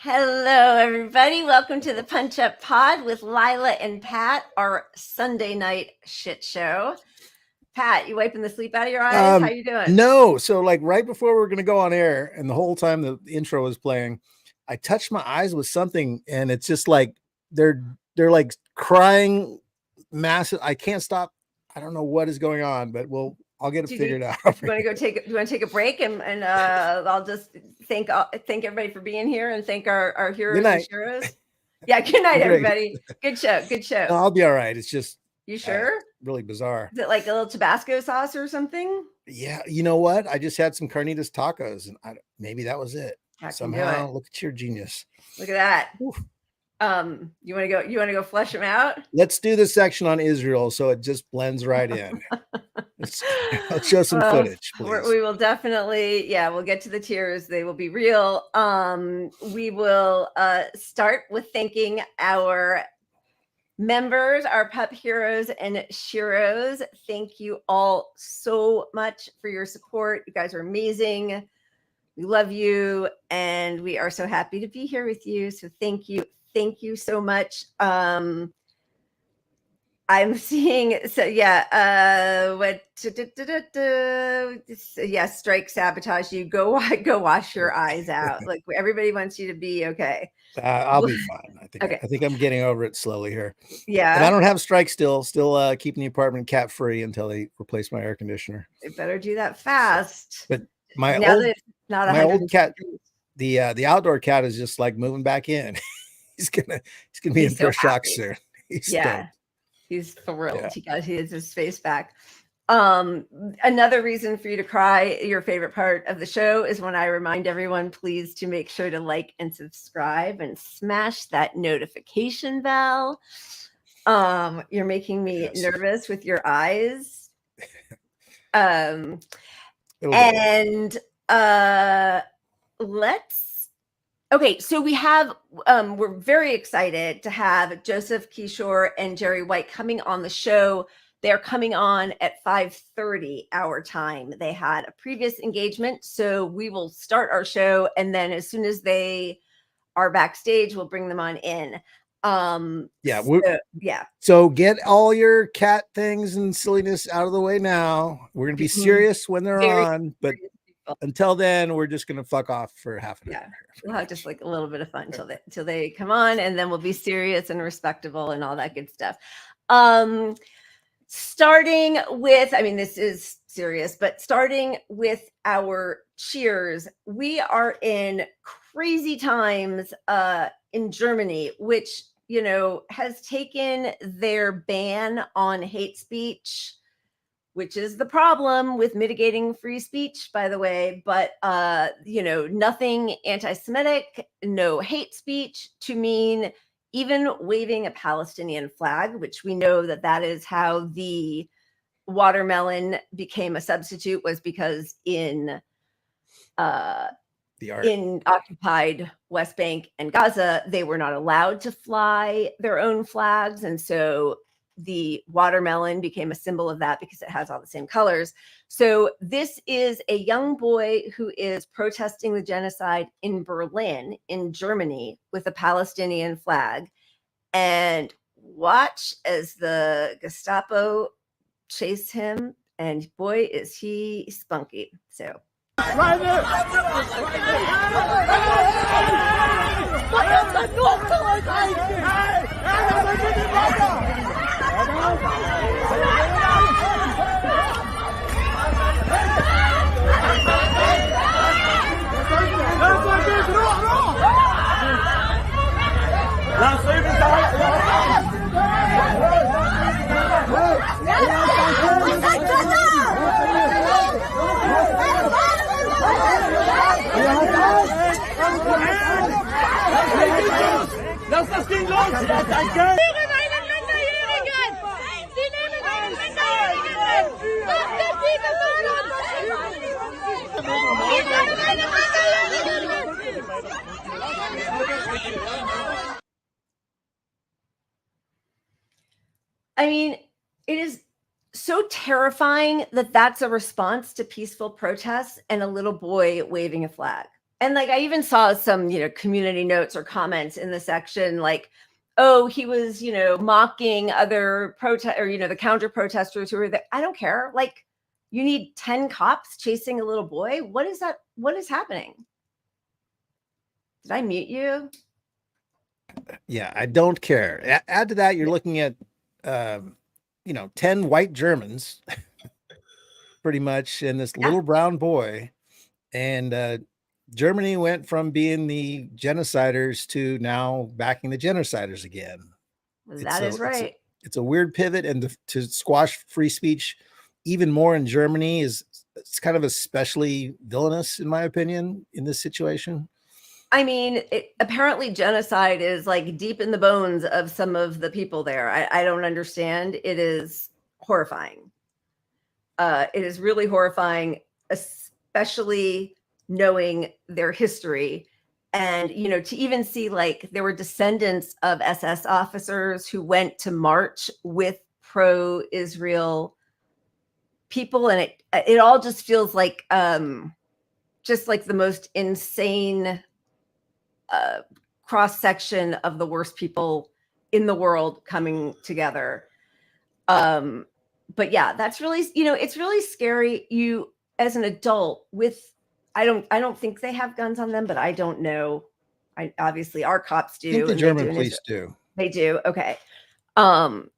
Hello, everybody. Welcome to the Punch Up Pod with Lila and Pat, our Sunday night shit show. Pat, you wiping the sleep out of your eyes? How you doing? No. So like right before we were going to go on air and the whole time the intro was playing, I touched my eyes with something and it's just like they're like crying massive. I can't stop. I don't know what is going on, but I'll get it figured out. You want to take a break and I'll just thank everybody for being here and thank our heroes and heroes. Yeah, good night, everybody. Good show. No, I'll be all right. It's just you sure? Really bizarre. Is it like a little Tabasco sauce or something? Yeah, you know what? I just had some carnitas tacos, and maybe that was it. Somehow, look at your genius. Look at that. Oof. You want to go flesh them out? Let's do this section on Israel so it just blends right in. Let's show some footage, please. We will definitely, we'll get to the tears. They will be real. We will start with thanking our members, our pup heroes and sheroes. Thank you all so much for your support. You guys are amazing. We love you, and we are so happy to be here with you. So thank you. Thank you so much. I'm seeing, strike sabotage you. Go wash your eyes out. Like everybody wants you to be okay. I'll be fine. I think I'm getting over it slowly here. Yeah. And I don't have strike still keeping the apartment cat free until they replace my air conditioner. They better do that fast. But my old cat, the outdoor cat is just like moving back in. He's gonna be in for a shock soon. He's stoked. He's thrilled. Yeah. He has his face back. Another reason for you to cry, your favorite part of the show, is when I remind everyone, please, to make sure to like and subscribe and smash that notification bell. You're making me nervous with your eyes. Okay, so we have, we're very excited to have Joseph, Kishore, and Jerry White coming on the show. They're coming on at 5:30 our time. They had a previous engagement, so we will start our show, and then as soon as they are backstage, we'll bring them on in. So get all your cat things and silliness out of the way now. We're going to be serious when they're on, but until then, we're just gonna fuck off for half an hour. We'll have just like a little bit of fun till they come on, and then we'll be serious and respectable and all that good stuff. Starting with, this is serious, but starting with our cheers, we are in crazy times in Germany, which has taken their ban on hate speech, which is the problem with mitigating free speech, by the way, but, nothing anti-Semitic, no hate speech, to mean even waving a Palestinian flag, which we know that is how the watermelon became a substitute, was because in occupied West Bank and Gaza, they were not allowed to fly their own flags. And so the watermelon became a symbol of that because it has all the same colors. So this is a young boy who is protesting the genocide in Berlin, in Germany, with a Palestinian flag. And watch as the Gestapo chase him. And boy, is he spunky. So. Lass das Ding los! Danke! Meine Minderjährigen! Sie nehmen meine Minderjährigen! Doch, dass sie gefordert sind! Sie nehmen meine Minderjährigen! It is so terrifying that that's a response to peaceful protests and a little boy waving a flag. And like I even saw some, community notes or comments in the section like, oh, he was, mocking other protest or, the counter protesters who were there. I don't care. Like, you need 10 cops chasing a little boy. What is that? What is happening? Did I mute you? Yeah, I don't care. Add to that, you're looking at, 10 white Germans, pretty much, and this little brown boy. And Germany went from being the genociders to now backing the genociders again. That is right. It's a weird pivot, and to squash free speech even more in Germany it's kind of especially villainous, in my opinion, in this situation. I mean, apparently genocide is like deep in the bones of some of the people there. I don't understand. It is horrifying. It is really horrifying, especially knowing their history. And, to even see like there were descendants of SS officers who went to march with pro-Israel people. And it all just feels like just like the most insane cross section of the worst people in the world coming together. But yeah, that's really, it's really scary. You as an adult I don't think they have guns on them, but I don't know. Obviously our cops do. I think the German police do. They do. Okay. But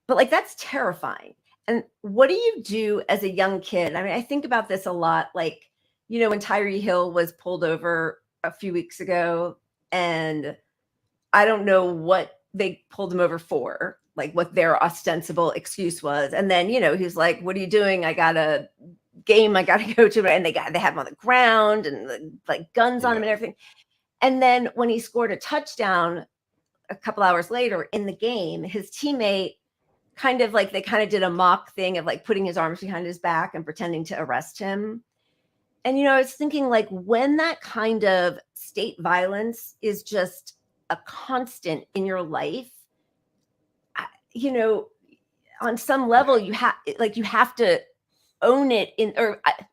like, that's terrifying. And what do you do as a young kid? I mean, I think about this a lot. Like, when Tyree Hill was pulled over a few weeks ago, and I don't know what they pulled him over for, like what their ostensible excuse was. And then, he's like, what are you doing? I got a game I got to go to. And they have him on the ground and like guns on him and everything. And then when he scored a touchdown a couple hours later in the game, his teammate they did a mock thing of like putting his arms behind his back and pretending to arrest him. And, I was thinking like when that kind of state violence is just a constant in your life, on some level you have to own it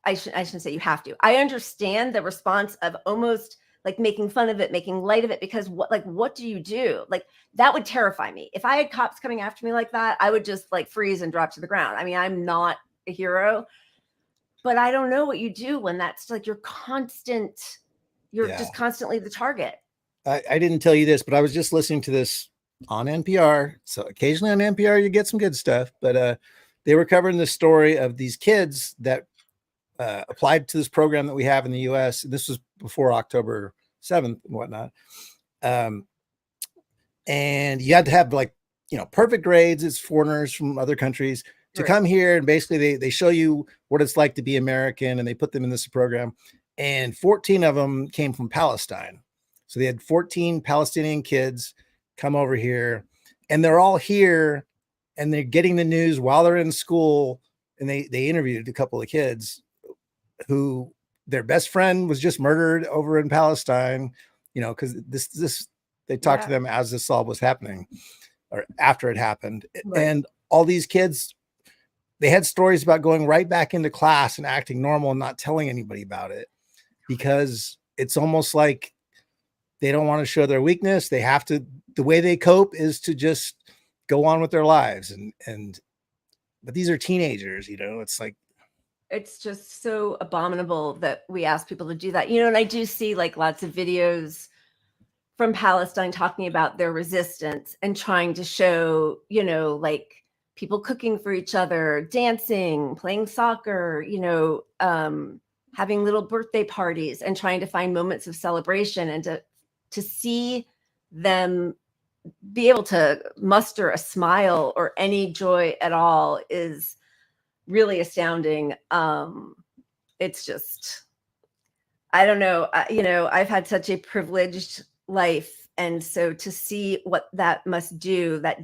I shouldn't say you have to. I understand the response of almost like making fun of it, making light of it, because what do you do? Like that would terrify me. If I had cops coming after me like that, I would just like freeze and drop to the ground. I mean, I'm not a hero, but I don't know what you do when that's like you're just constantly the target. I didn't tell you this, but I was just listening to this on NPR. So occasionally on NPR, you get some good stuff, but they were covering the story of these kids that applied to this program that we have in the US. This was before October 7th and whatnot. And you had to have like, perfect grades as foreigners from other countries to come here. And basically they show you what it's like to be American, and they put them in this program. And 14 of them came from Palestine. So they had 14 Palestinian kids come over here, and they're all here and they're getting the news while they're in school. And they interviewed a couple of kids who their best friend was just murdered over in Palestine, because they talked to them as this all was happening or after it happened. Right. And all these kids, they had stories about going right back into class and acting normal and not telling anybody about it, because it's almost like they don't want to show their weakness. They have to, the way they cope is to just go on with their lives. But these are teenagers, it's like, it's just so abominable that we ask people to do that, and I do see like lots of videos from Palestine talking about their resistance and trying to show, like people cooking for each other, dancing, playing soccer, having little birthday parties and trying to find moments of celebration, and to see them be able to muster a smile or any joy at all is really astounding. It's just, I don't know. I've had such a privileged life. And so to see what that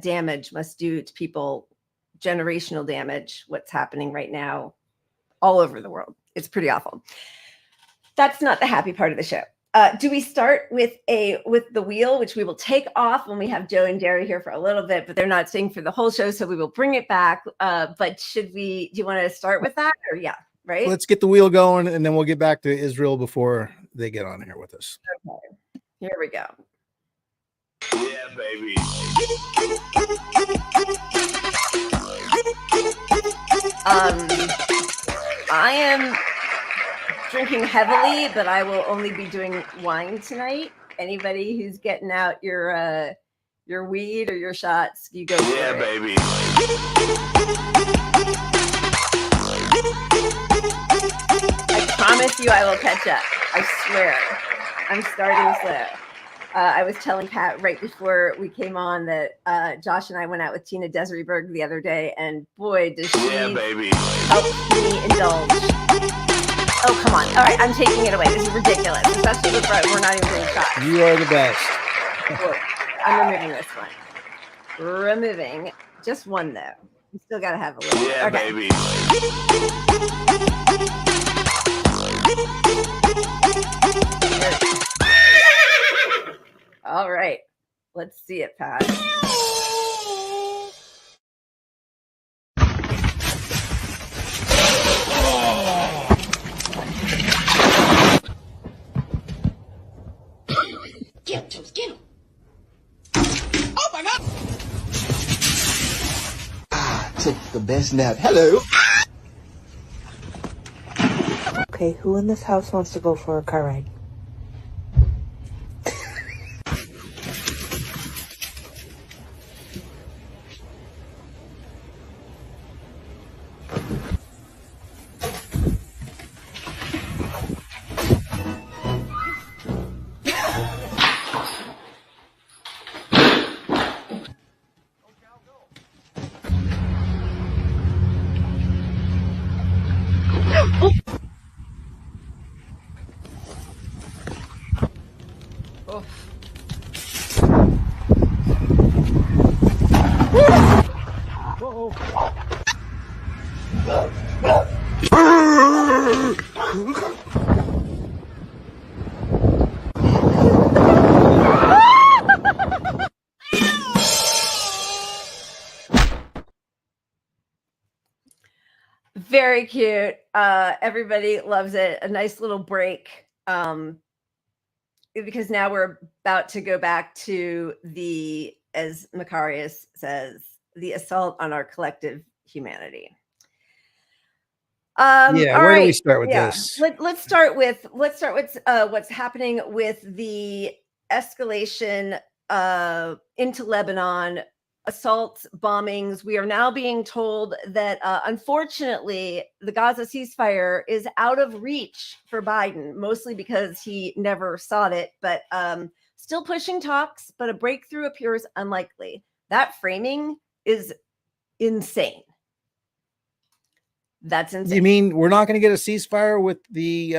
damage must do to people, generational damage, what's happening right now all over the world, it's pretty awful. That's not the happy part of the show. Do we start with the wheel, which we will take off when we have Joe and Jerry here for a little bit, but they're not staying for the whole show, so we will bring it back. But do you want to start with that? Or yeah, right? Let's get the wheel going, and then we'll get back to Israel before they get on here with us. Okay. Here we go. Yeah, baby. I am drinking heavily, but I will only be doing wine tonight. Anybody who's getting out your weed or your shots, you go for Yeah, it. baby. I promise you I will catch up. I swear. I'm starting slow. I was telling Pat right before we came on that Josh and I went out with Tina Desiree-Berg the other day, and boy, does she Yeah, baby. help me indulge. Oh, come on. All right, I'm taking it away. This is ridiculous, especially with we're not even doing shots. You are the best. Look, I'm removing this one. Removing just one, though. You still got to have a little. Yeah, Okay. baby. All right. Let's see it, Pat. Get him. Oh my God! Took the best nap. Hello. Okay, who in this house wants to go for a car ride? Very cute. Everybody loves it. A nice little break. Because now we're about to go back to the, as Macarius says, the assault on our collective humanity. Yeah, all where do we right. start with Yeah. this? Let's start with what's happening with the escalation into Lebanon, assaults, bombings. We are now being told that unfortunately the Gaza ceasefire is out of reach for Biden, mostly because he never sought it, but still pushing talks, but a breakthrough appears unlikely. That framing is insane. That's insane. You mean we're not going to get a ceasefire with the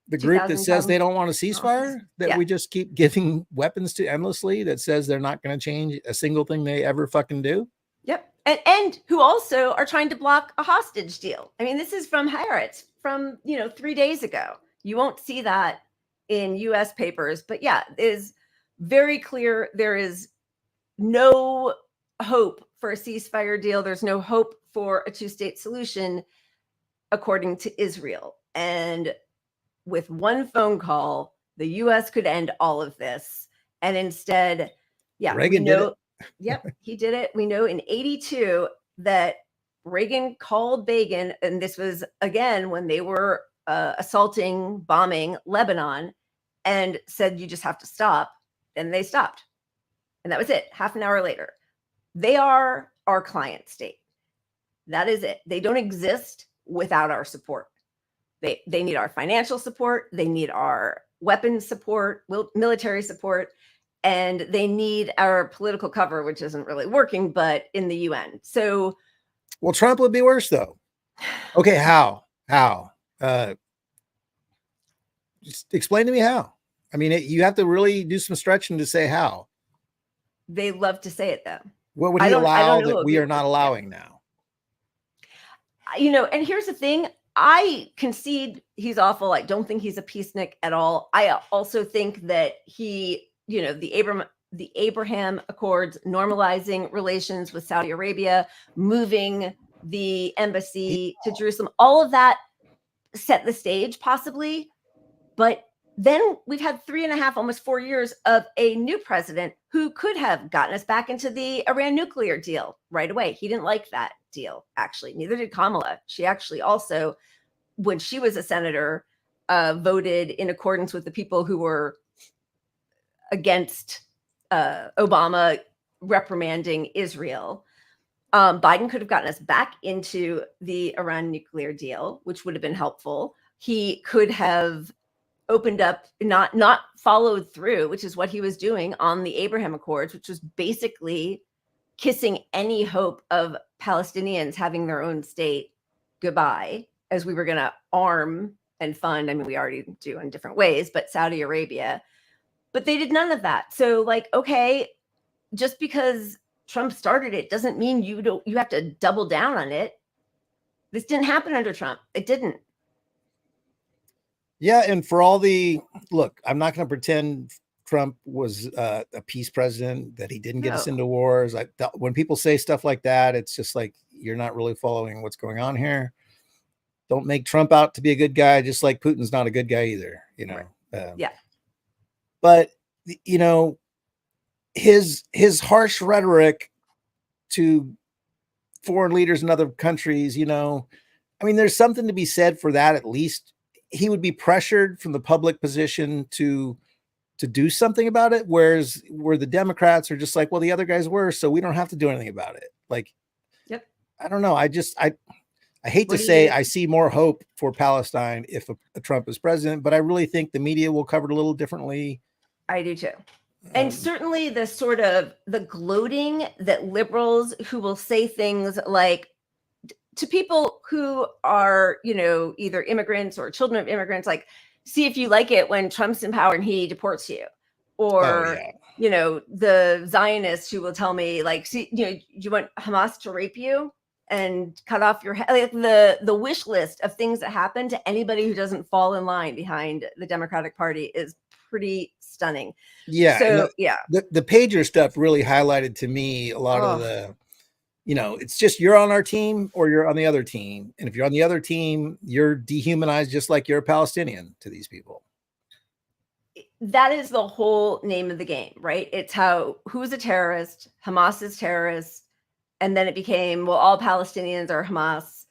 group that 2,000 says they tons. don't want a ceasefire? That Yeah. we just keep giving weapons to endlessly? That says they're not going to change a single thing they ever fucking do? Yep. And who also are trying to block a hostage deal. I mean, this is from Haaretz from 3 days ago. You won't see that in US papers, but yeah, it is very clear there is no hope for a ceasefire deal. There's no hope for a two-state solution, according to Israel. And with one phone call, the US could end all of this. And instead, yeah, Reagan did it. Yep, he did it. We know in 82 that Reagan called Begin, and this was again when they were assaulting, bombing Lebanon, and said, you just have to stop. And they stopped. And that was it. Half an hour later. They are our client state. That is it. They don't exist without our support. They need our financial support. They need our weapons support, military support, and they need our political cover, which isn't really working, but in the UN. So, well, Trump would be worse though. Okay, how? Just explain to me how. I mean, you have to really do some stretching to say how. They love to say it though. What would he allow that we are not allowing now? And here's the thing. I concede he's awful. I don't think he's a peacenik at all. I also think that he, the Abraham Accords, normalizing relations with Saudi Arabia, moving the embassy to Jerusalem, all of that set the stage possibly. But then we've had 3.5, almost 4 years of a new president who could have gotten us back into the Iran nuclear deal right away. He didn't like that deal, actually. Neither did Kamala. She actually also, when she was a senator, voted in accordance with the people who were against Obama reprimanding Israel. Biden could have gotten us back into the Iran nuclear deal, which would have been helpful. He could have opened up, not followed through, which is what he was doing on the Abraham Accords, which was basically kissing any hope of Palestinians having their own state goodbye, as we were going to arm and fund. I mean, we already do in different ways, but Saudi Arabia. But they did none of that. So, like, okay, just because Trump started it doesn't mean you have to double down on it. This didn't happen under Trump. It didn't. Yeah, and for all the look, I'm not going to pretend Trump was a peace president, that he didn't get us into wars. When people say stuff like that, it's just like, you're not really following what's going on here. Don't make Trump out to be a good guy, just like Putin's not a good guy either, you know. Right. Yeah. But you know, his harsh rhetoric to foreign leaders in other countries, you know, I mean, there's something to be said for that. At least he would be pressured from the public position to do something about it, whereas where the Democrats are just like, well, the other guys were, so we don't have to do anything about it. Like, yep. I don't know. I hate to say I see more hope for Palestine if a Trump is president, but I really think the media will cover it a little differently. I do too. And certainly the sort of the gloating that liberals who will say things like to people who are, you know, either immigrants or children of immigrants, like, see if you like it when Trump's in power and he deports you. Or, you know, the Zionists who will tell me, like, see, you know, do you want Hamas to rape you and cut off your head? Like the wish list of things that happen to anybody who doesn't fall in line behind the Democratic Party is pretty stunning. Yeah. So the pager stuff really highlighted to me a lot of the, you know, it's just, you're on our team or you're on the other team. And if you're on the other team, you're dehumanized just like you're a Palestinian to these people. That is the whole name of the game, right? It's who's a terrorist, Hamas is terrorist. And then it became, well, all Palestinians are Hamas.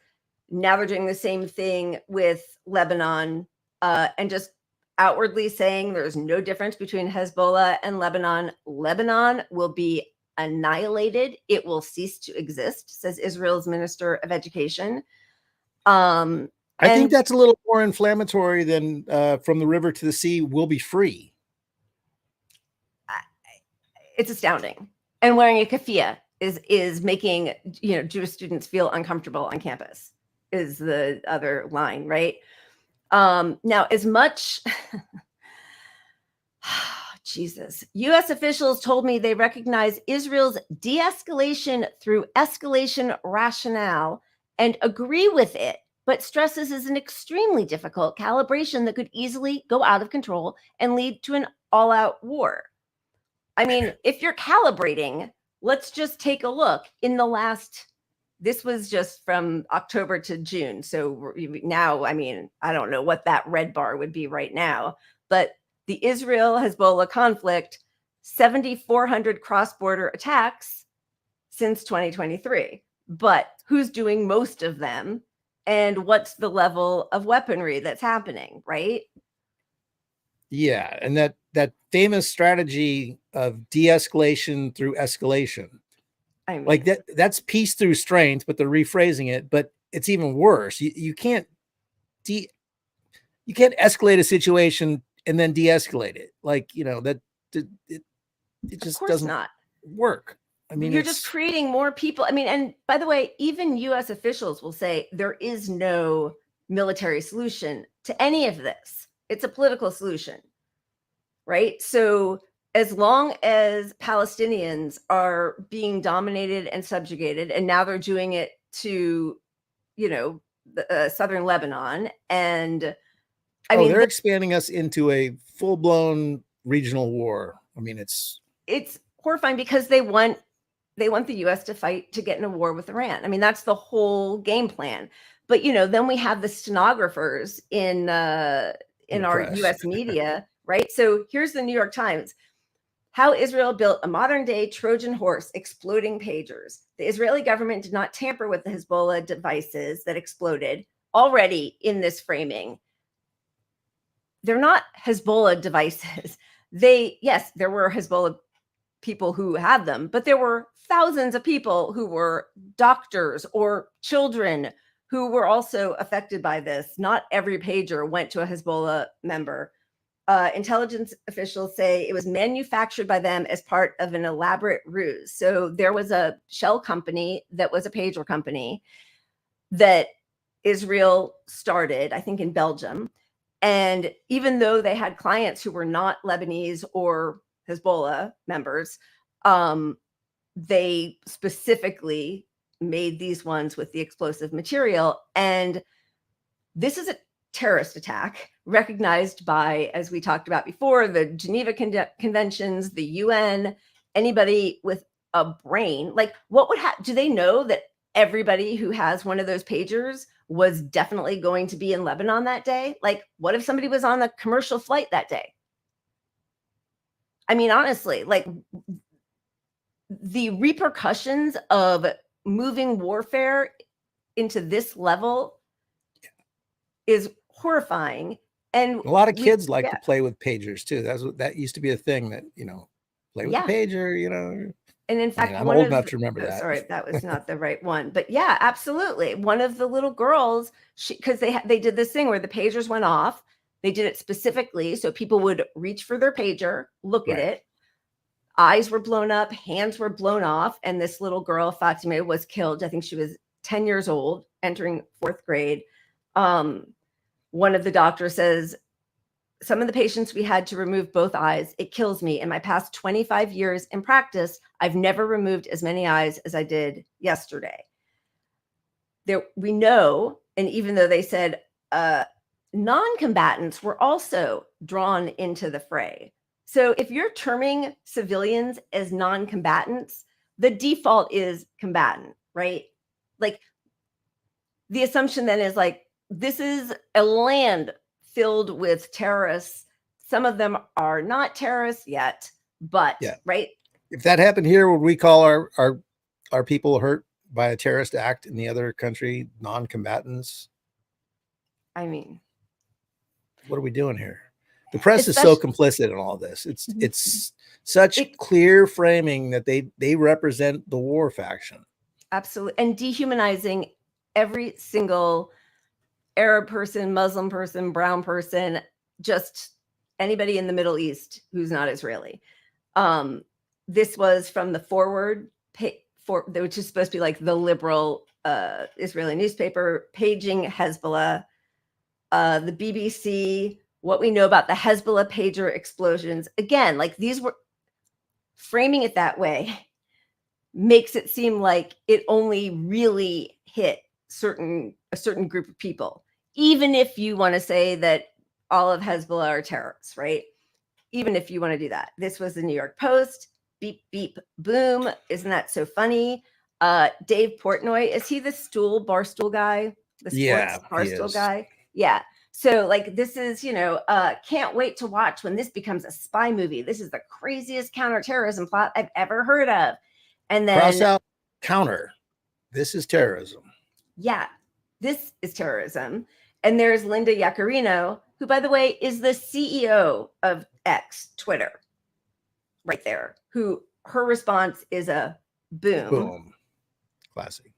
Now they're doing the same thing with Lebanon, and just outwardly saying there's no difference between Hezbollah and Lebanon. Lebanon will be annihilated. It will cease to exist, says Israel's Minister of Education. I think that's a little more inflammatory than from the river to the sea will be free. It's astounding. And wearing a keffiyeh is making, you know, Jewish students feel uncomfortable on campus is the other line, right? Now, as much, Jesus, U.S. officials told me they recognize Israel's de-escalation through escalation rationale and agree with it, but stresses is an extremely difficult calibration that could easily go out of control and lead to an all-out war. I mean, if you're calibrating, let's just take a look. In the last, this was just from October to June. So now, I mean, I don't know what that red bar would be right now, but the Israel-Hezbollah conflict, 7,400 cross-border attacks since 2023. But who's doing most of them? And what's the level of weaponry that's happening, right? Yeah, and that famous strategy of de-escalation through escalation. I mean, like that's peace through strength, but they're rephrasing it. But it's even worse. You can't escalate a situation and then de-escalate it. Like, you know, that it just doesn't work. I mean, you're just creating more people. I mean, and by the way, even U.S. officials will say there is no military solution to any of this. It's a political solution, right? So as long as Palestinians are being dominated and subjugated, and now they're doing it to, you know, southern Lebanon, and I mean, they're expanding us into a full-blown regional war. I mean, it's horrifying because they want the U.S. to fight to get in a war with Iran. I mean, that's the whole game plan. But, you know, then we have the stenographers in in The our press. US media, right? So here's the New York Times. How Israel built a modern-day Trojan horse exploding pagers. The Israeli government did not tamper with the Hezbollah devices that exploded. Already in this framing, they're not Hezbollah devices. Yes, there were Hezbollah people who had them, but there were thousands of people who were doctors or children who were also affected by this. Not every pager went to a Hezbollah member. Intelligence officials say it was manufactured by them as part of an elaborate ruse. So there was a shell company that was a pager company that Israel started, I think in Belgium. And even though they had clients who were not Lebanese or Hezbollah members, they specifically made these ones with the explosive material. And this is a terrorist attack recognized by, as we talked about before, the Geneva Conventions, the UN, anybody with a brain. Like, what would happen? Do they know that everybody who has one of those pagers was definitely going to be in Lebanon that day? Like, what if somebody was on a commercial flight that day? I mean, honestly, like, the repercussions of moving warfare into this level is horrifying. And a lot of kids like to play with pagers too. That used to be a thing, that, play with the pager, And in fact, I'm old enough to remember that. Sorry, that was not the right one. But yeah, absolutely. One of the little girls, because they did this thing where the pagers went off. They did it specifically so people would reach for their pager, look at it. Eyes were blown up, hands were blown off. And this little girl, Fatima, was killed. I think she was 10 years old, entering 4th grade. One of the doctors says, some of the patients we had to remove both eyes. It kills me. In my past 25 years in practice, I've never removed as many eyes as I did yesterday. We know, and even though they said non-combatants were also drawn into the fray. So if you're terming civilians as non-combatants, the default is combatant, right? Like, the assumption then is like, this is a land filled with terrorists. Some of them are not terrorists yet, but right. If that happened here, would we call our people hurt by a terrorist act in the other country non-combatants? I mean, what are we doing here? The press is so complicit in all this. It's such clear framing that they represent the war faction. Absolutely. And dehumanizing every single Arab person, Muslim person, brown person, just anybody in the Middle East who's not Israeli. This was from the Forward, which is supposed to be like the liberal Israeli newspaper, paging Hezbollah, the BBC, what we know about the Hezbollah pager explosions. Again, like, these were framing it that way makes it seem like it only really hit a certain group of people, even if you want to say that all of Hezbollah are terrorists, right? Even if you want to do that. This was the New York Post. Beep, beep, boom. Isn't that so funny? Dave Portnoy, is he the barstool guy? The sports barstool guy? Yeah. So, like, this is, can't wait to watch when this becomes a spy movie. This is the craziest counterterrorism plot I've ever heard of. And then cross out counter. This is terrorism. Yeah, this is terrorism. And there's Linda Yaccarino, who, by the way, is the CEO of X, Twitter, right there, who her response is a boom. Boom. Classic.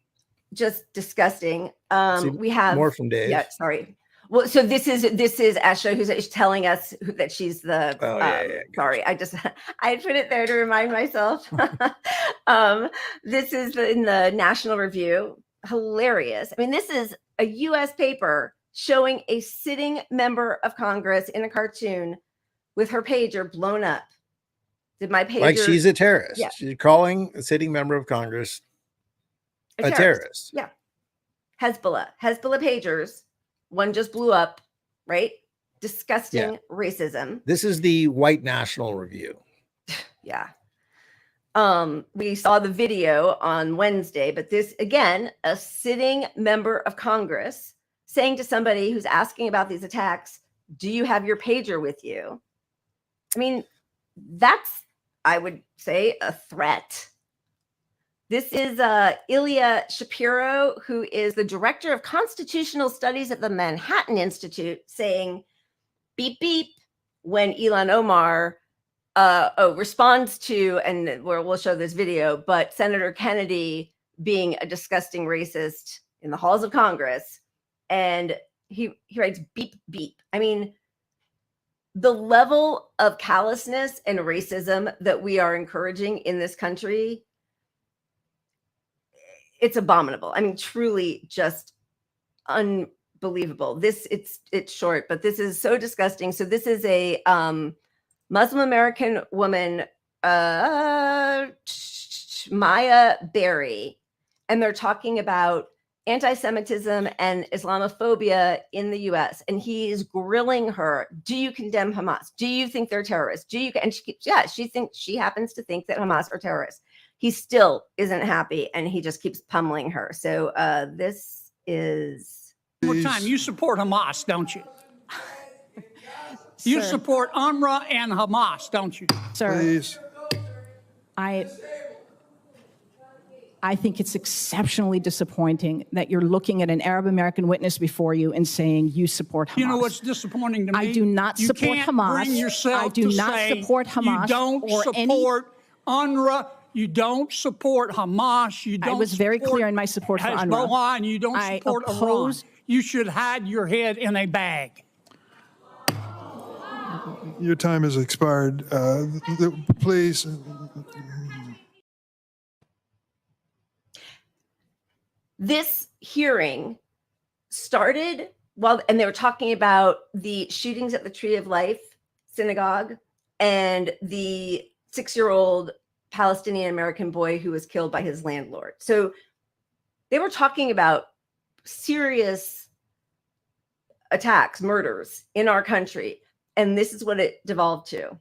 Just disgusting. We have more from Dave. Yeah, sorry. Well, so this is Asha, who's telling us that she's the. Sorry, I put it there to remind myself. This is in the National Review. Hilarious. I mean, this is a U.S. paper showing a sitting member of Congress in a cartoon with her pager blown up. Did my pager? Like, she's a terrorist. Yeah. She's calling a sitting member of Congress a terrorist. Yeah. Hezbollah pagers. One just blew up, right? Disgusting racism. This is the White National Review. Yeah. We saw the video on Wednesday, but this, again, a sitting member of Congress saying to somebody who's asking about these attacks, Do you have your pager with you? I mean, that's, I would say, a threat. This is Ilya Shapiro, who is the director of constitutional studies at the Manhattan Institute, saying, beep, beep, when Ilhan Omar responds to, and we'll show this video, but Senator Kennedy being a disgusting racist in the halls of Congress. And he writes, beep, beep. I mean, the level of callousness and racism that we are encouraging in this country, it's abominable. I mean, truly just unbelievable. It's short, but this is so disgusting. So this is a Muslim American woman, Maya Berry, and they're talking about anti-Semitism and Islamophobia in the US. And he's grilling her. Do you condemn Hamas? Do you think they're terrorists? Do you? And she happens to think that Hamas are terrorists. He still isn't happy, and he just keeps pummeling her. So this is... One more time, you support Hamas, don't you? You support UNRWA and Hamas, don't you? Sir, Please. I think it's exceptionally disappointing that you're looking at an Arab American witness before you and saying you support Hamas. You know what's disappointing to me? I do not support Hamas. Bring yourself I do not support Hamas. You don't support UNRWA. You don't support Hamas. You don't. I was very clear in my support for UNRWA. Hezbollah, and you don't support Iran. You should hide your head in a bag. Your time has expired. Please. This hearing started and they were talking about the shootings at the Tree of Life synagogue and the 6-year-old Palestinian American boy who was killed by his landlord. So they were talking about serious attacks, murders in our country. And this is what it devolved to.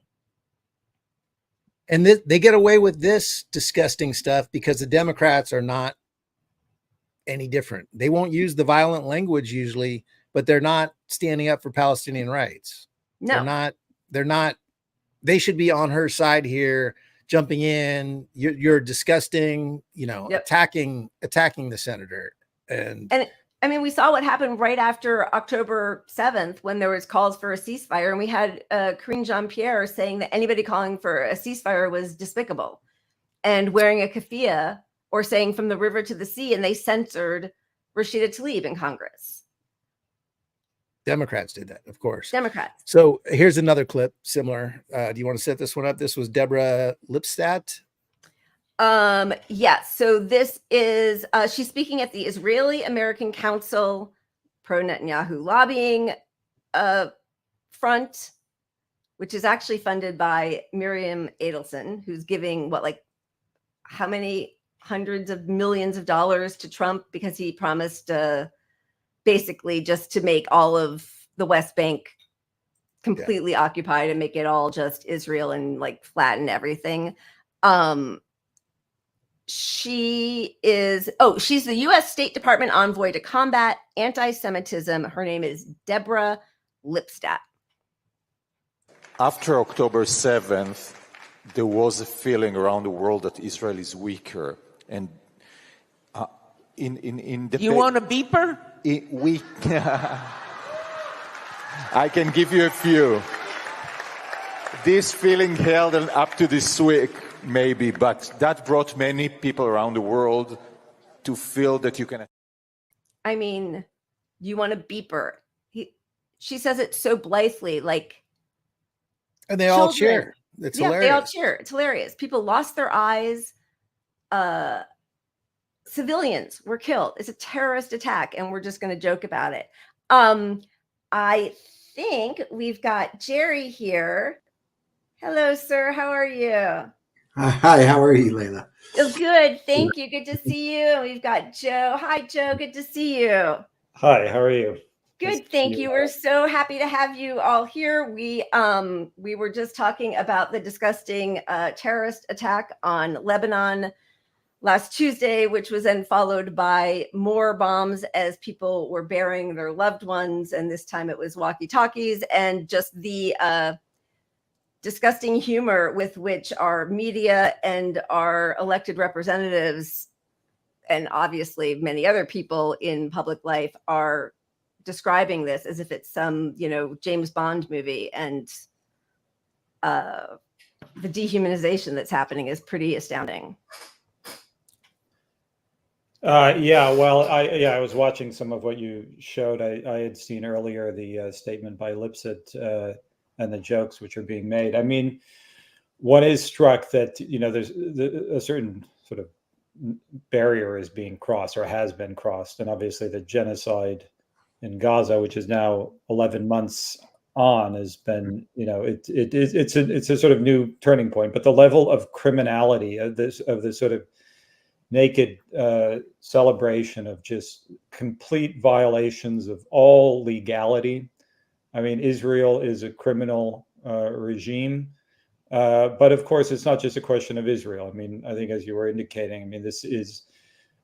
And they get away with this disgusting stuff because the Democrats are not any different. They won't use the violent language usually, but they're not standing up for Palestinian rights. No, they're not. They should be on her side here, jumping in. You're disgusting, attacking the senator. And I mean, we saw what happened right after October 7th when there was calls for a ceasefire, and we had Karine Jean-Pierre saying that anybody calling for a ceasefire was despicable and wearing a keffiyeh or saying from the river to the sea, and they censored Rashida Tlaib in Congress. Democrats did that, of course. Democrats. So here's another clip similar. Do you want to set this one up? This was Deborah Lipstadt. Yes. So this is, she's speaking at the Israeli American Council pro-Netanyahu lobbying front, which is actually funded by Miriam Adelson, who's giving how many hundreds of millions of dollars to Trump because he promised basically just to make all of the West Bank completely occupied and make it all just Israel and flatten everything. She's the U.S. State Department envoy to combat anti-Semitism. Her name is Deborah Lipstadt. After October 7th, there was a feeling around the world that Israel is weaker. And in the You want a beeper? I can give you a few. This feeling held up to this week, maybe, but that brought many people around the world to feel that you can. I mean, you want a beeper? She says it so blithely, and they all cheer. It's hilarious. They all cheer. It's hilarious. People lost their eyes. Civilians were killed. It's a terrorist attack, and we're just going to joke about it. I think we've got Jerry here. Hello, sir. How are you? Hi, how are you, Layla? Oh, good. Thank you. Good to see you. We've got Joe. Hi, Joe. Good to see you. Hi, how are you? Good, thank you. We're so happy to have you all here. We were just talking about the disgusting terrorist attack on Lebanon last Tuesday, which was then followed by more bombs as people were burying their loved ones. And this time it was walkie-talkies, and just the disgusting humor with which our media and our elected representatives, and obviously many other people in public life, are describing this as if it's some, James Bond movie. And the dehumanization that's happening is pretty astounding. I was watching some of what you showed. I had seen earlier the statement by Lipset and the jokes which are being made. I mean, one is struck that, there's a certain sort of barrier is being crossed, or has been crossed. And obviously the genocide in Gaza, which is now 11 months on, has been, it's a sort of new turning point. But the level of criminality of this sort of naked celebration of just complete violations of all legality. I mean, Israel is a criminal regime, but of course, it's not just a question of Israel. I mean, I think, as you were indicating, I mean, this is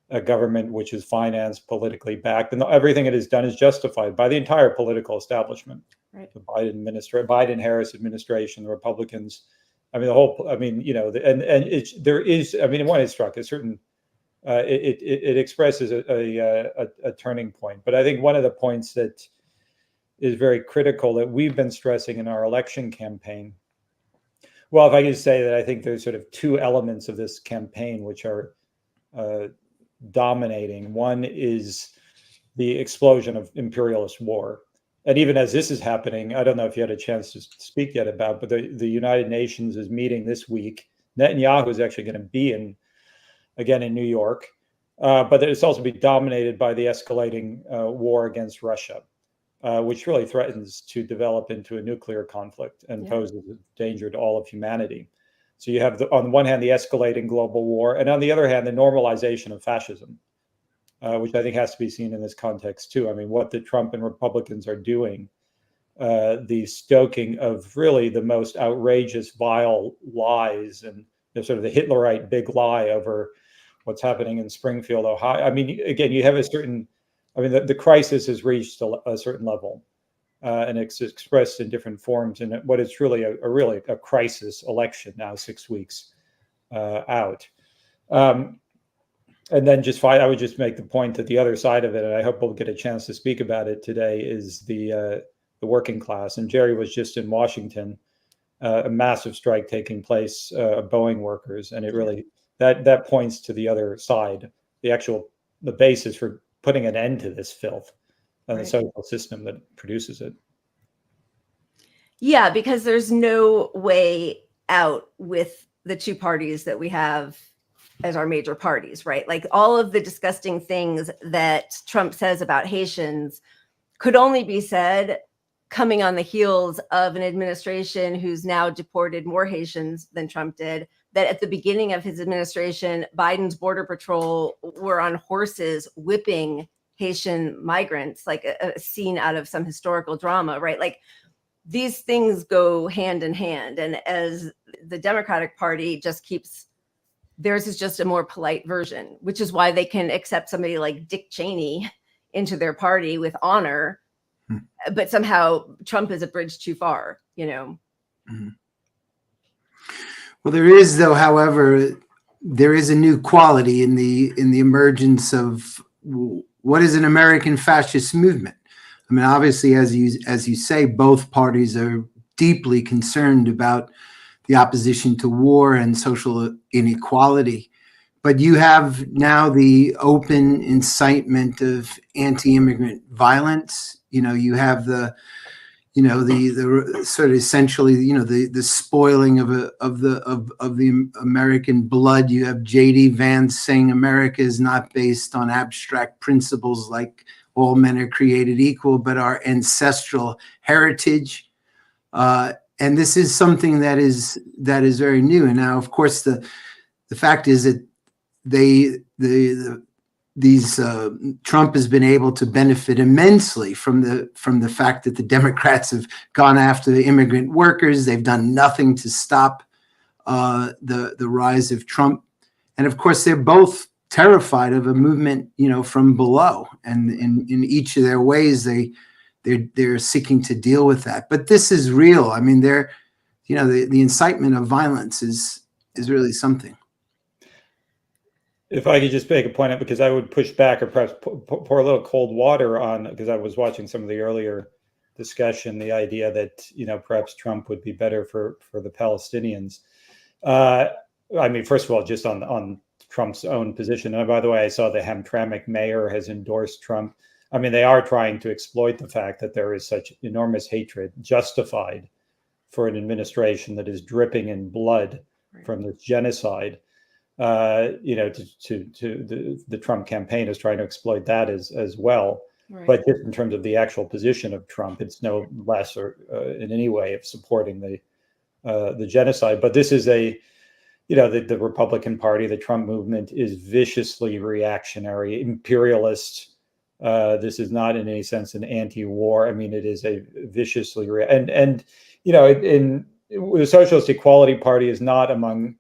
a government which is financed, politically backed, and everything it has done is justified by the entire political establishment. Right. The Biden-Harris administration, the Republicans. I mean, there is. I mean, one is struck a certain. It expresses a turning point. But I think one of the points that is very critical that we've been stressing in our election campaign. Well, if I could say that, I think there's sort of two elements of this campaign which are dominating. One is the explosion of imperialist war. And even as this is happening, I don't know if you had a chance to speak yet about, but the United Nations is meeting this week. Netanyahu is actually going to be again in New York, but it's also be dominated by the escalating war against Russia, which really threatens to develop into a nuclear conflict and poses a danger to all of humanity. So you have, on the one hand, the escalating global war, and on the other hand, the normalization of fascism, which I think has to be seen in this context too. I mean, what the Trump and Republicans are doing, the stoking of really the most outrageous, vile lies, and sort of the Hitlerite big lie over what's happening in Springfield, Ohio. I mean, again, you have a certain, the crisis has reached a certain level, and it's expressed in different forms. And what is really a crisis election now, 6 weeks out. And then I would just make the point that the other side of it, and I hope we'll get a chance to speak about it today, is the working class. And Jerry was just in Washington, a massive strike taking place of Boeing workers, and it really that points to the other side, the basis for putting an end to this filth and the social system that produces it. Yeah, because there's no way out with the two parties that we have as our major parties, right? Like, all of the disgusting things that Trump says about Haitians could only be said coming on the heels of an administration who's now deported more Haitians than Trump did. That at the beginning of his administration, Biden's border patrol were on horses whipping Haitian migrants, like a scene out of some historical drama, right? Like, these things go hand in hand. And as the Democratic Party just keeps, theirs is just a more polite version, which is why they can accept somebody like Dick Cheney into their party with honor. But somehow Trump is a bridge too far, Mm-hmm. Well, there is, though, however, there is a new quality in the emergence of what is an American fascist movement. I mean, obviously, as you say, both parties are deeply concerned about the opposition to war and social inequality. But you have now the open incitement of anti-immigrant violence. You have the sort of essentially, the spoiling of the American blood. You have J.D. Vance saying America is not based on abstract principles like all men are created equal, but our ancestral heritage. And this is something that is very new. And now, of course, the fact is that Trump has been able to benefit immensely from the fact that the Democrats have gone after the immigrant workers. They've done nothing to stop the rise of Trump. And of course, they're both terrified of a movement, from below. And in each of their ways, they're seeking to deal with that. But this is real. I mean, the incitement of violence is really something. If I could just make a point out, because I would push back or perhaps pour a little cold water on, because I was watching some of the earlier discussion, the idea that, perhaps Trump would be better for the Palestinians. I mean, first of all, just on Trump's own position. And by the way, I saw the Hamtramck mayor has endorsed Trump. I mean, they are trying to exploit the fact that there is such enormous hatred justified for an administration that is dripping in blood from this genocide. The Trump campaign is trying to exploit that as well. Right. But just in terms of the actual position of Trump, it's no less or in any way of supporting the genocide. But this is the Republican Party, the Trump movement is viciously reactionary, imperialist. This is not in any sense an anti-war. I mean, it is a viciously the Socialist Equality Party is not among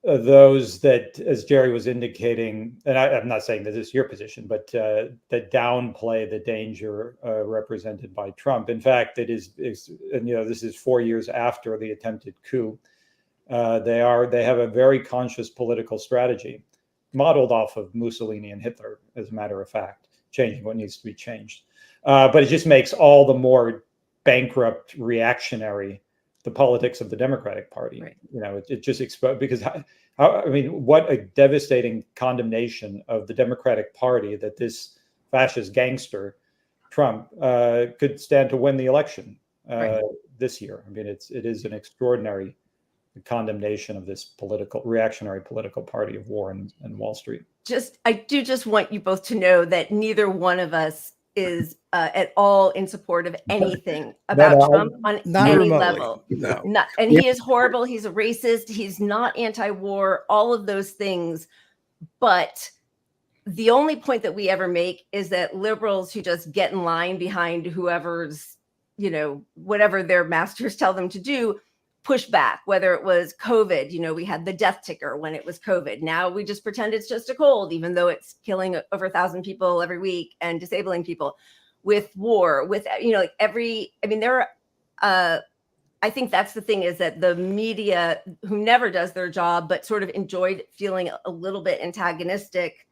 those that, as Jerry was indicating, and I'm not saying that this is your position, but that downplay the danger represented by Trump. In fact, this is 4 years after the attempted coup. They have a very conscious political strategy, modeled off of Mussolini and Hitler, as a matter of fact, changing what needs to be changed. But it just makes all the more bankrupt, reactionary the politics of the Democratic Party. Right. It just exposed, because what a devastating condemnation of the Democratic Party that this fascist gangster Trump could stand to win the election this year. I mean, it is an extraordinary condemnation of this reactionary political party of war and Wall Street. I do just want you both to know that neither one of us is at all in support of anything about Trump on any level. No. He is horrible. He's a racist. He's not anti-war, all of those things. But the only point that we ever make is that liberals who just get in line behind whoever's, whatever their masters tell them to do, push back, whether it was COVID, we had the death ticker when it was COVID. Now we just pretend it's just a cold, even though it's killing over 1,000 people every week and disabling people. With war, with, I think that's the thing, is that the media, who never does their job, but sort of enjoyed feeling a little bit antagonistic,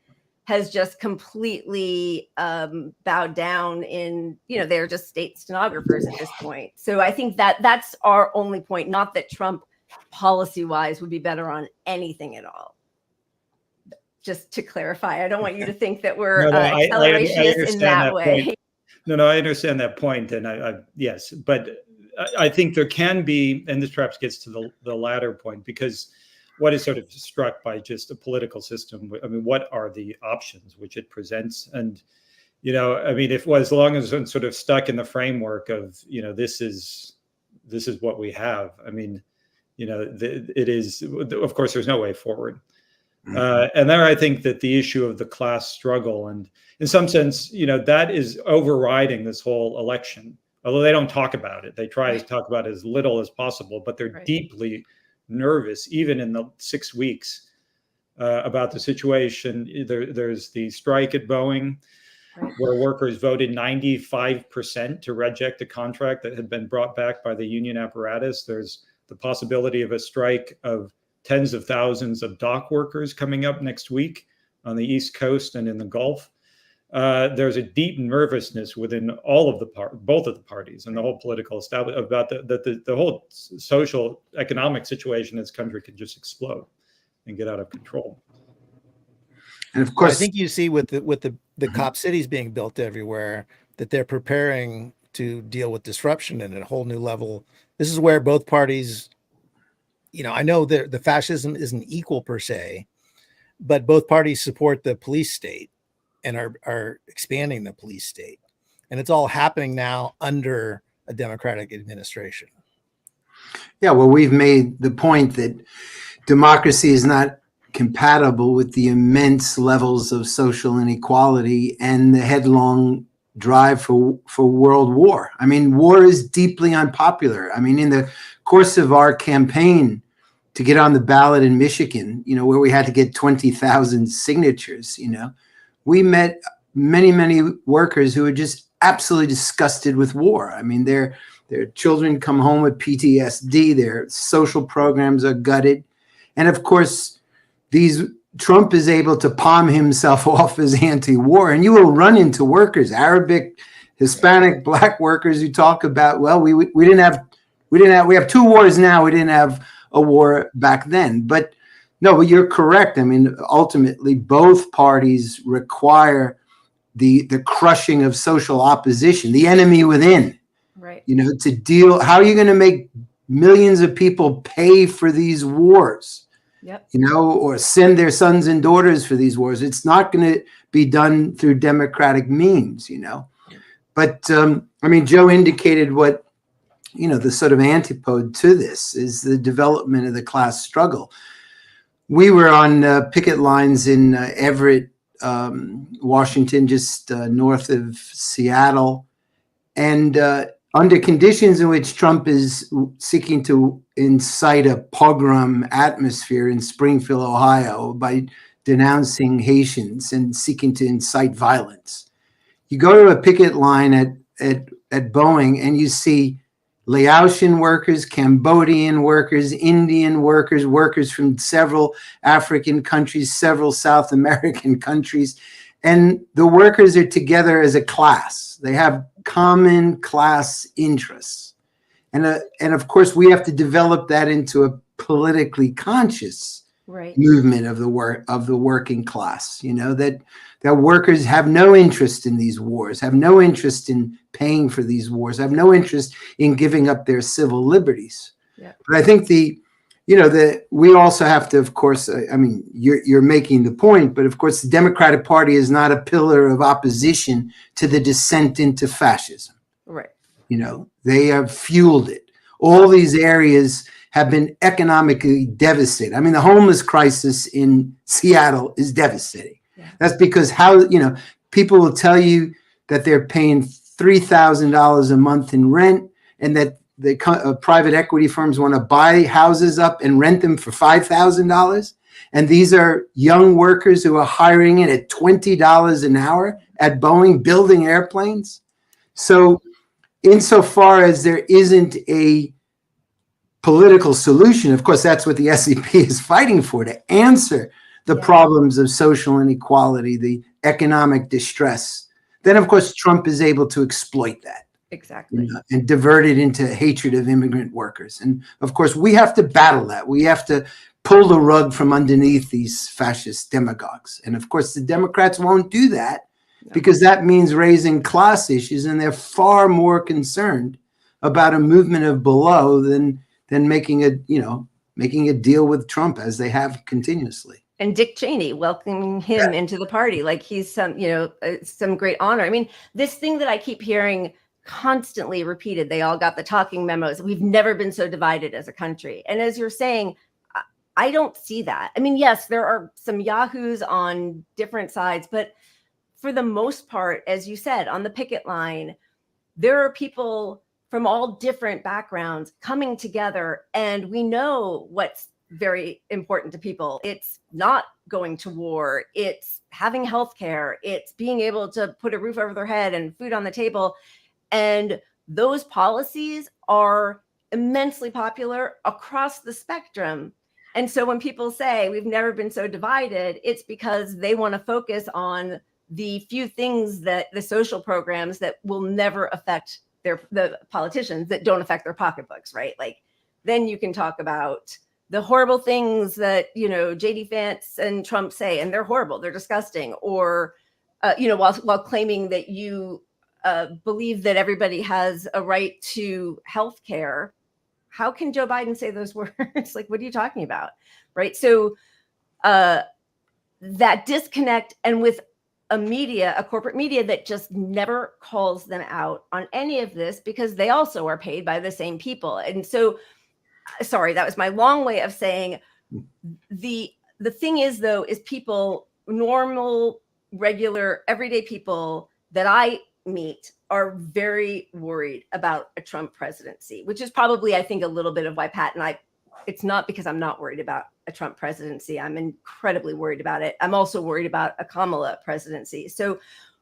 has just completely bowed down in, they're just state stenographers at this point. So I think that's our only point, not that Trump policy-wise would be better on anything at all. Just to clarify, I don't want you to think that we're accelerationists in that way. Point. No, I understand that point. And yes, but I think there can be, and this perhaps gets to the latter point, because what is sort of struck by just a political system, I mean, what are the options which it presents? And, as long as it's sort of stuck in the framework of, this is what we have. I mean, it is, of course, there's no way forward. And there, I think that the issue of the class struggle, and in some sense, that is overriding this whole election. Although they don't talk about it, they try to talk about it as little as possible, but they're deeply nervous, even in the 6 weeks, about the situation. There's the strike at Boeing, where workers voted 95% to reject a contract that had been brought back by the union apparatus. There's the possibility of a strike of tens of thousands of dock workers coming up next week on the East Coast and in the Gulf. There's a deep nervousness within both of the parties and the whole political establishment about the whole social economic situation in this country could just explode and get out of control. And of course, I think you see with the cop cities being built everywhere that they're preparing to deal with disruption at a whole new level. This is where both parties, I know that the fascism isn't equal per se, but both parties support the police state and are expanding the police state. And it's all happening now under a Democratic administration. Yeah, well, we've made the point that democracy is not compatible with the immense levels of social inequality and the headlong drive for world war. I mean, war is deeply unpopular. I mean, in the course of our campaign, to get on the ballot in Michigan, where we had to get 20,000 signatures, we met many, many workers who were just absolutely disgusted with war. I mean, their children come home with PTSD, their social programs are gutted. And of course, Trump is able to palm himself off as anti-war, and you will run into workers, Arabic, Hispanic, Black workers who talk about, well, we have 2 wars now. We didn't have a war back then. But no, you're correct. I mean, ultimately, both parties require the crushing of social opposition, the enemy within. Right. To deal. How are you going to make millions of people pay for these wars? Yep. Or send their sons and daughters for these wars? It's not going to be done through democratic means. But I mean, Joe indicated what. The sort of antipode to this is the development of the class struggle. We were on picket lines in Everett, Washington, just north of Seattle. And under conditions in which Trump is seeking to incite a pogrom atmosphere in Springfield, Ohio, by denouncing Haitians and seeking to incite violence. You go to a picket line at Boeing and you see Laotian workers, Cambodian workers, Indian workers, workers from several African countries, several South American countries. And the workers are together as a class. They have common class interests. And of course, we have to develop that into a politically conscious movement of the working class, that workers have no interest in these wars, have no interest in paying for these wars, have no interest in giving up their civil liberties. Yeah. But I think we also have to, of course, I mean, you're making the point, but of course, the Democratic Party is not a pillar of opposition to the descent into fascism. Right. They have fueled it. All these areas have been economically devastated. I mean, the homeless crisis in Seattle is devastating. Yeah. That's because people will tell you that they're paying $3,000 a month in rent, and that the private equity firms want to buy houses up and rent them for $5,000. And these are young workers who are hiring it at $20 an hour at Boeing, building airplanes. So insofar as there isn't a political solution, of course, that's what the SEP is fighting for, to answer the problems of social inequality, the economic distress. Then, of course, Trump is able to exploit that. Exactly. And divert it into hatred of immigrant workers. And of course, we have to battle that. We have to pull the rug from underneath these fascist demagogues. And of course, the Democrats won't do that because that means raising class issues, and they're far more concerned about a movement of below than making a deal with Trump, as they have continuously. And Dick Cheney, welcoming him into the party like he's some great honor. I mean, this thing that I keep hearing constantly repeated, they all got the talking memos. We've never been so divided as a country. And as you're saying, I don't see that. I mean, yes, there are some yahoos on different sides, but for the most part, as you said, on the picket line, there are people from all different backgrounds coming together. And we know what's very important to people. It's not going to war. It's having health care. It's being able to put a roof over their head and food on the table. And those policies are immensely popular across the spectrum. And so when people say we've never been so divided, it's because they want to focus on the few things, that the social programs that will never affect the politicians, that don't affect their pocketbooks, right? Like, then you can talk about the horrible things that, JD Vance and Trump say, and they're horrible, they're disgusting, or, while claiming that you believe that everybody has a right to health care. How can Joe Biden say those words? Like, what are you talking about? Right. So that disconnect, and with a corporate media that just never calls them out on any of this, because they also are paid by the same people. And so, sorry, that was my long way of saying the thing is, though, is people, normal, regular, everyday people that I meet are very worried about a Trump presidency, which is probably, I think, a little bit of why Pat and I it's not because I'm not worried about a Trump presidency. I'm incredibly worried about it. I'm also worried about a Kamala presidency. So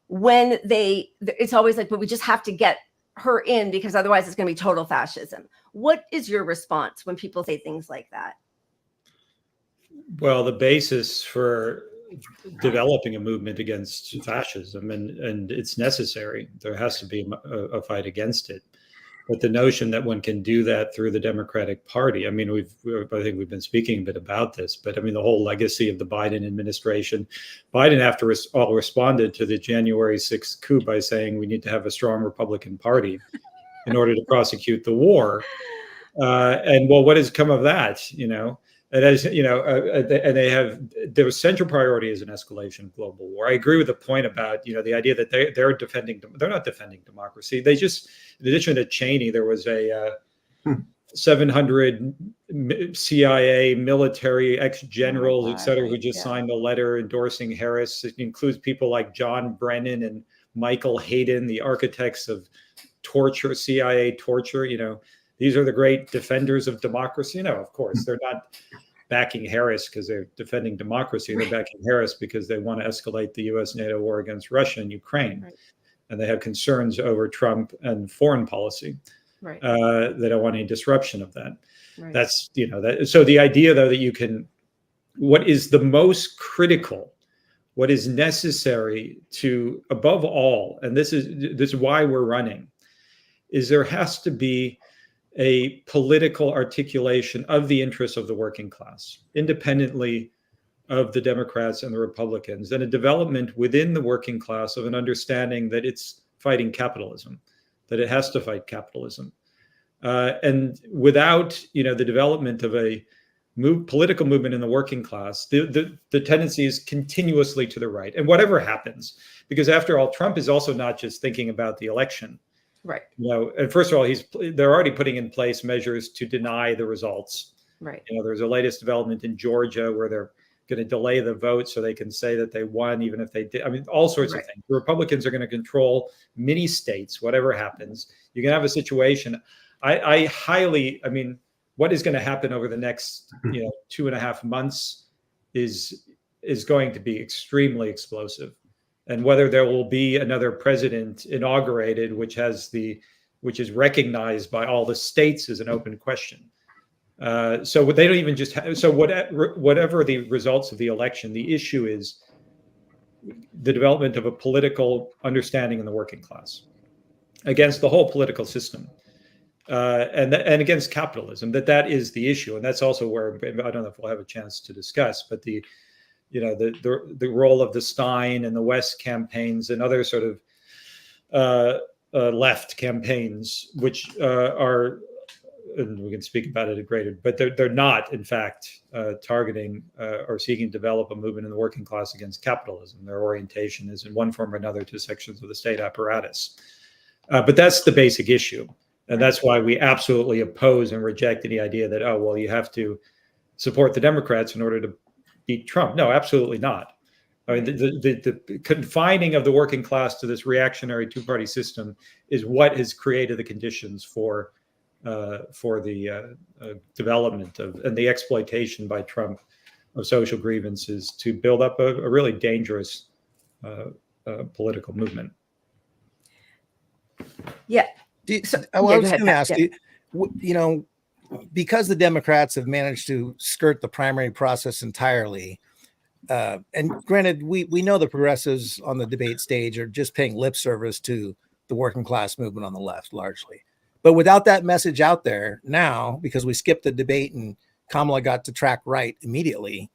when it's always like, but we just have to get her in because otherwise it's going to be total fascism. What is your response when people say things like that? Well, the basis for developing a movement against fascism, and it's necessary. There has to be a fight against it. But the notion that one can do that through the Democratic Party, I mean, I think we've been speaking a bit about this, but I mean, the whole legacy of the Biden administration, Biden, after all, responded to the January 6th coup by saying we need to have a strong Republican Party in order to prosecute the war. And well, what has come of that? You know, and as you know, and they have their central priority is an escalation of global war. I agree with the point about, you know, the idea that they're not defending democracy. They just, in addition to Cheney, there was a 700 CIA military ex-generals, et cetera, who just signed a letter endorsing Harris. It includes people like John Brennan and Michael Hayden, the architects of torture, CIA torture. You know, these are the great defenders of democracy. You know, of course, they're not backing Harris because they're defending democracy. They're backing Harris because they want to escalate the U.S.-NATO war against Russia and Ukraine. Right. And they have concerns over Trump and foreign policy. Right. They don't want any disruption of that. Right. That's, you know, that. So the idea, though, that you can, what is the most critical, what is necessary to, above all, and this is why we're running, is there has to be a political articulation of the interests of the working class, independently of the Democrats and the Republicans, and a development within the working class of an understanding that it's fighting capitalism, that it has to fight capitalism. And without, you know, the development of a political movement in the working class, the tendency is continuously to the right. And whatever happens, because after all, Trump is also not just thinking about the election. Right. You know, and first of all, they're already putting in place measures to deny the results. Right. You know, there's a latest development in Georgia where they're going to delay the vote so they can say that they won, even if they did. I mean, all sorts of things. The Republicans are going to control many states, whatever happens. You can have a situation. I mean, what is going to happen over the next, 2.5 months is going to be extremely explosive. And whether there will be another president inaugurated, which is recognized by all the states, is an open question. So they don't even just whatever the results of the election, the issue is the development of a political understanding in the working class against the whole political system, and against capitalism. That is the issue, and that's also where I don't know if we'll have a chance to discuss, but the role of the Stein and the West campaigns and other sort of left campaigns, which are, and we can speak about it at greater, but they're not, in fact, targeting or seeking to develop a movement in the working class against capitalism. Their orientation is in one form or another to sections of the state apparatus. But that's the basic issue. And that's why we absolutely oppose and reject any idea that, oh, well, you have to support the Democrats in order to beat Trump. No, absolutely not. I mean, the confining of the working class to this reactionary two-party system is what has created the conditions for the development of and the exploitation by Trump of social grievances to build up a really dangerous political movement. Yeah. I was going to ask you, because the Democrats have managed to skirt the primary process entirely, and granted, we know the progressives on the debate stage are just paying lip service to the working class movement on the left, largely. But without that message out there now, because we skipped the debate and Kamala got to track right immediately,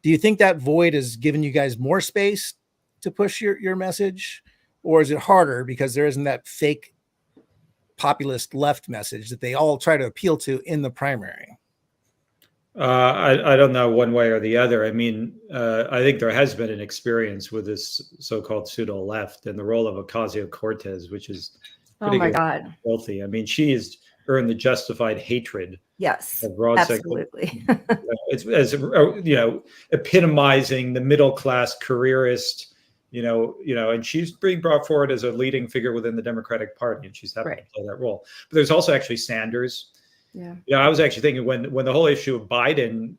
do you think that void has given you guys more space to push your message? Or is it harder because there isn't that fake populist left message that they all try to appeal to in the primary? I don't know one way or the other. I mean, I think there has been an experience with this so-called pseudo left and the role of Ocasio-Cortez, which is oh my God, filthy. I mean, she has earned the justified hatred. Yes, of broad absolutely. It's as epitomizing the middle class careerist. And she's being brought forward as a leading figure within the Democratic Party, and she's happy to play that role. But there's also actually Sanders, Yeah. I was actually thinking when the whole issue of Biden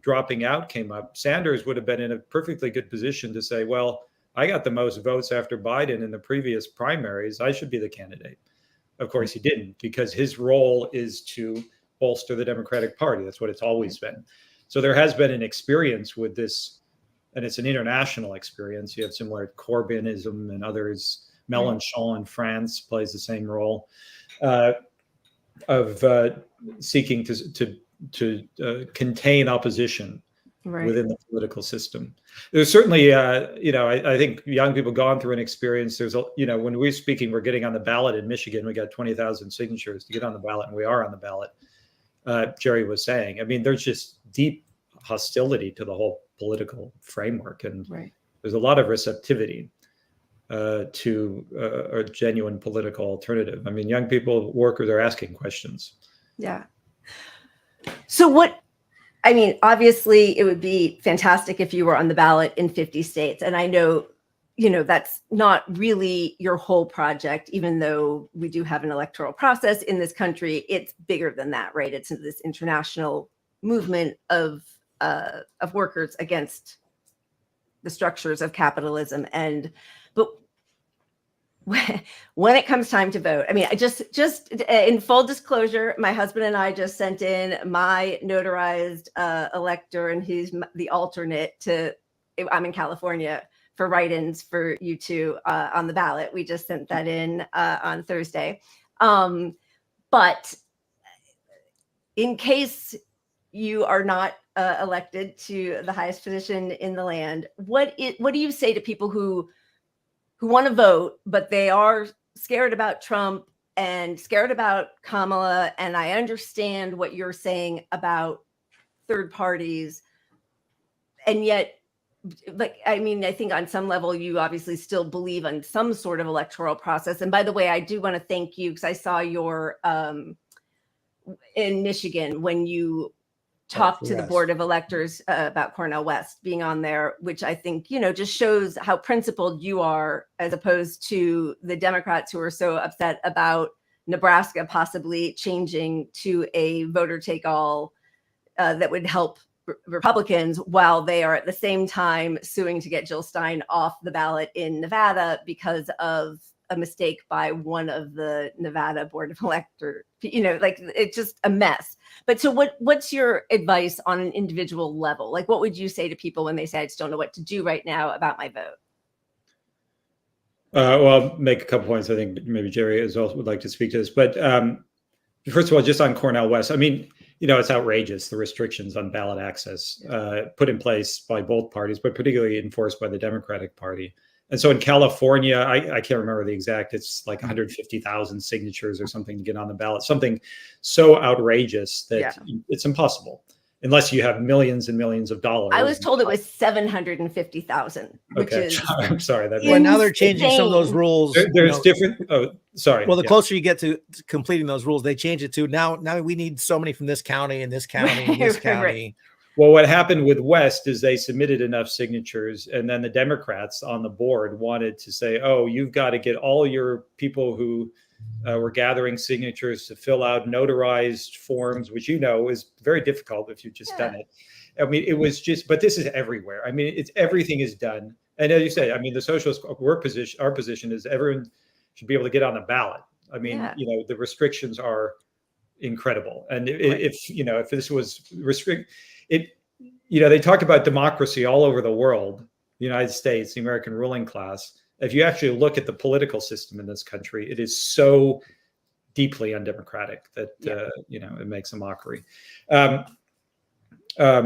dropping out came up, Sanders would have been in a perfectly good position to say, well, I got the most votes after Biden in the previous primaries. I should be the candidate. Of course, he didn't, because his role is to bolster the Democratic Party. That's what it's always been. So there has been an experience with this, and it's an international experience. You have similar Corbynism and others. Mélenchon in France plays the same role of seeking to contain opposition within the political system. There's certainly, I think young people gone through an experience. There's, when we're speaking, we're getting on the ballot in Michigan. We got 20,000 signatures to get on the ballot, and we are on the ballot. Jerry was saying, I mean, there's just deep hostility to the whole political framework, and there's a lot of receptivity to a genuine political alternative. I mean, young people, workers are asking questions. Yeah. So obviously it would be fantastic if you were on the ballot in 50 states. And I know, that's not really your whole project, even though we do have an electoral process in this country. It's bigger than that, right? It's this international movement of workers against the structures of capitalism. But when it comes time to vote, I mean, I just in full disclosure, my husband and I just sent in my notarized elector, and he's the alternate I'm in California for write-ins for you two on the ballot. We just sent that in on Thursday. But in case you are not elected to the highest position in the land, what do you say to people who want to vote, but they are scared about Trump and scared about Kamala? And I understand what you're saying about third parties. And yet, I think on some level, you obviously still believe in some sort of electoral process. And by the way, I do want to thank you, because I saw your in Michigan when you talked to the board of electors about Cornel West being on there, which I think, just shows how principled you are, as opposed to the Democrats who are so upset about Nebraska possibly changing to a voter take all that would help Republicans, while they are at the same time suing to get Jill Stein off the ballot in Nevada because of a mistake by one of the Nevada board of electors. It's just a mess. But so what's your advice on an individual level? Like, what would you say to people when they say, I just don't know what to do right now about my vote? Well, I'll make a couple points. I think maybe Jerry as well would like to speak to this. But first of all, just on Cornel West, I mean, it's outrageous, the restrictions on ballot access put in place by both parties, but particularly enforced by the Democratic Party. And so in California, I can't remember the exact, it's like 150,000 signatures or something to get on the ballot, something so outrageous that it's impossible unless you have millions and millions of dollars. I was told it was 750,000, which is I'm sorry. Well, now they're changing some of those rules. There's different. Oh, sorry. Well, the closer you get to completing those rules, they change it to now we need so many from this county and this county and this county. Right. Well, what happened with West is they submitted enough signatures, and then the Democrats on the board wanted to say, oh, you've got to get all your people who were gathering signatures to fill out notarized forms, which is very difficult if you've just done it. I mean, it was just, but this is everywhere. I mean, everything is done. And as you say, I mean, the Socialist our position is everyone should be able to get on the ballot. I mean, the restrictions are incredible. And if this was they talk about democracy all over the world, the United States, the American ruling class. If you actually look at the political system in this country, it is so deeply undemocratic that it makes a mockery. But I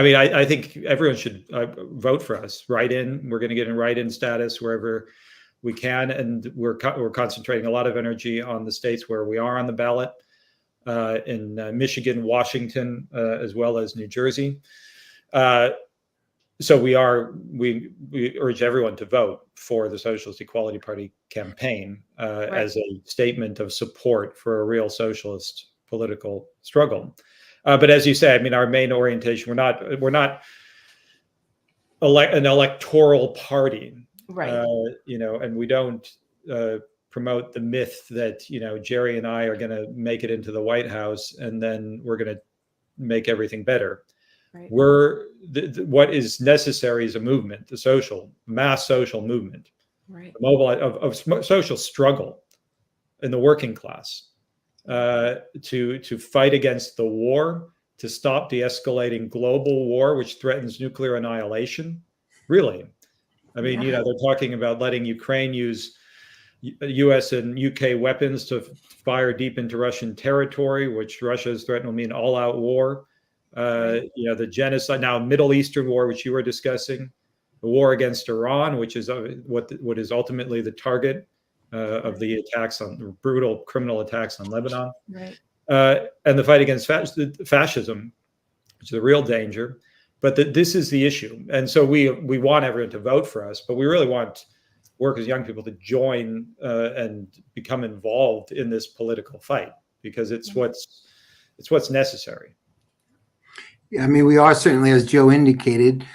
mean, I think everyone should vote for us. Write in. We're going to get in write-in status wherever we can, and we're concentrating a lot of energy on the states where we are on the ballot. In Michigan, Washington, as well as New Jersey. So we urge everyone to vote for the Socialist Equality Party campaign as a statement of support for a real socialist political struggle. But as you say, I mean, our main orientation, we're not an electoral party, right? And we don't promote the myth that, Jerry and I are going to make it into the White House and then we're going to make everything better. Right. What is necessary is a movement, mass social movement, right, of social struggle in the working class, to fight against the war, to stop de-escalating global war, which threatens nuclear annihilation. Really, I mean, they're talking about letting Ukraine use U.S. and UK weapons to fire deep into Russian territory, which Russia has threatened will mean all-out war. The genocide, now Middle Eastern war, which you were discussing, the war against Iran, which is what is ultimately the target of the brutal criminal attacks on Lebanon, right, and the fight against fascism, which is a real danger. But this is the issue, and so we want everyone to vote for us, but we really want workers, young people, to join and become involved in this political fight, because it's what's necessary. Yeah, I mean, we are certainly, as Joe indicated,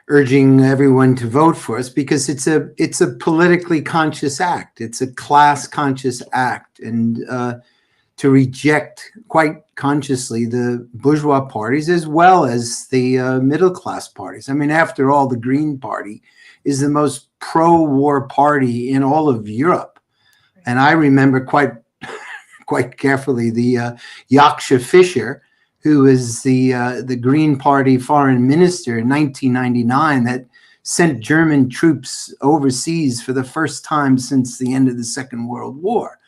urging everyone to vote for us because it's a politically conscious act. It's a class conscious act, and to reject quite consciously the bourgeois parties as well as the middle class parties. I mean, after all, the Green Party is the most pro-war party in all of Europe, and I remember quite carefully the Yaksha Fischer, who is the Green Party foreign minister in 1999 that sent German troops overseas for the first time since the end of the Second World War.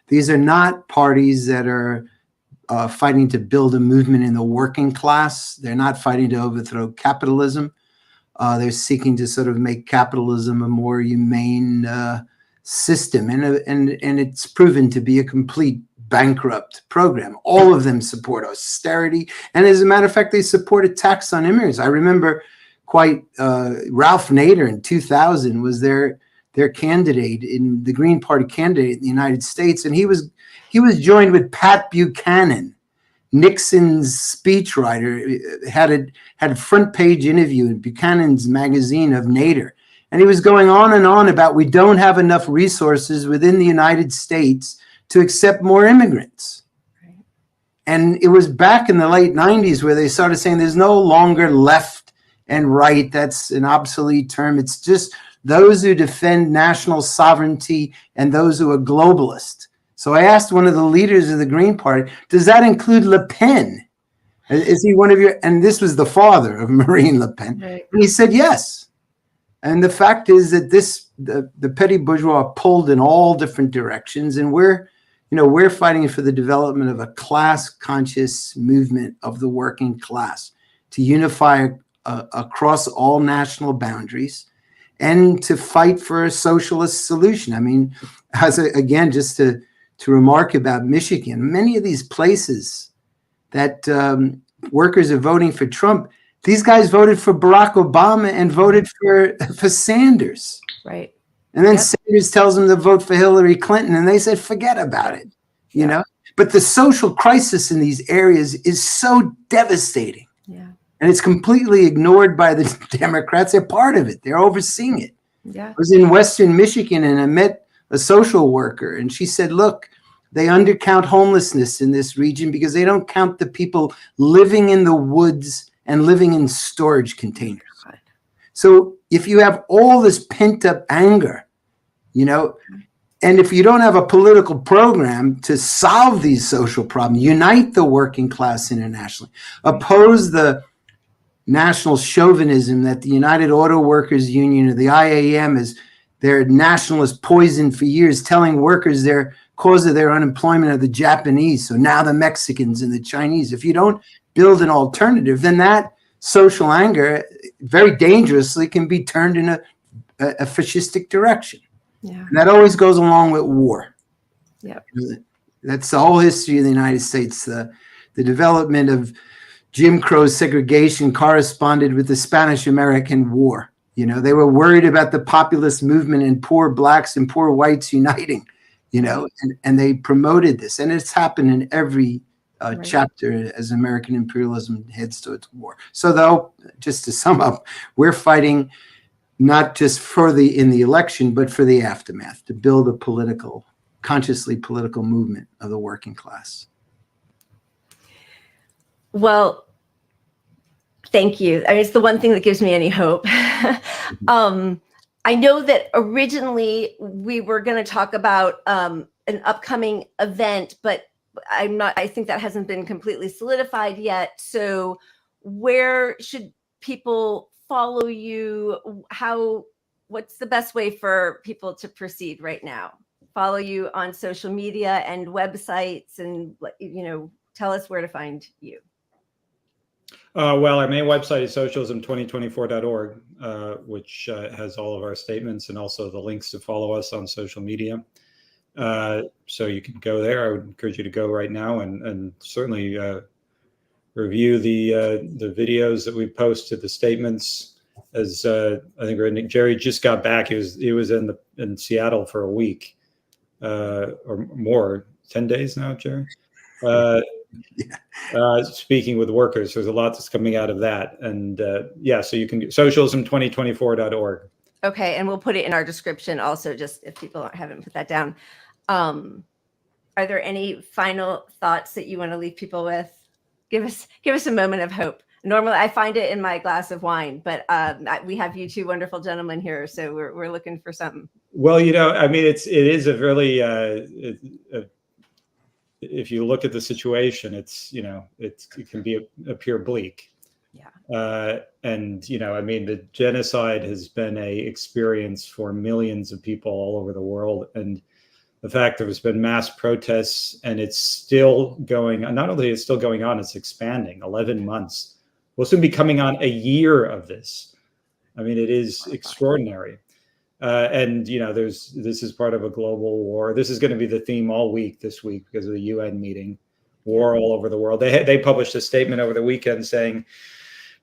These are not parties that are fighting to build a movement in the working class. They're not fighting to overthrow capitalism. They're seeking to sort of make capitalism a more humane system. And it's proven to be a complete bankrupt program. All of them support austerity. And as a matter of fact, they support a tax on immigrants. I remember Ralph Nader in 2000 was their candidate, in the Green Party candidate in the United States. And he was joined with Pat Buchanan, Nixon's speechwriter, had a front page interview in Buchanan's magazine of Nader. And he was going on and on about, we don't have enough resources within the United States to accept more immigrants. Right. And it was back in the late 90s where they started saying there's no longer left and right. That's an obsolete term. It's just those who defend national sovereignty and those who are globalist. So I asked one of the leaders of the Green Party, does that include Le Pen? Is he one of your, and this was the father of Marine Le Pen. Right. And he said, yes. And the fact is that the petty bourgeois pulled in all different directions, and we're fighting for the development of a class-conscious movement of the working class to unify across all national boundaries and to fight for a socialist solution. I mean, again, just to remark about Michigan, many of these places that workers are voting for Trump, these guys voted for Barack Obama and voted for Sanders. Right. And then Sanders tells them to vote for Hillary Clinton, and they said, forget about it, you know? But the social crisis in these areas is so devastating. Yeah. And it's completely ignored by the Democrats. They're part of it. They're overseeing it. Yeah. I was in Western Michigan, and I met a social worker, and she said, look, they undercount homelessness in this region because they don't count the people living in the woods and living in storage containers. Right. So if you have all this pent up anger, and if you don't have a political program to solve these social problems, unite the working class internationally, oppose the national chauvinism that the United Auto Workers Union or the IAM is their nationalist poison for years, telling workers their cause of their unemployment are the Japanese. So now the Mexicans and the Chinese. If you don't build an alternative, then that social anger very dangerously can be turned in a fascistic direction. Yeah. And that always goes along with war. Yeah. That's the whole history of the United States. The development of Jim Crow segregation corresponded with the Spanish-American War. They were worried about the populist movement and poor blacks and poor whites uniting, and they promoted this. And it's happened in every chapter as American imperialism heads towards war. So though, just to sum up, we're fighting not just in the election, but for the aftermath, to build a political consciously political movement of the working class. Well, thank you. I mean, it's the one thing that gives me any hope. I know that originally we were going to talk about an upcoming event, but I think that hasn't been completely solidified yet. So where should people follow you? What's the best way for people to proceed right now? Follow you on social media and websites, and tell us where to find you. Well, our main website is socialism2024.org, which has all of our statements and also the links to follow us on social media. So you can go there. I would encourage you to go right now and certainly review the videos that we posted, the statements. As I think Jerry just got back. He was in Seattle for a week or more, 10 days now, Jerry. Speaking with workers, there's a lot that's coming out of that, and so you can socialism2024.org. Okay, and we'll put it in our description also, just if people haven't put that down. Are there any final thoughts that you want to leave people with? Give us a moment of hope. Normally, I find it in my glass of wine, but we have you two wonderful gentlemen here, so we're looking for something. Well, I mean, it is a really if you look at the situation, it can appear bleak. Yeah. And I mean, the genocide has been a experience for millions of people all over the world, and the fact there's been mass protests and it's still going on. Not only is it still going on, it's expanding. 11 months. We'll soon be coming on a year of this. I mean, it is extraordinary. And this is part of a global war. This is going to be the theme all week this week because of the UN meeting. War all over the world. They published a statement over the weekend saying,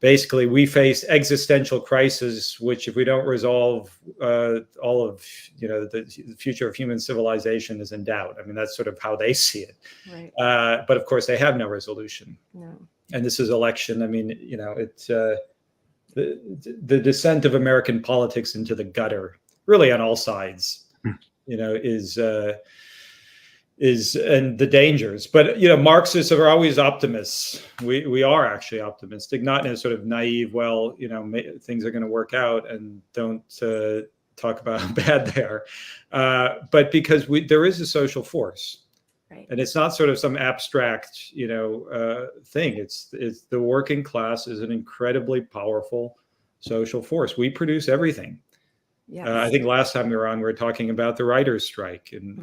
basically, we face existential crisis, which if we don't resolve, all of the future of human civilization is in doubt. I mean, that's sort of how they see it. Right. But of course, they have no resolution. No. And this is election. I mean, it's the descent of American politics into the gutter, really on all sides, is and the dangers. But Marxists are always optimists. We are actually optimistic, not in a sort of naive, things are going to work out and don't talk about how bad they are, but because there is a social force. Right. And it's not sort of some abstract, thing. It's the working class is an incredibly powerful social force. We produce everything. Yeah. I think last time we were talking about the writers' strike, and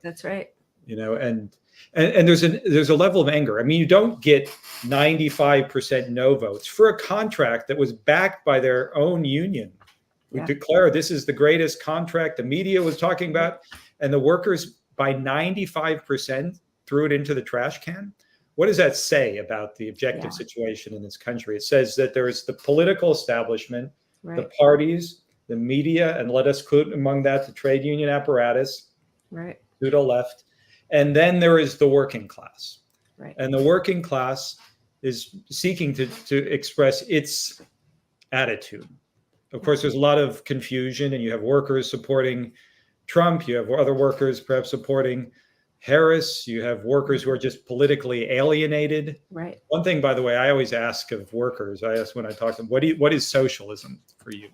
that's right. And there's a level of anger. I mean, you don't get 95% no votes for a contract that was backed by their own union. We declare this is the greatest contract the media was talking about, and the workers by 95% threw it into the trash can. What does that say about the objective situation in this country? It says that there is the political establishment, the parties, the media, and let us include among that the trade union apparatus, pseudo left, and then there is the working class. Right. And the working class is seeking to express its attitude. Of course, there's a lot of confusion, and you have workers supporting Trump, you have other workers perhaps supporting Harris, you have workers who are just politically alienated. Right. One thing, by the way, I always ask of workers, when I talk to them, what is socialism for you?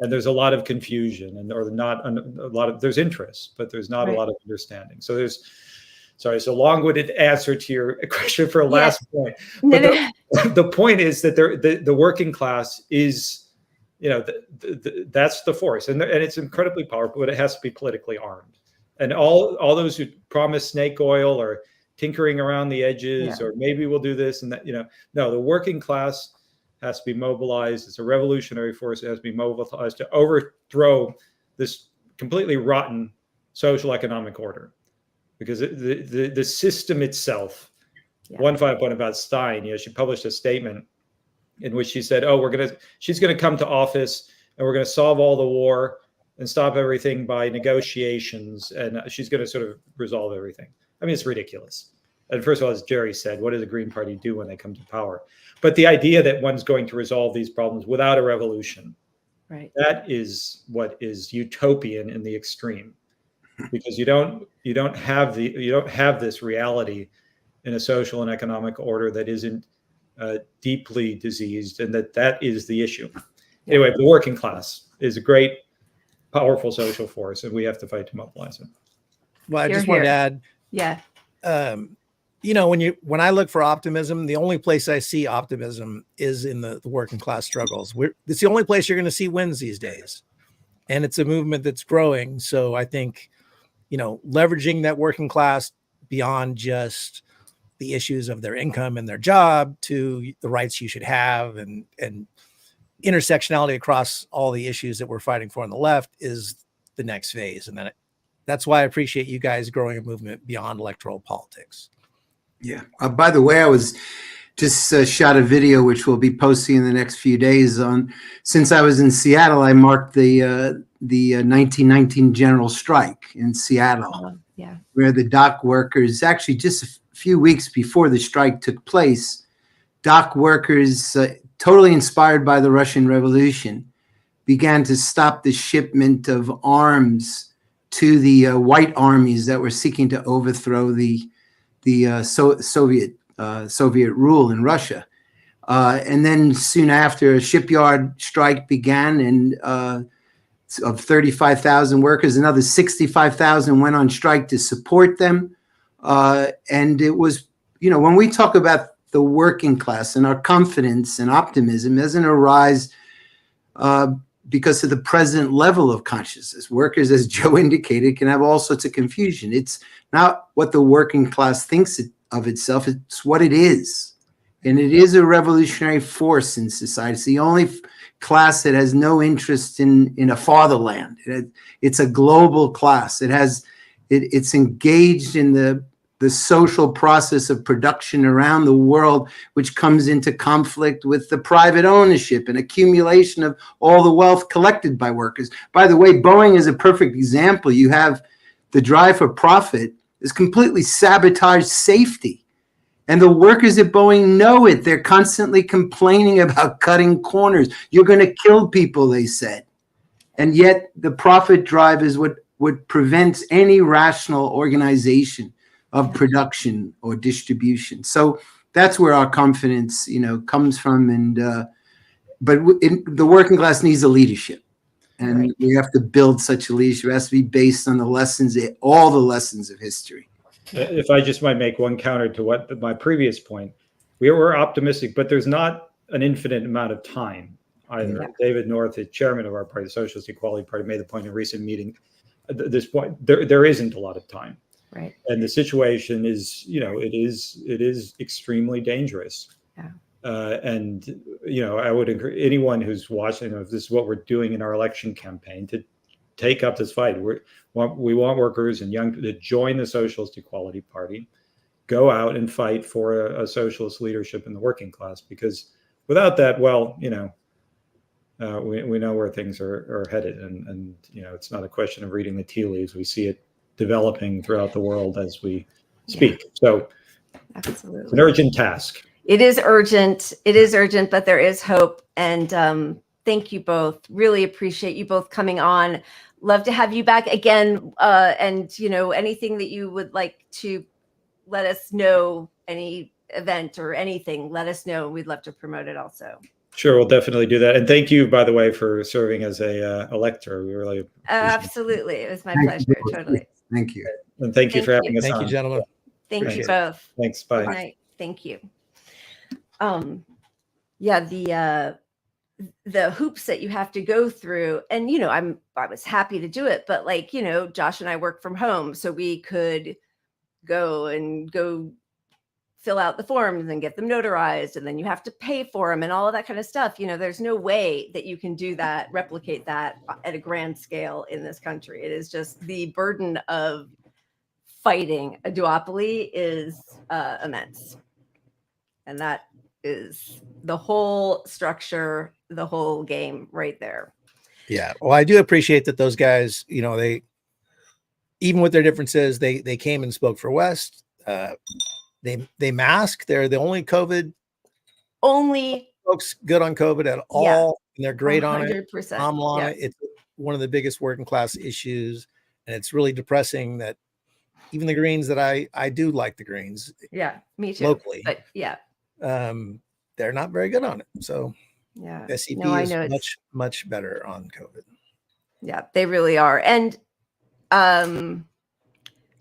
And there's a lot of confusion, there's interest, but there's not a lot of understanding. So it's a long-winded answer to your question for a last point. But the point is that the working class is, that's the force, and it's incredibly powerful, but it has to be politically armed. And all those who promise snake oil or tinkering around the edges, or maybe we'll do this and that, no, the working class has to be mobilized. It's a revolutionary force. It has to be mobilized to overthrow this completely rotten social economic order, because the system itself. One final point about Stein. She published a statement in which she said, she's gonna come to office and we're gonna solve all the war and stop everything by negotiations, and she's gonna sort of resolve everything. I mean, it's ridiculous. And first of all, as Jerry said, what does the Green Party do when they come to power? But the idea that one's going to resolve these problems without a revolution, that is what is utopian in the extreme. because you don't have this reality in a social and economic order that isn't deeply diseased, and that is the issue. Anyway, the working class is a great, powerful social force, and we have to fight to mobilize it. Well, I just wanted to add, you know, when I look for optimism, the only place I see optimism is in the working class struggles. It's the only place you're going to see wins these days, and it's a movement that's growing. So I think, you know, leveraging that working class beyond just the issues of their income and their job to the rights you should have, and intersectionality across all the issues that we're fighting for on the left is the next phase. And that's why I appreciate you guys growing a movement beyond electoral politics. Yeah. By the way, I was just shot a video which we'll be posting in the next few days on. Since I was in Seattle, I marked the 1919 general strike in Seattle, where the dock workers, actually just a few weeks before the strike took place, dock workers, totally inspired by the Russian Revolution, began to stop the shipment of arms to the white armies that were seeking to overthrow the Soviet rule in Russia. And then soon after, a shipyard strike began, and of 35,000 workers, another 65,000 went on strike to support them. And it was, you know, when we talk about the working class and our confidence and optimism doesn't arise because of the present level of consciousness. Workers, as Joe indicated, can have all sorts of confusion. It's not what the working class thinks of itself, it's what it is. And it is a revolutionary force in society. It's the only class that has no interest in a fatherland. It's a global class. It's engaged in the social process of production around the world, which comes into conflict with the private ownership and accumulation of all the wealth collected by workers. By the way, Boeing is a perfect example. You have the drive for profit is completely sabotaged safety. And the workers at Boeing know it. They're constantly complaining about cutting corners. You're going to kill people, they said. And yet the profit drive is what prevents any rational organization of production or distribution. So that's where our confidence, you know, comes from. And but the working class needs a leadership, and we have to build such a leadership. It has to be based on the lessons, all the lessons of history. If I just might make one counter to what my previous point, we were optimistic, but there's not an infinite amount of time either. Yeah. David North, the chairman of our party, the Socialist Equality Party, made the point in a recent meeting. At this point, there isn't a lot of time. Right. And the situation is, you know, it is extremely dangerous. Yeah. And, you know, I would encourage anyone who's watching, if this is what we're doing in our election campaign, to take up this fight. We want workers and young to join the Socialist Equality Party, go out and fight for a socialist leadership in the working class, because without that, well, you know, we know where things are headed. And, you know, it's not a question of reading the tea leaves. We see it developing throughout the world as we speak. Yeah. So absolutely, it's an urgent task. It is urgent. It is urgent, but there is hope. And thank you both. Really appreciate you both coming on. Love to have you back again. And, you know, anything that you would like to let us know, any event or anything, let us know. We'd love to promote it also. Sure, we'll definitely do that. And thank you, by the way, for serving as a elector. We really absolutely. It was my pleasure. Totally. Thank you. And thank you for having us on. Thank you, gentlemen. Thank you both. Thanks. Bye. Good night. Thank you. Yeah, the hoops that you have to go through, and you know, I was happy to do it, but like, you know, Josh and I work from home, so we could go fill out the forms and get them notarized, and then you have to pay for them and all of that kind of stuff. You know, there's no way that you can do that, replicate that at a grand scale in this country. It is just the burden of fighting a duopoly is immense. And that is the whole structure, the whole game right there. Yeah. Well, I do appreciate that those guys, you know, they, even with their differences, they came and spoke for West. They mask. They're the only COVID folks good on COVID at all. Yeah. And they're great 100%. On it. I'm on it. It's one of the biggest working class issues. And it's really depressing that even the Greens that I do like the Greens. Yeah, me too. Locally. But yeah. They're not very good on it. So yeah. SEP No, I is know much better on COVID. Yeah, they really are. And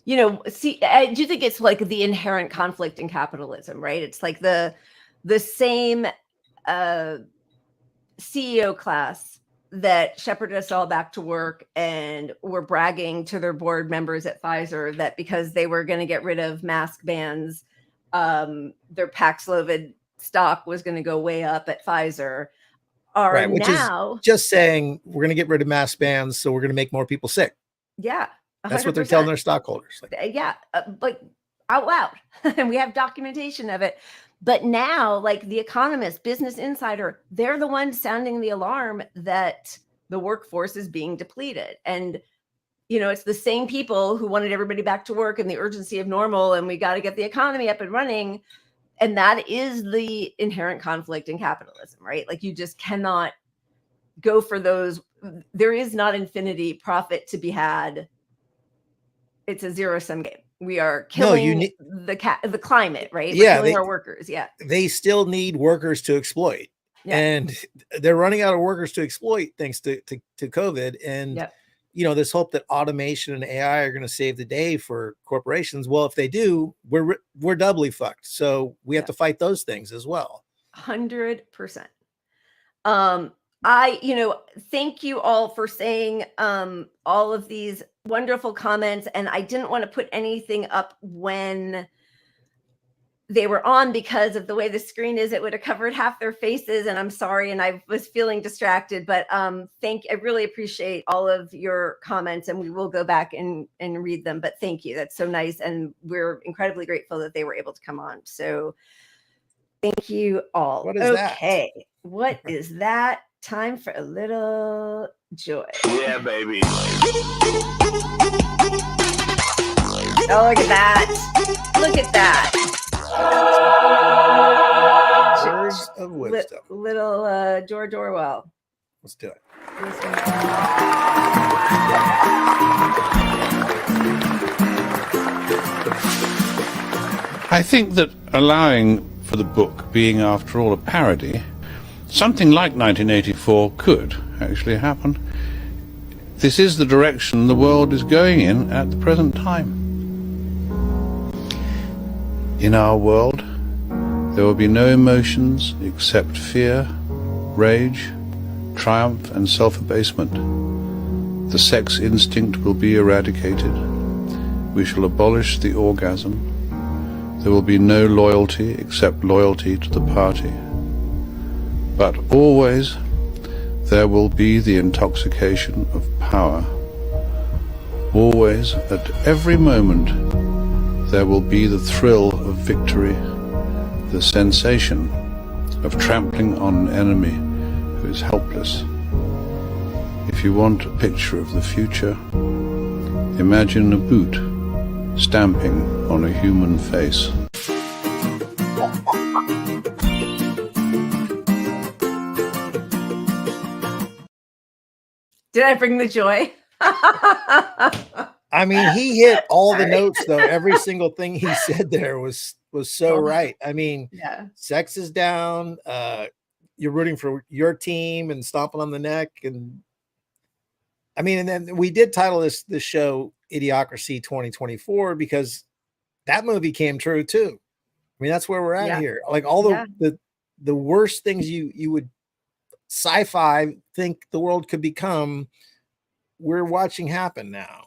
you know, see, I do think it's like the inherent conflict in capitalism, right? It's like the same CEO class that shepherded us all back to work and were bragging to their board members at Pfizer that because they were going to get rid of mask bans, their Paxlovid stock was going to go way up at Pfizer. Are right, which now is just saying we're going to get rid of mask bans, so we're going to make more people sick. Yeah, 100%. That's what they're telling their stockholders. Like, yeah, like out loud, and we have documentation of it. But now, like The Economist, Business Insider, they're the ones sounding the alarm that the workforce is being depleted. And, you know, it's the same people who wanted everybody back to work and the urgency of normal, and we got to get the economy up and running. And that is the inherent conflict in capitalism, right? Like you just cannot go for those. There is not infinity profit to be had. It's a zero-sum game. We are killing the climate, right? We're killing our workers. Yeah. They still need workers to exploit. Yeah. And they're running out of workers to exploit thanks to COVID. And, you know, this hope that automation and AI are going to save the day for corporations. Well, if they do, we're doubly fucked. So we have to fight those things as well. 100%. You know, thank you all for saying all of these wonderful comments. And I didn't want to put anything up when they were on because of the way the screen is. It would have covered half their faces, and I'm sorry. And I was feeling distracted, but I really appreciate all of your comments, and we will go back and read them. But thank you. That's so nice. And we're incredibly grateful that they were able to come on. So thank you all. What is that? Okay. What is that? Time for a little joy. Yeah, baby. Oh, look at that. Look at that. Words of wisdom. Little George Orwell. Let's do it. I think that allowing for the book being, after all, a parody, something like 1984 could actually happen. This is the direction the world is going in at the present time. In our world, there will be no emotions except fear, rage, triumph, and self-abasement. The sex instinct will be eradicated. We shall abolish the orgasm. There will be no loyalty except loyalty to the party. But always there will be the intoxication of power. Always, at every moment, there will be the thrill of victory, the sensation of trampling on an enemy who is helpless. If you want a picture of the future, imagine a boot stamping on a human face. Did I bring the joy? I mean, he hit all the notes, though. Every single thing he said there was so right. I mean, sex is down. You're rooting for your team and stomping on the neck. And I mean, and then we did title this show Idiocracy 2024 because that movie came true too. I mean, that's where we're at here. Like all the worst things you would sci-fi think the world could become, we're watching happen now.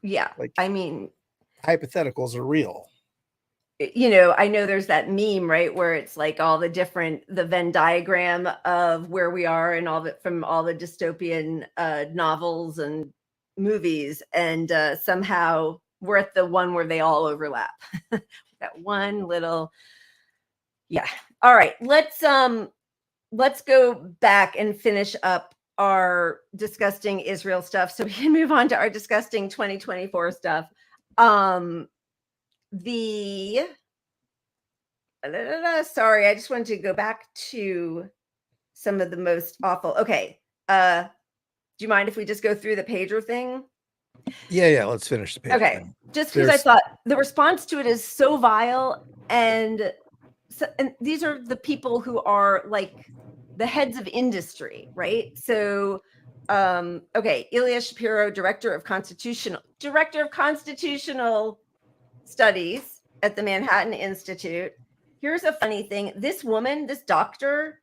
Yeah. Like, I mean, hypotheticals are real. You know, I know there's that meme, right, where it's like all the Venn diagram of where we are and from all the dystopian novels and movies. And somehow we're at the one where they all overlap. That one little, All right, let's go back and finish up our disgusting Israel stuff so we can move on to our disgusting 2024 stuff. Sorry, I just wanted to go back to some of the most awful. Okay. Do you mind if we just go through the pager thing? Yeah. Let's finish the page. Okay, then. just because I thought the response to it is so vile, and these are the people who are like the heads of industry, right? So, okay, Ilya Shapiro, director of constitutional studies at the Manhattan Institute. Here's a funny thing: this woman, this doctor,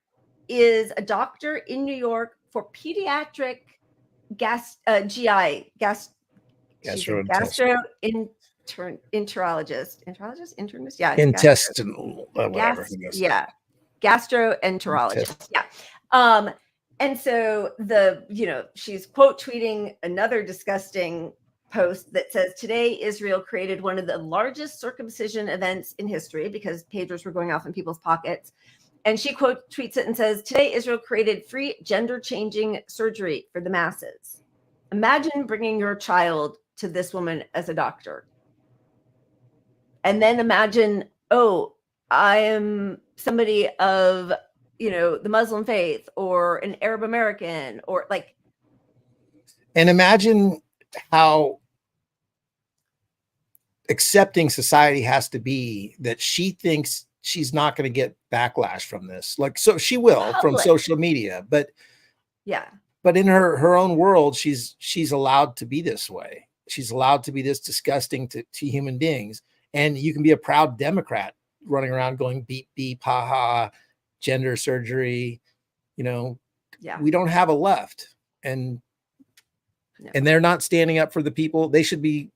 is a doctor in New York for pediatric GI gas. She's a internist. Yeah, intestinal, whatever. Gastroenterologist. Yeah. And so she's quote tweeting another disgusting post that says, today Israel created one of the largest circumcision events in history, because pagers were going off in people's pockets. And she quote tweets it and says, today Israel created free gender changing surgery for the masses. Imagine bringing your child to this woman as a doctor. And then imagine, oh, I am somebody of, the Muslim faith, or an Arab American, or like. And imagine how accepting society has to be that she thinks she's not going to get backlash from this. Like, so she will from social media, but yeah. But in her own world, she's allowed to be this way. She's allowed to be this disgusting to human beings. And you can be a proud Democrat running around going beep, beep, ha, ha, gender surgery. We don't have a left. And they're not standing up for the people. They should be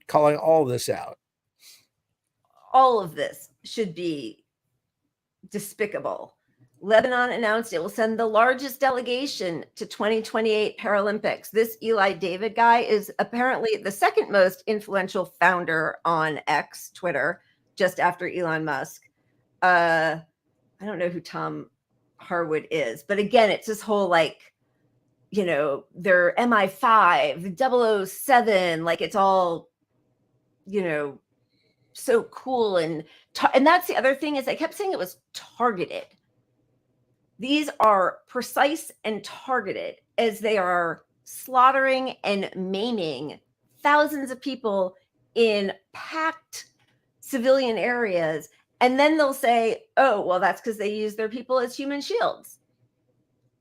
calling all this out. All of this should be despicable. Lebanon announced it will send the largest delegation to 2028 Paralympics. This Eli David guy is apparently the second most influential founder on X, Twitter, just after Elon Musk. I don't know who Tom Harwood is, but again, it's this whole they're MI5, 007, like it's all, so cool. And that's the other thing is I kept saying it was targeted. These are precise and targeted, as they are slaughtering and maiming thousands of people in packed civilian areas. And then they'll say, oh, well, that's because they use their people as human shields.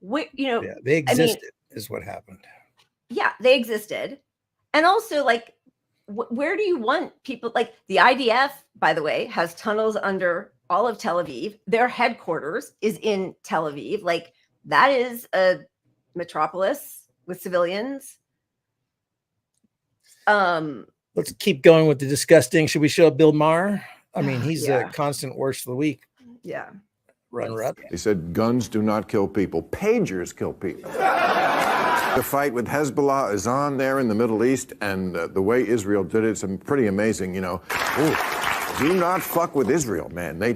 They existed is what happened. Yeah, they existed. And also, where do you want people? Like the IDF, by the way, has tunnels under all of Tel Aviv. Their headquarters is in Tel Aviv. Like that is a metropolis with civilians. Let's keep going with the disgusting. Should we show Bill Maher? I mean, he's a constant worst of the week. Yeah. Runner-up. He said, guns do not kill people. Pagers kill people. The fight with Hezbollah is on there in the Middle East, and the way Israel did it's pretty amazing, Ooh, do not fuck with Israel, man. They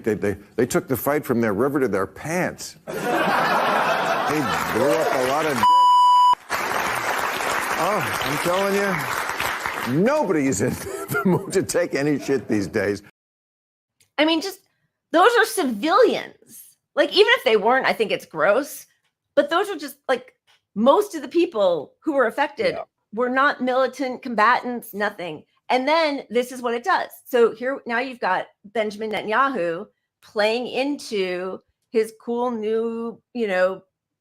took the fight from their river to their pants. They blew up a lot of Oh, I'm telling you, nobody is in the mood to take any shit these days. I mean, just those are civilians. Like, even if they weren't, I think it's gross. But those are just most of the people who were affected were not militant combatants, nothing. And then this is what it does. So here now you've got Benjamin Netanyahu playing into his cool new,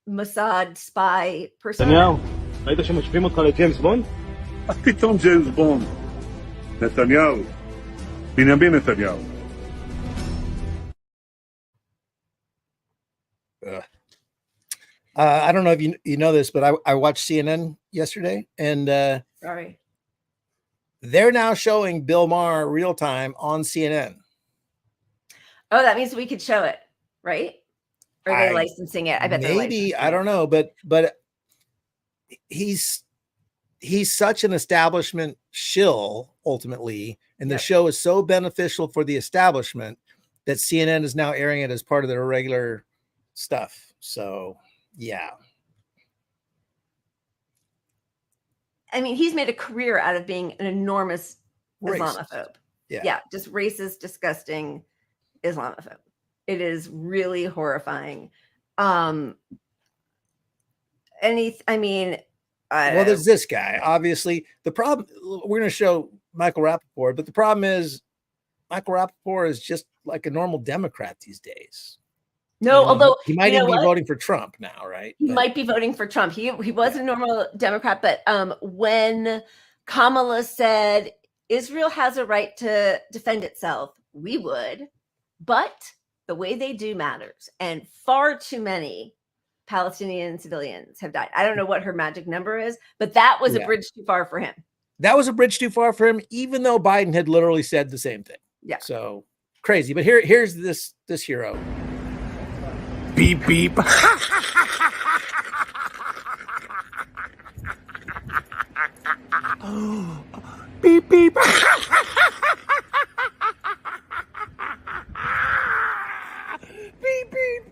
Mossad spy persona. ראית שמשווים אותך לג'יימס בונד? מה פתאום ג'יימס בונד? נתניהו. בנימין נתניהו. I don't know if you know this, but I watched CNN yesterday, and sorry, they're now showing Bill Maher real time on CNN. Oh, that means we could show it, right? Or are they licensing it? I bet maybe. I don't know, but he's such an establishment shill ultimately, and the show is so beneficial for the establishment that CNN is now airing it as part of their regular stuff. So. Yeah. I mean, he's made a career out of being an enormous Islamophobe. Yeah. Just racist, disgusting Islamophobe. It is really horrifying. Well, there's this guy. Obviously, the problem, we're going to show Michael Rappaport, but the problem is Michael Rappaport is just like a normal Democrat these days. No, although he might even be voting for Trump now, right? He might be voting for Trump. He was a normal Democrat, but when Kamala said Israel has a right to defend itself, we would, but the way they do matters, and far too many Palestinian civilians have died. I don't know what her magic number is, but that was a bridge too far for him. That was a bridge too far for him, even though Biden had literally said the same thing. Yeah. So crazy. But here's this hero. Beep, beep. Beep, beep. Beep, beep.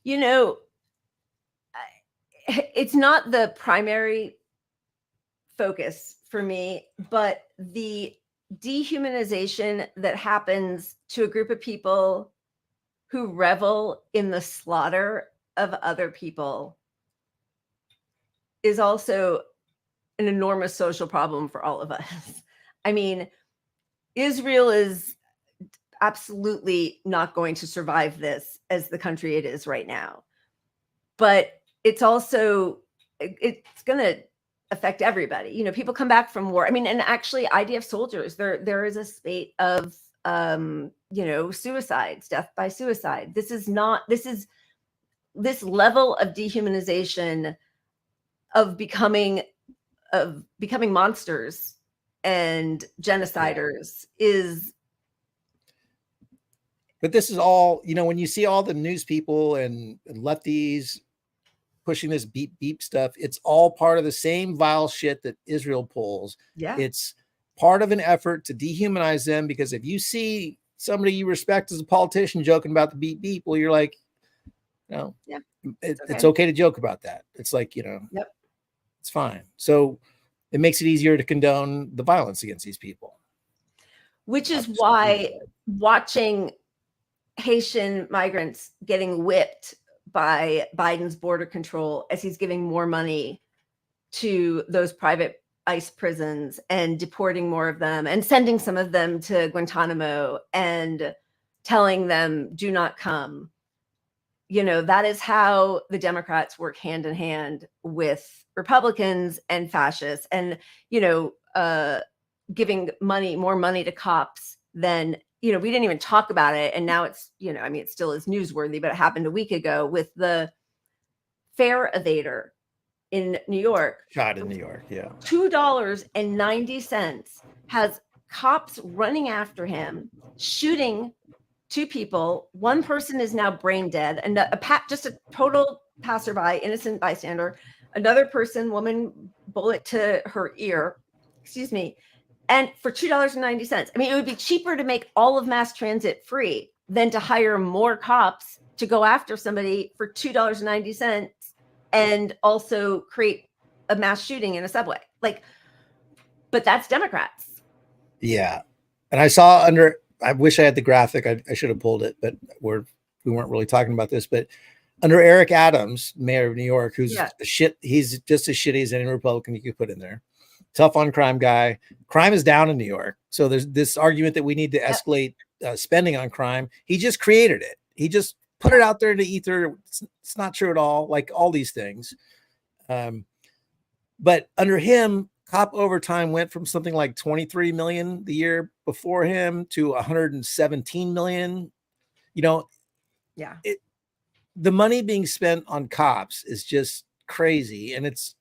You know, it's not the primary focus for me, but the dehumanization that happens to a group of people who revel in the slaughter of other people is also an enormous social problem for all of us. I mean, Israel is absolutely not going to survive this as the country it is right now. But it's also, it's going to affect everybody. You know, people come back from war. I mean, and actually IDF soldiers, there is a spate of, you know, suicides, death by suicide. This is this level of dehumanization of becoming monsters and genociders is. But this is all, you know, when you see all the news people and lefties pushing this beep beep stuff, it's all part of the same vile shit that Israel pulls. Yeah. It's part of an effort to dehumanize them, because if you see somebody you respect as a politician joking about the beep beep, well, you're like, no, yeah, it's okay to joke about that. It's like, you know, yep, it's fine. So it makes it easier to condone the violence against these people. Which is why watching Haitian migrants getting whipped by Biden's border control as he's giving more money to those private ICE prisons and deporting more of them and sending some of them to Guantanamo and telling them, do not come. You know, that is how the Democrats work hand in hand with Republicans and fascists, and, you know, giving more money to cops than, you know, we didn't even talk about it. And now it's, you know, I mean, it still is newsworthy, but it happened a week ago with the fare evader in New York. Shot in New York, yeah. $2.90 has cops running after him, shooting two people. One person is now brain dead, and just a total passerby, innocent bystander. Another person, woman, bullet to her ear. Excuse me. And for $2.90, I mean, it would be cheaper to make all of mass transit free than to hire more cops to go after somebody for $2.90 and also create a mass shooting in a subway. Like, but that's Democrats. Yeah. And I saw I wish I had the graphic. I should have pulled it, but we weren't really talking about this, but under Eric Adams, mayor of New York, who's he's just as shitty as any Republican you could put in there. Tough on crime guy. Crime is down in New York. So there's this argument that we need to escalate spending on crime. He just created it. He just put it out there in the ether. It's not true at all, like all these things. But under him, cop overtime went from something like 23 million the year before him to 117 million. You know, yeah. The money being spent on cops is just crazy. And it's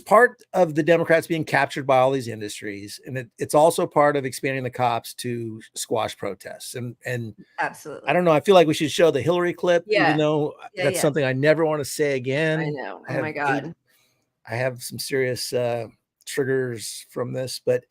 part of the Democrats being captured by all these industries. And it's also part of expanding the cops to squash protests. And absolutely, I don't know. I feel like we should show the Hillary clip, even though that's something I never want to say again. I know. Oh my God. I have some serious triggers from this, but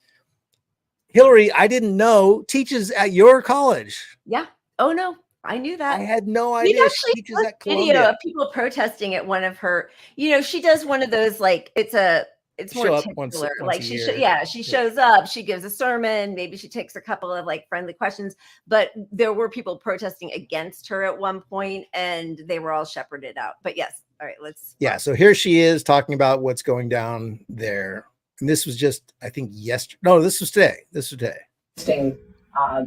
Hillary, I didn't know, teaches at your college. Yeah. Oh no. I knew that. I had no idea. She teaches at Columbia. Video of people protesting at one of her, you know, she does one of those, like, it's a it's Show more up once titular. a Like year. she shows up, she gives a sermon, maybe she takes a couple of like friendly questions, but there were people protesting against her at one point and they were all shepherded out. But yes, all right, let's. Yeah, so here she is talking about what's going down there. And this was just, I think, yesterday. No, this was today.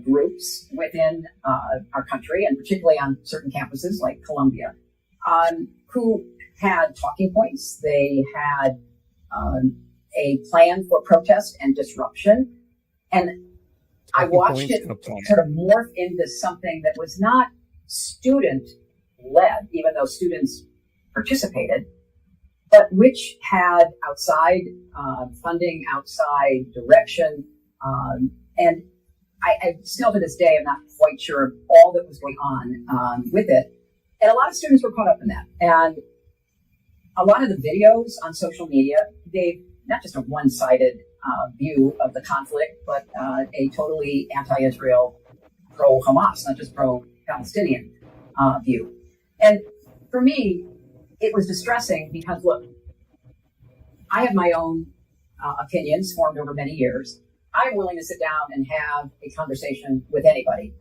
Groups within our country, and particularly on certain campuses like Columbia, who had talking points. They had a plan for protest and disruption. And I watched it sort of morph into something that was not student-led, even though students participated, but which had outside funding, outside direction. And I still to this day am not quite sure all that was going on with it. And a lot of students were caught up in that. And a lot of the videos on social media gave not just a one-sided view of the conflict, but a totally anti-Israel, pro-Hamas, not just pro-Palestinian view. And for me, it was distressing because, look, I have my own opinions formed over many years. I'm willing to sit down and have a conversation with anybody.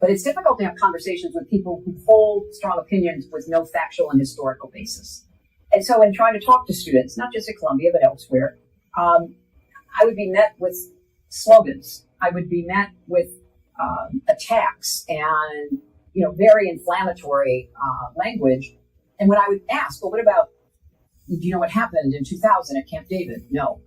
But it's difficult to have conversations with people who hold strong opinions with no factual and historical basis. And so in trying to talk to students, not just at Columbia, but elsewhere, I would be met with slogans. I would be met with attacks and, very inflammatory language. And when I would ask, well, what about, do you know what happened in 2000 at Camp David? No.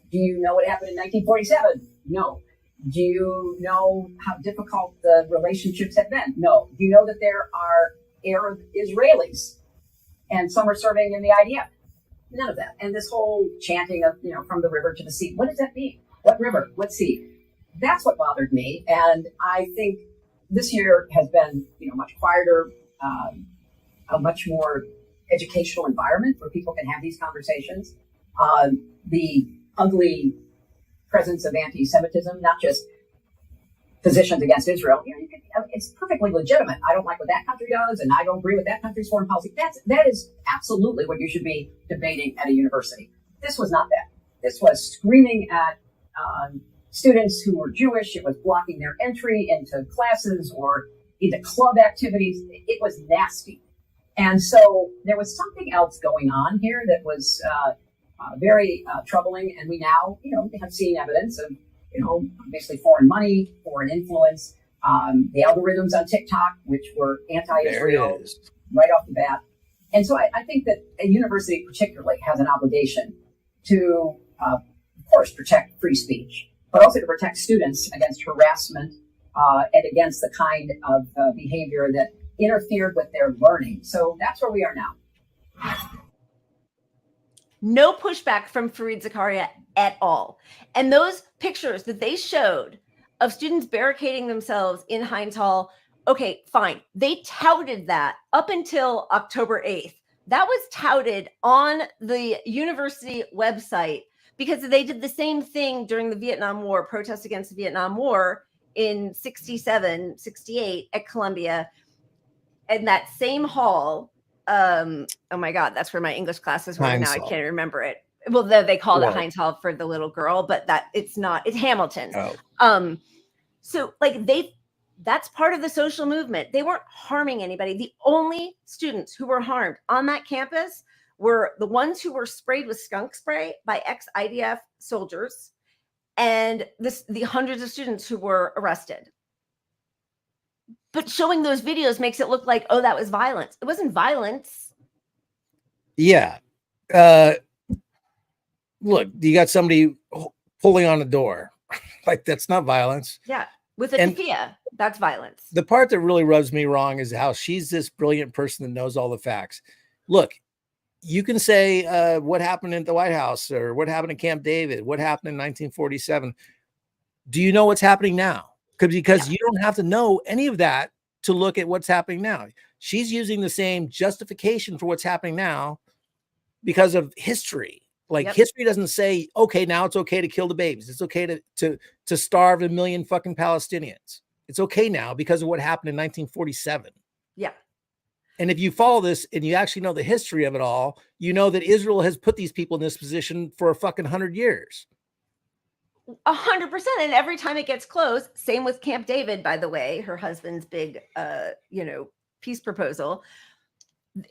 Do you know what happened in 1947? No. Do you know how difficult the relationships have been? No. Do you know that there are Arab Israelis and some are serving in the IDF? None of that. And this whole chanting of, from the river to the sea. What does that mean? What river? What sea? That's what bothered me. And I think this year has been, much quieter, a much more educational environment where people can have these conversations. The ugly presence of anti-Semitism, not just positions against Israel. It's perfectly legitimate. I don't like what that country does, and I don't agree with that country's foreign policy. That is absolutely what you should be debating at a university. This was not that. This was screaming at students who were Jewish. It was blocking their entry into classes or into club activities. It was nasty. And so there was something else going on here that was very troubling. And we now, have seen evidence of, obviously foreign money, foreign influence, the algorithms on TikTok, which were anti-Israel right off the bat. And so I think that a university particularly has an obligation to, of course, protect free speech, but also to protect students against harassment and against the kind of behavior that interfered with their learning. So that's where we are now. No pushback from Fareed Zakaria at all. And those pictures that they showed of students barricading themselves in Heinz Hall, okay, fine. They touted that up until October 8th. That was touted on the university website because they did the same thing during the Vietnam War, protests against the Vietnam War in 67, 68 at Columbia. And that same hall, oh my God, that's where my English classes were. Now I can't remember it. Well, they called it Heinz Hall for the little girl, but it's Hamilton. Oh. So that's part of the social movement. They weren't harming anybody. The only students who were harmed on that campus were the ones who were sprayed with skunk spray by ex-IDF soldiers and the hundreds of students who were arrested. But showing those videos makes it look like, oh, that was violence. It wasn't violence. Yeah. Look, you got somebody pulling on a door. Like, that's not violence. Yeah. With a tefillah, that's violence. The part that really rubs me wrong is how she's this brilliant person that knows all the facts. Look, you can say what happened at the White House or what happened at Camp David, what happened in 1947. Do you know what's happening now? Because you don't have to know any of that to look at what's happening now. She's using the same justification for what's happening now because of history. Like history doesn't say, okay, now it's okay to kill the babies. It's okay to starve 1 million fucking Palestinians. It's okay now because of what happened in 1947. Yeah. And if you follow this and you actually know the history of it all, you know that Israel has put these people in this position for a fucking 100 years. 100%. And every time it gets close, same with Camp David, by the way, her husband's big, peace proposal.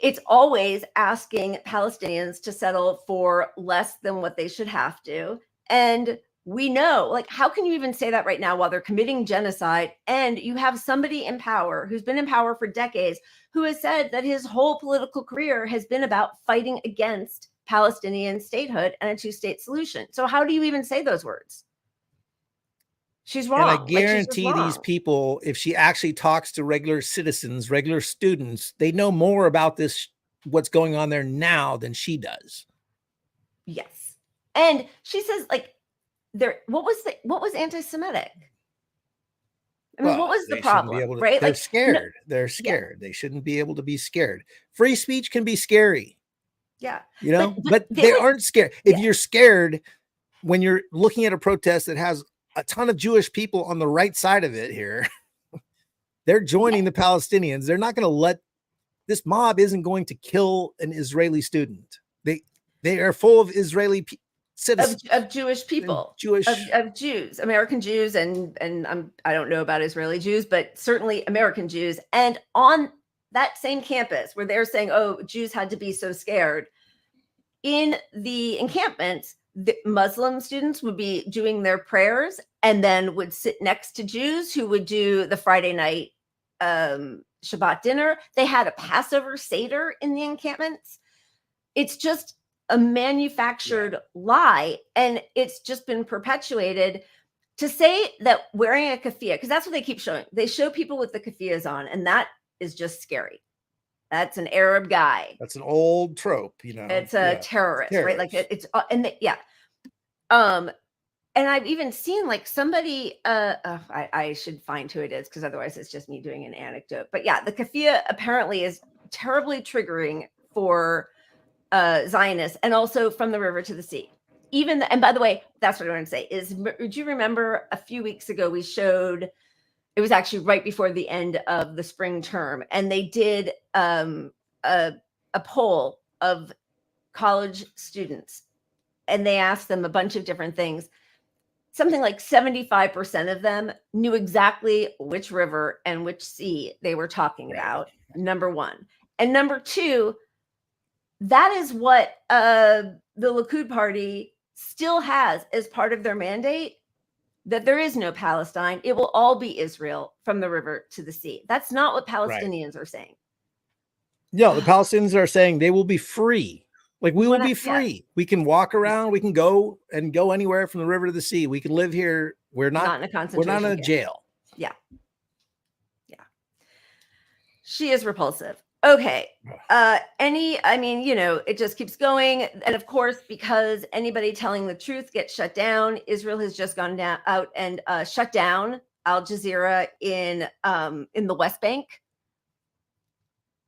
It's always asking Palestinians to settle for less than what they should have to. And we know, like, how can you even say that right now while they're committing genocide? And you have somebody in power who's been in power for decades who has said that his whole political career has been about fighting against Palestinian statehood and a two-state solution. So how do you even say those words? She's wrong. And I guarantee these people, if she actually talks to regular citizens, regular students, they know more about this, what's going on there now than she does. Yes. And she says, like, what was anti-Semitic? I mean, what was the problem? Right? They're scared. They're scared. Yeah. They shouldn't be able to be scared. Free speech can be scary. Yeah. You know, but they aren't scared. If you're scared when you're looking at a protest that has a ton of Jewish people on the right side of it here, they're joining the Palestinians. They're not going to let this mob isn't going to kill an Israeli student. They are full of Israeli citizens of Jewish people, of Jews, American Jews, and I don't know about Israeli Jews, but certainly American Jews. And on that same campus where they're saying, oh, Jews had to be so scared, in the encampments, the Muslim students would be doing their prayers and then would sit next to Jews who would do the Friday night Shabbat dinner. They had a Passover Seder in the encampments. It's just a manufactured lie, and it's just been perpetuated. To say that wearing a keffiyeh, because that's what they keep showing. They show people with the keffiyehs on, and that is just scary. That's an Arab guy. That's an old trope, you know. It's a terrorist, right? Like it's and I've even seen like somebody. I should find who it is because otherwise it's just me doing an anecdote. But yeah, the keffiyeh apparently is terribly triggering for Zionists, and also from the river to the sea. And by the way, that's what I want to say is, do you remember a few weeks ago we showed, it was actually right before the end of the spring term, and they did a poll of college students, and they asked them a bunch of different things. Something like 75% of them knew exactly which river and which sea they were talking about, number one. And number two, that is what the Likud party still has as part of their mandate, that there is no Palestine. It will all be Israel from the river to the sea. That's not what Palestinians are saying. No, the Palestinians are saying they will be free. Like, we will be free. Yeah. We can walk around. We can go anywhere from the river to the sea. We can live here. We're not in a concentration camp. We're not in a jail. Yeah. Yeah. She is repulsive. Okay. It just keeps going. And of course, because anybody telling the truth gets shut down, Israel has just gone out and shut down Al Jazeera in the West Bank.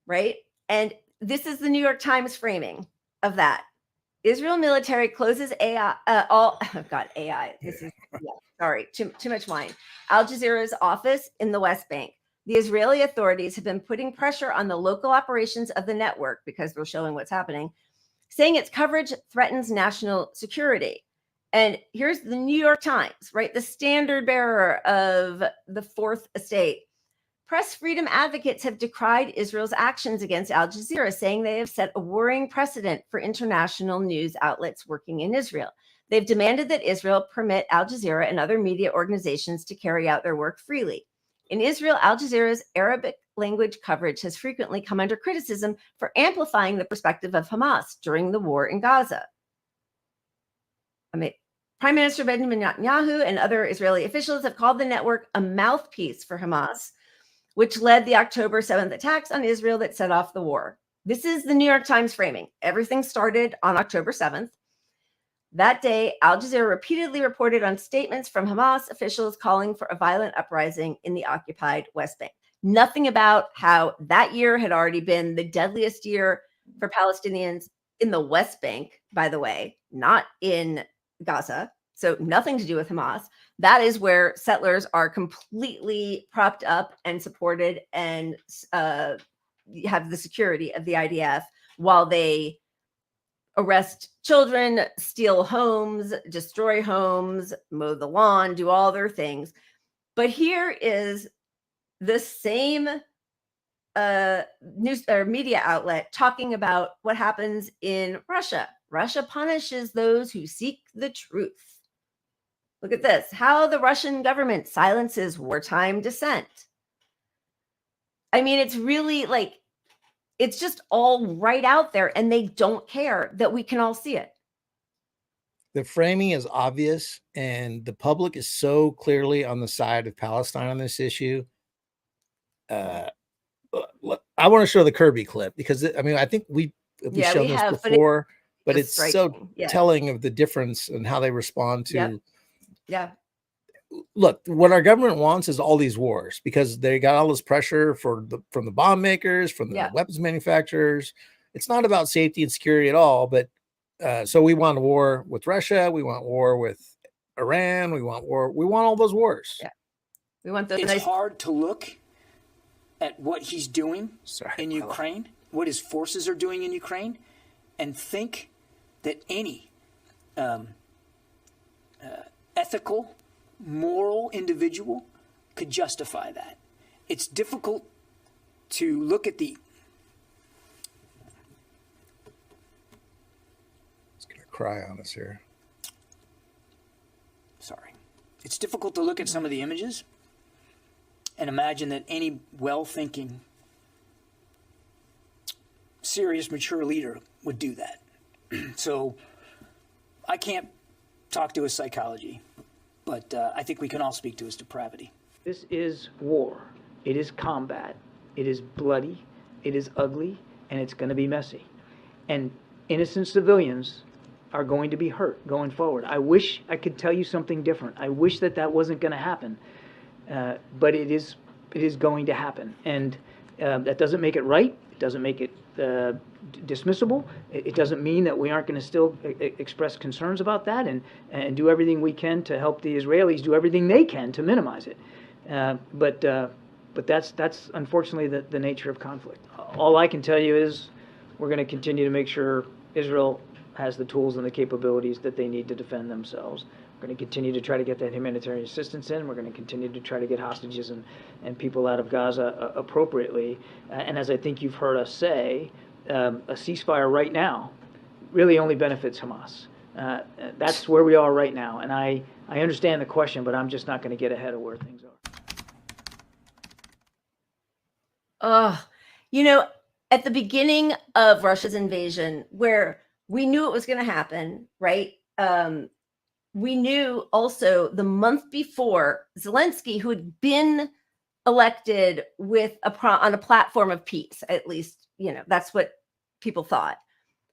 Right. And this is the New York Times framing of that. Israel military closes AI. AI. This is sorry, too much wine. Al Jazeera's office in the West Bank. The Israeli authorities have been putting pressure on the local operations of the network because they're showing what's happening, saying its coverage threatens national security. And here's the New York Times, right? The standard bearer of the Fourth Estate. Press freedom advocates have decried Israel's actions against Al Jazeera, saying they have set a worrying precedent for international news outlets working in Israel. They've demanded that Israel permit Al Jazeera and other media organizations to carry out their work freely. In Israel, Al Jazeera's Arabic language coverage has frequently come under criticism for amplifying the perspective of Hamas during the war in Gaza. Prime Minister Benjamin Netanyahu and other Israeli officials have called the network a mouthpiece for Hamas, which led the October 7th attacks on Israel that set off the war. This is the New York Times framing. Everything started on October 7th. That day, Al Jazeera repeatedly reported on statements from Hamas officials calling for a violent uprising in the occupied West Bank. Nothing about how that year had already been the deadliest year for Palestinians in the West Bank, by the way, not in Gaza. So nothing to do with Hamas. That is where settlers are completely propped up and supported and have the security of the IDF while they arrest children, steal homes, destroy homes, mow the lawn, do all their things. But here is the same news or media outlet talking about what happens in Russia. Russia punishes those who seek the truth. Look at this, how the Russian government silences wartime dissent. I mean, it's really like, it's just all right out there, and they don't care that we can all see it. The framing is obvious, and the public is so clearly on the side of Palestine on this issue. I want to show the Kirby clip because I mean, I think we've shown this before, but it's so telling of the difference and how they respond to. Yeah. Look, what our government wants is all these wars because they got all this pressure from the bomb makers, from the weapons manufacturers. It's not about safety and security at all, but so we want a war with Russia, we want war with Iran, we want all those wars. Yeah, we want those. It's hard to look at what he's doing in Ukraine, what his forces are doing in Ukraine, and think that any ethical, moral individual could justify that. It's difficult to look at the... It's going to cry on us here. Sorry. It's difficult to look at some of the images and imagine that any well-thinking, serious, mature leader would do that. So I can't talk to his psychology, but I think we can all speak to his depravity. This is war. It is combat. It is bloody. It is ugly, and it's going to be messy. And innocent civilians are going to be hurt going forward. I wish I could tell you something different. I wish that wasn't going to happen, but it is going to happen. And that doesn't make it right. It doesn't make it dismissible. It doesn't mean that we aren't going to still express concerns about that and do everything we can to help the Israelis do everything they can to minimize it. But that's unfortunately the nature of conflict. All I can tell you is we're going to continue to make sure Israel has the tools and the capabilities that they need to defend themselves. We're going to continue to try to get that humanitarian assistance in. We're going to continue to try to get hostages and people out of Gaza appropriately. And as I think you've heard us say, a ceasefire right now really only benefits Hamas. That's where we are right now. And I understand the question, but I'm just not going to get ahead of where things are. You know, at the beginning of Russia's invasion, where we knew it was going to happen, right? We knew also the month before Zelensky, who had been elected with on a platform of peace, at least, you know, that's what people thought.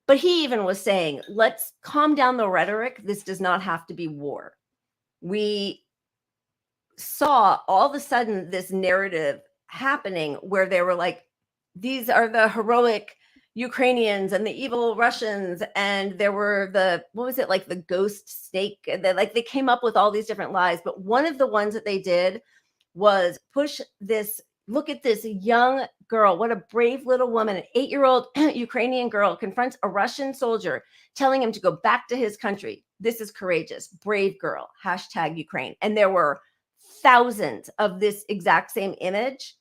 But he even was saying, let's calm down the rhetoric. This does not have to be war. We saw all of a sudden this narrative happening where they were like, these are the heroic Ukrainians and the evil Russians, and there were the ghost snake, they came up with all these different lies. But one of the ones that they did was push this, look at this young girl, what a brave little woman, an 8-year-old Ukrainian girl confronts a Russian soldier telling him to go back to his country. This is courageous, brave girl, #Ukraine. And there were thousands of this exact same image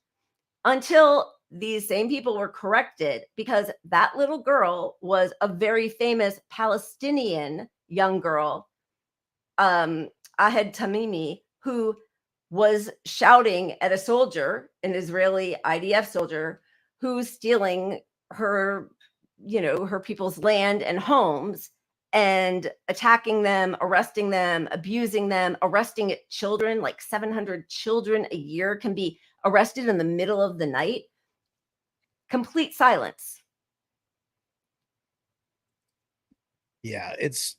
until these same people were corrected, because that little girl was a very famous Palestinian young girl, Ahed Tamimi, who was shouting at a soldier, an Israeli IDF soldier, who's stealing her, her people's land and homes and attacking them, arresting them, abusing them, arresting children. Like 700 children a year can be arrested in the middle of the night. Complete silence. Yeah, it's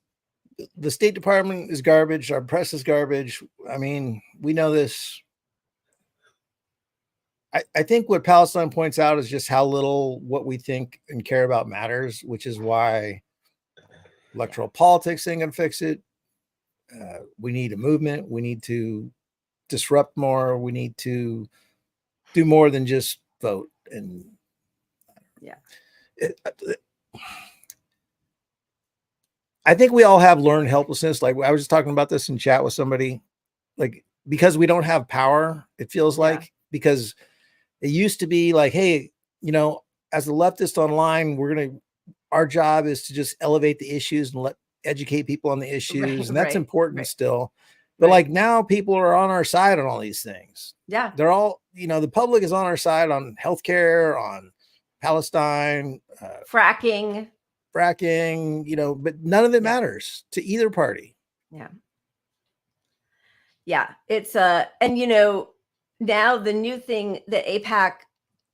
the State Department is garbage. Our press is garbage. I mean, we know this. I think what Palestine points out is just how little what we think and care about matters, which is why electoral politics ain't gonna fix it. We need a movement. We need to disrupt more. We need to do more than just vote. And Yeah. I think we all have learned helplessness. Like I was just talking about this in chat with somebody, like, because we don't have power, it feels like, because it used to be like, hey, you know, as a leftist online, our job is to just elevate the issues and educate people on the issues. And that's important still. But like now people are on our side on all these things. Yeah. They're all, you know, the public is on our side on healthcare, on Palestine, fracking, you know, but none of it matters to either party. Yeah. Yeah. It's and you know, now the new thing that AIPAC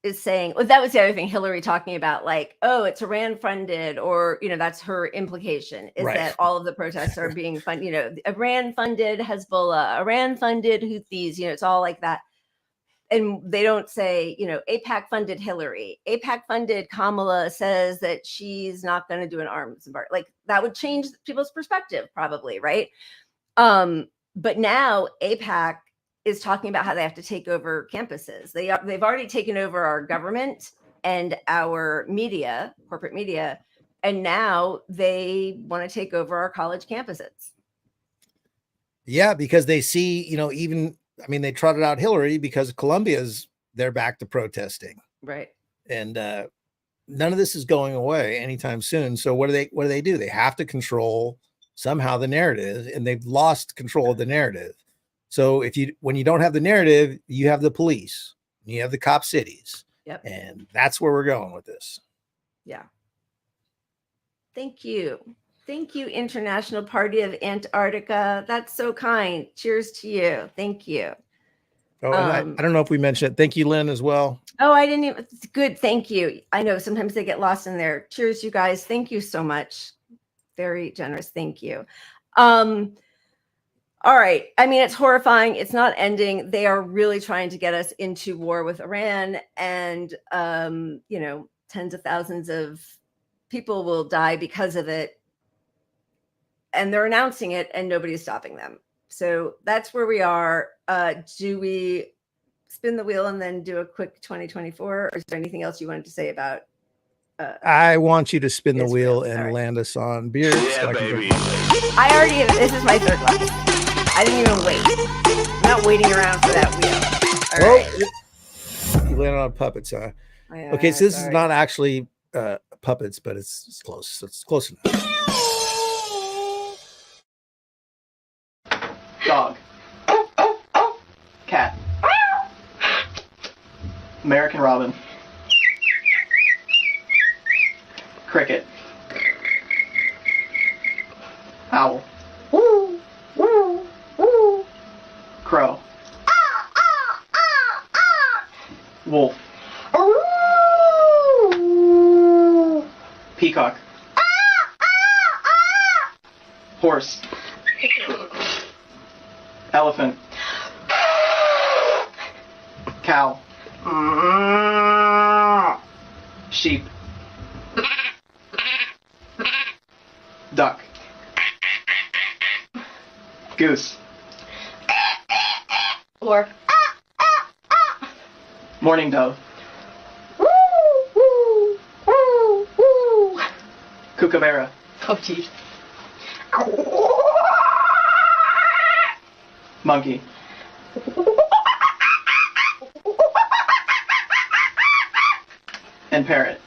is saying, well, that was the other thing Hillary talking about, like, oh, it's Iran funded, or, you know, that's her implication, is that all of the protests are being funded, you know, Iran funded Hezbollah, Iran funded Houthis, you know, it's all like that. And they don't say, you know, AIPAC funded Hillary, AIPAC funded Kamala, says that she's not going to do an arms embargo. Like that would change people's perspective probably, right? But now AIPAC is talking about how they have to take over campuses. They've already taken over our government and our media, corporate media, and now they want to take over our college campuses. Yeah, because they see, you know, even, I mean, they trotted out Hillary because they're back to protesting. Right. And none of this is going away anytime soon. So what do they do? They have to control somehow the narrative, and they've lost control of the narrative. So when you don't have the narrative, you have the police, you have the cop cities. Yep. And that's where we're going with this. Yeah. Thank you. Thank you, International Party of Antarctica. That's so kind. Cheers to you. Thank you. Oh, and I don't know if we mentioned it. Thank you, Lynn, as well. Oh, I didn't even. Good. Thank you. I know sometimes they get lost in there. Cheers, you guys. Thank you so much. Very generous. Thank you. All right. I mean, it's horrifying. It's not ending. They are really trying to get us into war with Iran, and you know, tens of thousands of people will die because of it. And they're announcing it, and nobody's stopping them. So that's where we are. Do we spin the wheel and then do a quick 2024, or is there anything else you wanted to say about? I want you to spin the wheel and land us on beer. Yeah, baby. I already have. This is my third glass. I didn't even wait. I'm not waiting around for that wheel. All right. You landed on puppets, huh? Yeah, okay, so this sorry. is not actually puppets, but it's close. It's close enough. Dog. Cat. American robin. Cricket. Owl. Crow. Wolf. Peacock. Horse. Elephant. Cow. Sheep. Duck. Goose. Or Morning dove. Kookaburra. oh geez. Monkey. And parrot.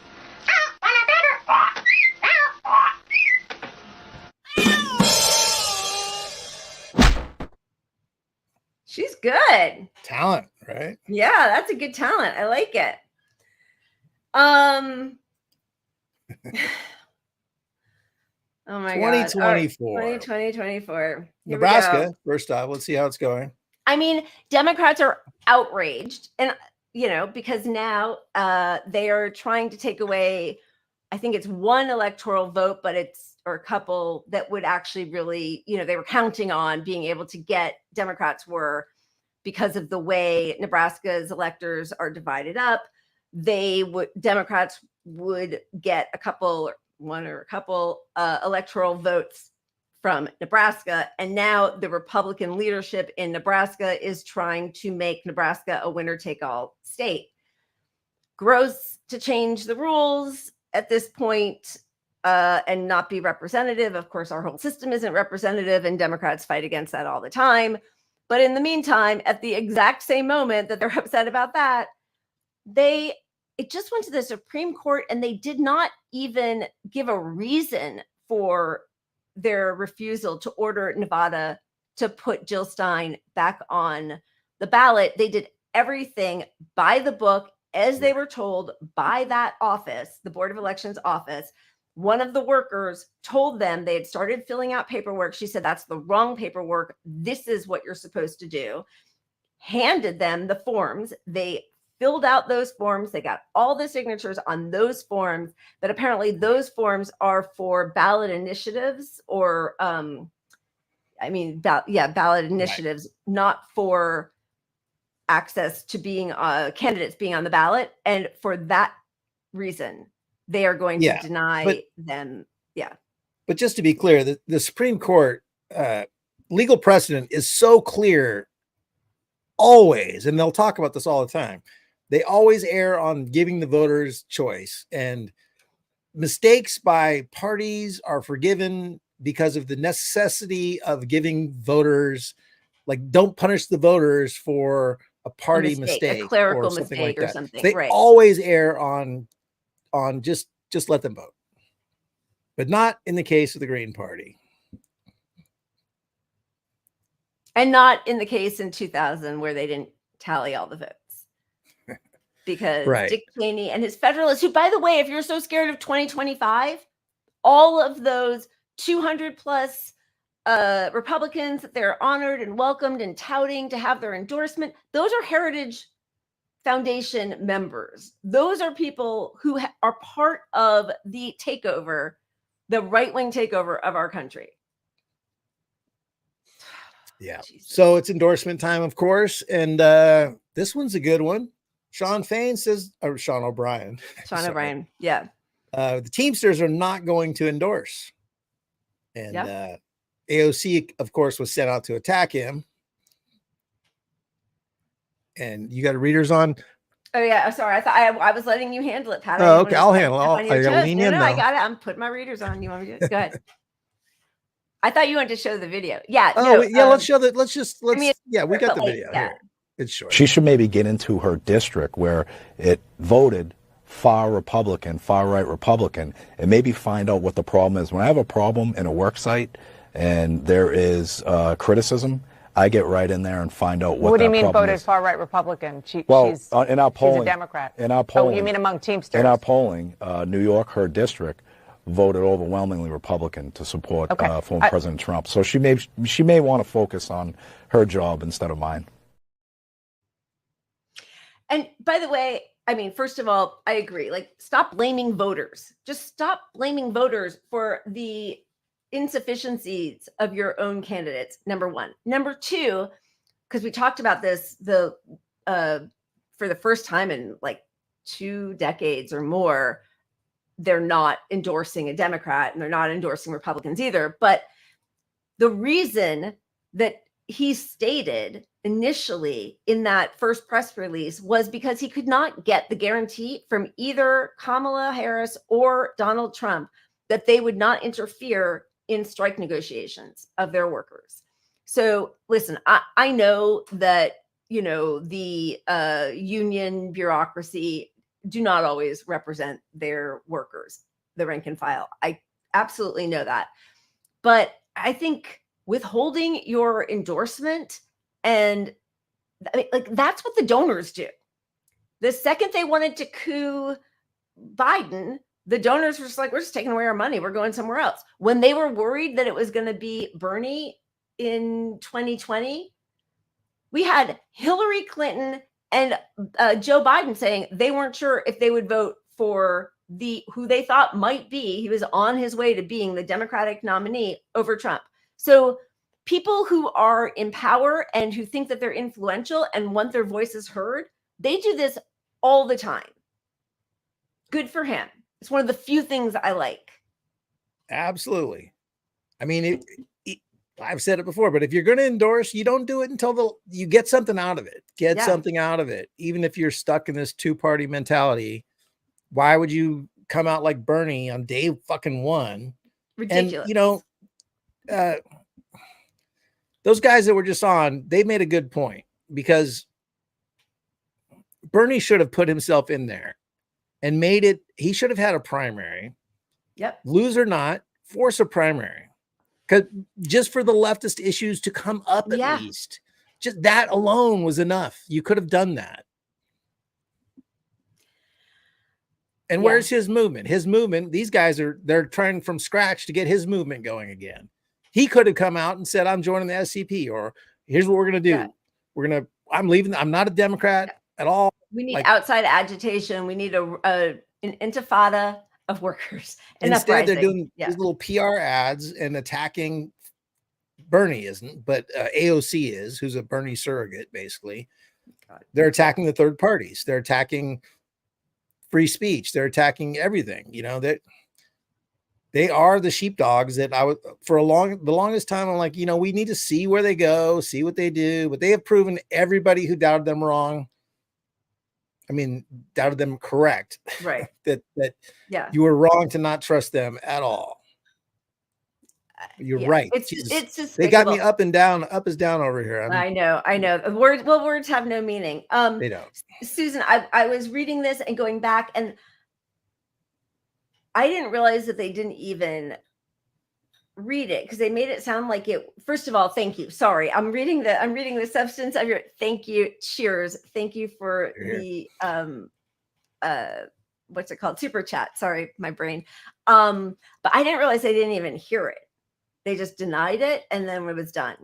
She's good. Talent, right? Yeah, that's a good talent. I like it. Oh my god. 2024. 2024. Nebraska, first off, let's see how it's going. I mean, Democrats are outraged, and you know, because now they are trying to take away, I think it's one electoral vote, but or a couple that would actually really, you know, they were counting on being able to get. Democrats were, because of the way Nebraska's electors are divided up, Democrats would get one or a couple electoral votes from Nebraska. And now the Republican leadership in Nebraska is trying to make Nebraska a winner-take-all state. gross to change the rules at this point and not be representative. Of course, our whole system isn't representative, and Democrats fight against that all the time. But in the meantime, at the exact same moment that they're upset about that, it just went to the Supreme Court, and they did not even give a reason for their refusal to order Nevada to put Jill Stein back on the ballot. They did everything by the book, as they were told by that office, the Board of Elections office. One of the workers told them they had started filling out paperwork. She said, that's the wrong paperwork. This is what you're supposed to do. Handed them the forms. They filled out those forms. They got all the signatures on those forms, but apparently those forms are for ballot initiatives or, ballot initiatives, not for access to being candidates being on the ballot. And for that reason, they are going to deny them. Yeah. But just to be clear, the Supreme Court legal precedent is so clear always, and they'll talk about this all the time. They always err on giving the voters choice, and mistakes by parties are forgiven because of the necessity of giving voters, like, don't punish the voters for a party mistake, a clerical or something mistake like or that. something. They right. always err on just let them vote, but not in the case of the Green Party. And not in the case in 2000 where they didn't tally all the votes. Because Dick Cheney and his Federalists, who, by the way, if you're so scared of 2025, all of those 200 plus Republicans that they're honored and welcomed and touting to have their endorsement, those are Heritage Foundation members. Those are people who are part of the takeover, the right-wing takeover of our country. Yeah. So it's endorsement time, of course. And this one's a good one. Sean Fain says, or Sean O'Brien. Sean O'Brien. Yeah. The Teamsters are not going to endorse. And AOC, of course, was sent out to attack him. And you got readers on. Oh, yeah. Sorry. I thought I was letting you handle it, Pat. Oh, okay. I'll handle it. I got to lean in now. I got it. I'm putting my readers on. You want me to do it? Go ahead. I thought you wanted to show the video. Yeah. Oh, let's show that. We got the video here. It's short. She should maybe get into her district where it voted far Republican, far right Republican, and maybe find out what the problem is. When I have a problem in a work site and there is criticism, I get right in there and find out what do you mean voted far right Republican? In our polling, she's a Democrat. In our polling, oh, you mean among Teamsters? In our polling, New York, her district, voted overwhelmingly Republican to support former President Trump. So she may want to focus on her job instead of mine. And by the way, I mean, first of all, I agree. Like, stop blaming voters. Just stop blaming voters for the insufficiencies of your own candidates. Number one. Number two, because we talked about this for the first time in like 2 decades or more, they're not endorsing a Democrat and they're not endorsing Republicans either. But the reason that he stated initially in that first press release was because he could not get the guarantee from either Kamala Harris or Donald Trump that they would not interfere in strike negotiations of their workers. So listen, I know that, the union bureaucracy do not always represent their workers, the rank and file. I absolutely know that. But I think withholding your endorsement, and that's what the donors do. The second they wanted to coup Biden, the donors were just like, we're just taking away our money. We're going somewhere else. When they were worried that it was going to be Bernie in 2020, we had Hillary Clinton and Joe Biden saying they weren't sure if they would vote for who they thought might be, he was on his way to being the Democratic nominee over Trump. So people who are in power and who think that they're influential and want their voices heard, they do this all the time. Good for him. It's one of the few things I like. Absolutely. I mean, I've said it before, but if you're going to endorse, you don't do it until you get something out of it. Get something out of it. Even if you're stuck in this two-party mentality, why would you come out like Bernie on day fucking one? Ridiculous. And those guys that were just on, they made a good point, because Bernie should have put himself in there and made it. He should have had a primary. Yep. Lose or not, force a primary. Because just for the leftist issues to come up at least, just that alone was enough. You could have done that. And where's his movement? His movement, these guys they're trying from scratch to get his movement going again. He could have come out and said, I'm joining the SEP, or here's what we're going to do. I'm leaving. I'm not a Democrat at all. We need outside agitation. We need an intifada of workers. Instead, they're doing these little PR ads and attacking. Bernie isn't, but AOC is, who's a Bernie surrogate, basically. They're attacking the third parties. They're attacking free speech. They're attacking everything. They are the sheepdogs that I would, for the longest time, I'm like, we need to see where they go, see what they do. But they have proven everybody who doubted them wrong. I mean, doubted them correct. Right. that you were wrong to not trust them at all. You're right. It's just they got me up and down. Up is down over here. I know. Words have no meaning. They don't. Susan, I was reading this and going back, and I didn't realize that they didn't even read it, because they made it sound like it. First of all, thank you. Sorry, I'm reading the substance of your thank you. Cheers. Thank you for the what's it called? Super chat. Sorry, my brain. But I didn't realize they didn't even hear it. They just denied it, and then it was done.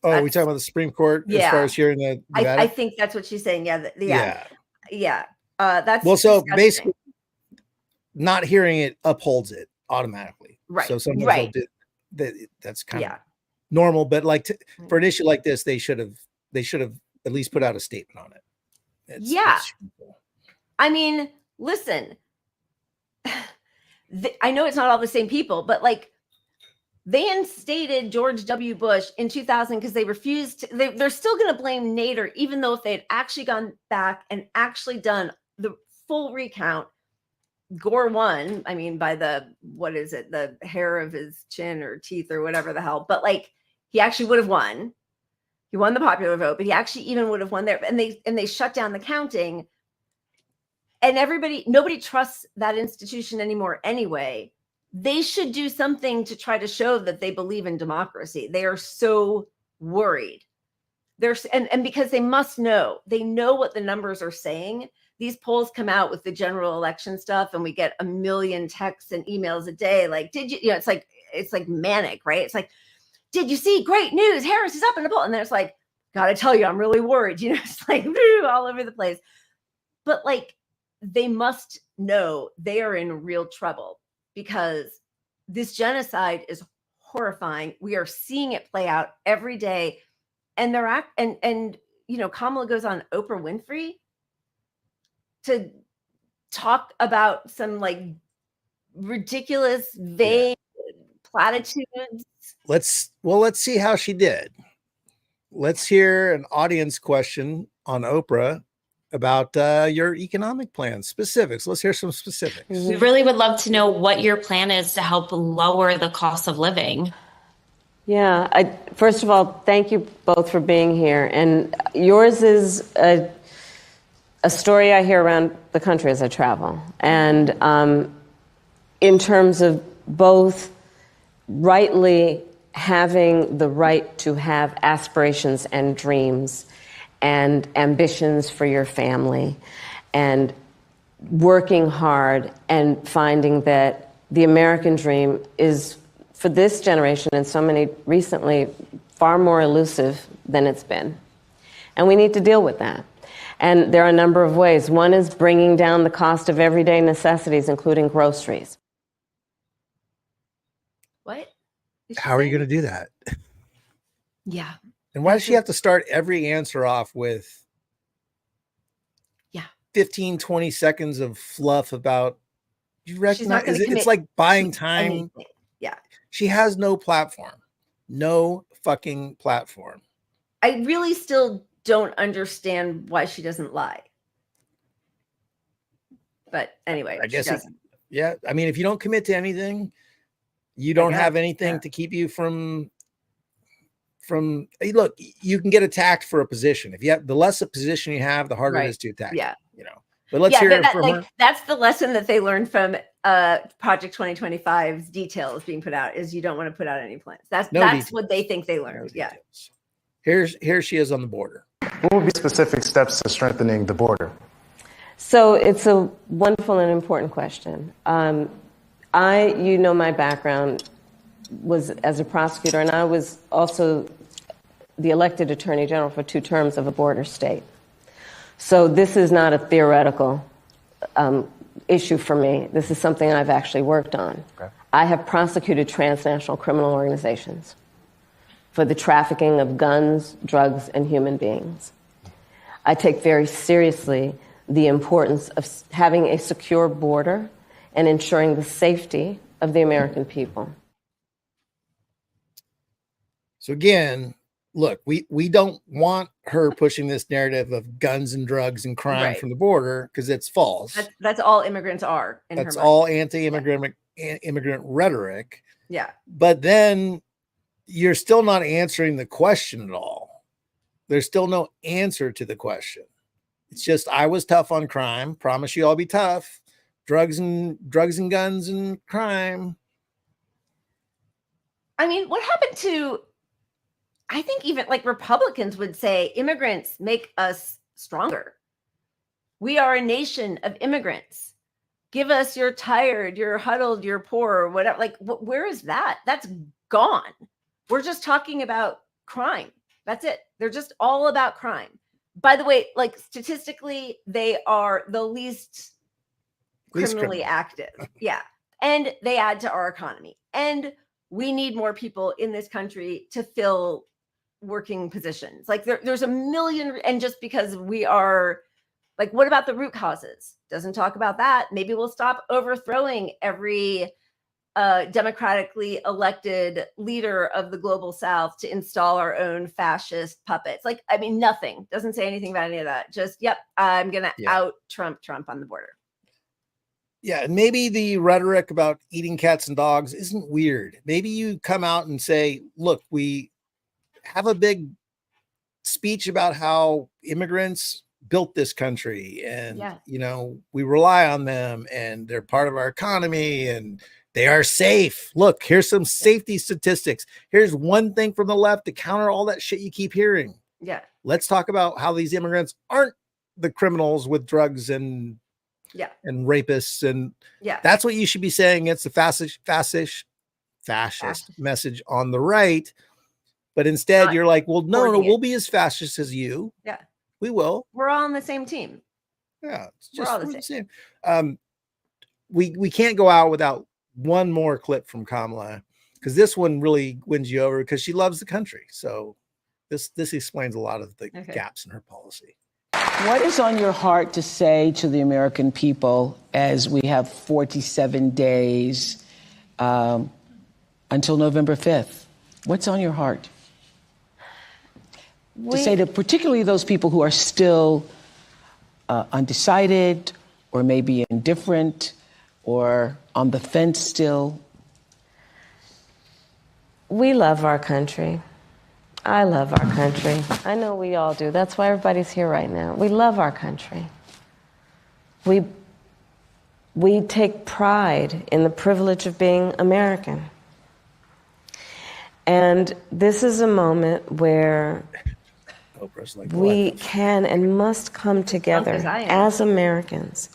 Oh, we talking about the Supreme Court as far as hearing the I think that's what she's saying. Yeah. That's well. So basically, not hearing it upholds it automatically. Right. So sometimes that's kind of normal. But for an issue like this, they should have at least put out a statement on it. It's I mean, listen. I know it's not all the same people, but they instated George W. Bush in 2000 because they refused. They're still going to blame Nader, even though if they had actually gone back and actually done the full recount, Gore won. I mean, by the hair of his chin or teeth or whatever the hell. But he actually would have won. He won the popular vote, but he actually even would have won there. And they shut down the counting. And nobody trusts that institution anymore anyway. They should do something to try to show that they believe in democracy. They are so worried. And because they must know, they know what the numbers are saying. These polls come out with the general election stuff, and we get a million texts and emails a day. Did you, it's like manic, right? It's like, did you see? Great news. Harris is up in the poll. And then it's like, gotta tell you, I'm really worried. It's all over the place. But they must know they are in real trouble, because this genocide is horrifying. We are seeing it play out every day. And Kamala goes on Oprah Winfrey to talk about some ridiculous, vague platitudes. Let's see how she did. Let's hear an audience question on Oprah about your economic plans, specifics. Let's hear some specifics. We really would love to know what your plan is to help lower the cost of living. Yeah, first of all, thank you both for being here. And yours is a story I hear around the country as I travel. And in terms of both rightly having the right to have aspirations and dreams and ambitions for your family, and working hard and finding that the American dream is, for this generation and so many recently, far more elusive than it's been. And we need to deal with that. And there are a number of ways. One is bringing down the cost of everyday necessities, including groceries. What? How are you going to do that? Yeah. And why does she have to start every answer off with 15, 20 seconds of fluff about, you recognize it's like buying time. Anything. Yeah. She has no platform. No fucking platform. I really still don't understand why she doesn't lie. But anyway, I guess she doesn't. Yeah, I mean, if you don't commit to anything, you don't have anything to keep you from. Look, you can get attacked for a position. If you have the less a position you have, the harder it is to attack. Yeah, you know. But let's hear it from her. That's the lesson that they learned from Project 2025's details being put out is you don't want to put out any plans. That's what they think they learned. Here she is on the border. What would be specific steps to strengthening the border? So it's a wonderful and important question. My background was as a prosecutor, and I was also the elected attorney general for 2 terms of a border state. So this is not a theoretical issue for me. This is something I've actually worked on. Okay. I have prosecuted transnational criminal organizations for the trafficking of guns, drugs, and human beings. I take very seriously the importance of having a secure border and ensuring the safety of the American people. So again, look, we don't want her pushing this narrative of guns and drugs and crime from the border because it's false. That's all immigrants are. That's all anti-immigrant immigrant rhetoric. Yeah. But then you're still not answering the question at all. There's still no answer to the question. It's just, I was tough on crime. Promise you I'll be tough. Drugs and guns and crime. I mean, what happened to, I think even like Republicans would say immigrants make us stronger. We are a nation of immigrants. Give us you're tired, you're huddled, you're poor, whatever. Like, where is that? That's gone. We're just talking about crime. That's it. They're just all about crime. By the way, like statistically, they are the least criminally active. Yeah. And they add to our economy. And we need more people in this country to fill working positions. Like there's a million, and just because we are like, what about the root causes? Doesn't talk about that. Maybe we'll stop overthrowing every democratically elected leader of the global South to install our own fascist puppets. Like, I mean, nothing. Doesn't say anything about any of that. Just, yep, I'm going to out Trump on the border. Yeah, and maybe the rhetoric about eating cats and dogs isn't weird. Maybe you come out and say, look, we have a big speech about how immigrants built this country and, you know, we rely on them and they're part of our economy and they are safe. Look, here's some safety statistics. Here's one thing from the left to counter all that shit you keep hearing. Yeah. Let's talk about how these immigrants aren't the criminals with drugs and rapists. And that's what you should be saying. It's the fascist message on the right. But instead you're like, well, no, we'll be as fascist as you. Yeah. We will. We're all on the same team. Yeah. It's just we're all the same. We can't go out without one more clip from Kamala, because this one really wins you over because she loves the country. So this explains a lot of the gaps in her policy. What is on your heart to say to the American people as we have 47 days until November 5th? What's on your heart? To say to particularly those people who are still undecided or maybe indifferent or on the fence still? We love our country. I love our country. I know we all do. That's why everybody's here right now. We love our country. We take pride in the privilege of being American. And this is a moment where we can and must come together as Americans,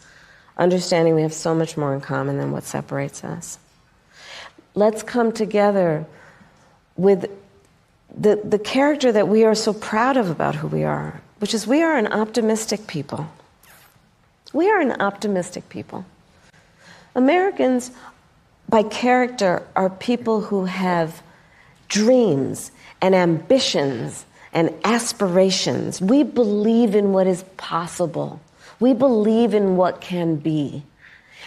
understanding we have so much more in common than what separates us. Let's come together with the character that we are so proud of about who we are, which is we are an optimistic people. We are an optimistic people. Americans, by character, are people who have dreams and ambitions and aspirations. We believe in what is possible. We believe in what can be.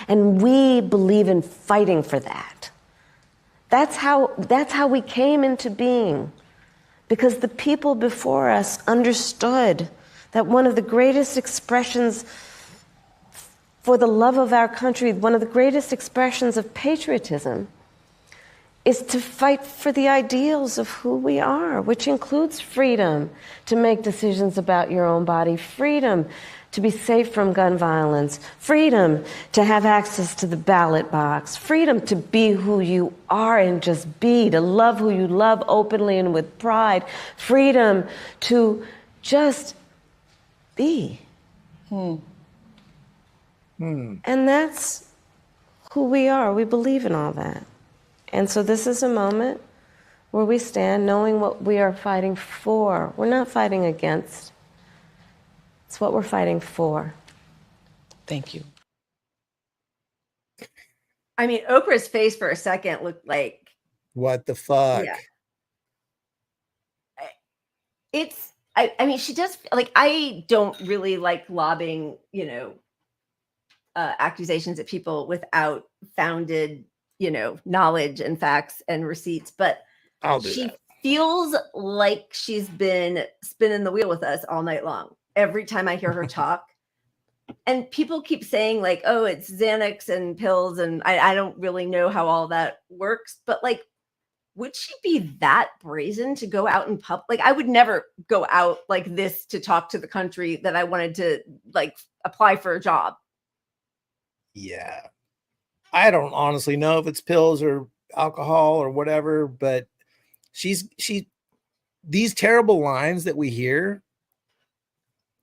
And we believe in fighting for that. That's how we came into being. Because the people before us understood that one of the greatest expressions for the love of our country, one of the greatest expressions of patriotism, is to fight for the ideals of who we are, which includes freedom to make decisions about your own body, freedom to be safe from gun violence, freedom to have access to the ballot box, freedom to be who you are and just be, to love who you love openly and with pride, freedom to just be. And that's who we are. We believe in all that. And so this is a moment where we stand knowing what we are fighting for. We're not fighting against. It's what we're fighting for. Thank you. I mean, Oprah's face for a second looked like, what the fuck? Yeah. I mean, she does, like, I don't really like lobbing, accusations at people without founded, knowledge and facts and receipts, but she feels like she's been spinning the wheel with us all night long. Every time I hear her talk, and people keep saying like, oh, it's Xanax and pills. And I don't really know how all that works, but like, would she be that brazen to go out in public? Like, I would never go out like this to talk to the country that I wanted to like apply for a job. Yeah. I don't honestly know if it's pills or alcohol or whatever, but these terrible lines that we hear,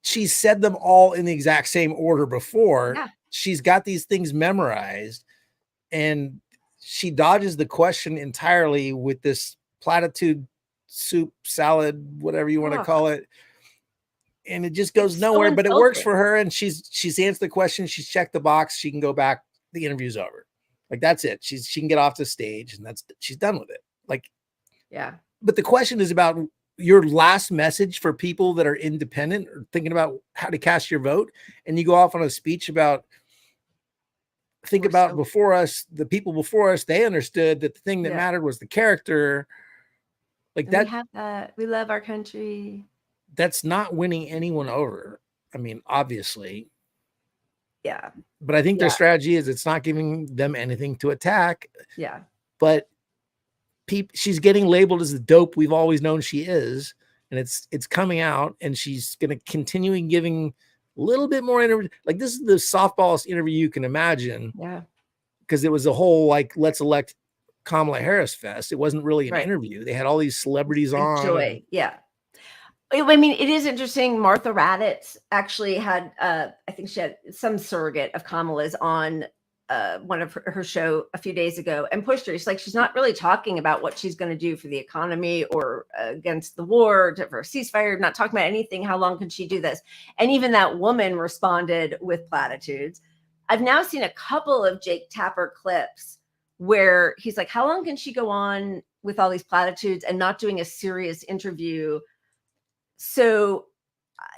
she's said them all in the exact same order before. Yeah. She's got these things memorized, and she dodges the question entirely with this platitude soup, salad, whatever you want to call it. And it just goes nowhere, but it works for her. And she's answered the question. She's checked the box. She can go back. The interview's over. Like, that's it. She can get off the stage, and she's done with it. Like, yeah. But the question is about your last message for people that are independent or thinking about how to cast your vote. And you go off on a speech about, before us, the people before us, they understood that the thing that mattered was the character. Like, and that. We have that. We love our country. That's not winning anyone over. I mean, obviously. Yeah. But I think their strategy is it's not giving them anything to attack. Yeah. But she's getting labeled as the dope we've always known she is. And it's coming out, and she's going to continue giving a little bit more interview. Like, this is the softballest interview you can imagine. Yeah. Because it was a whole, like, let's elect Kamala Harris fest. It wasn't really an interview. They had all these celebrities on. Joy. Yeah. I mean, it is interesting. Martha Raddatz actually had, I think she had some surrogate of Kamala's on one of her show a few days ago and pushed her. She's like, she's not really talking about what she's going to do for the economy or against the war, for a ceasefire, not talking about anything. How long can she do this? And even that woman responded with platitudes. I've now seen a couple of Jake Tapper clips where he's like, how long can she go on with all these platitudes and not doing a serious interview? So,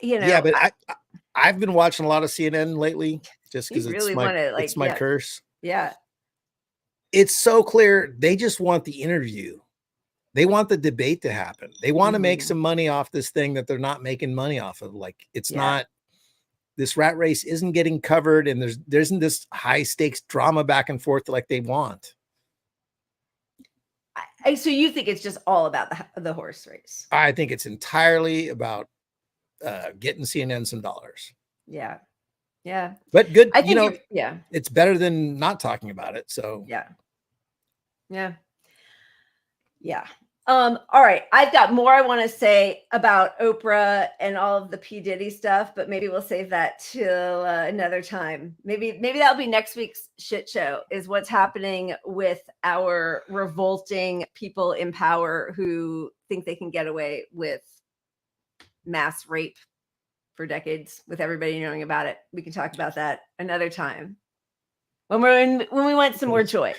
yeah, but I've been watching a lot of CNN lately just because it's my curse. Yeah. It's so clear. They just want the interview. They want the debate to happen. They want to make some money off this thing that they're not making money off of. Like, it's not, this rat race isn't getting covered, and there isn't this high stakes drama back and forth like they want. So you think it's just all about the horse race? I think it's entirely about getting CNN some dollars. Yeah. Yeah. But good. I think it's better than not talking about it. So yeah. Yeah. Yeah. All right. I've got more I want to say about Oprah and all of the P. Diddy stuff, but maybe we'll save that till another time. Maybe that'll be next week's shit show, is what's happening with our revolting people in power who think they can get away with mass rape for decades with everybody knowing about it. We can talk about that another time when we want some more joy.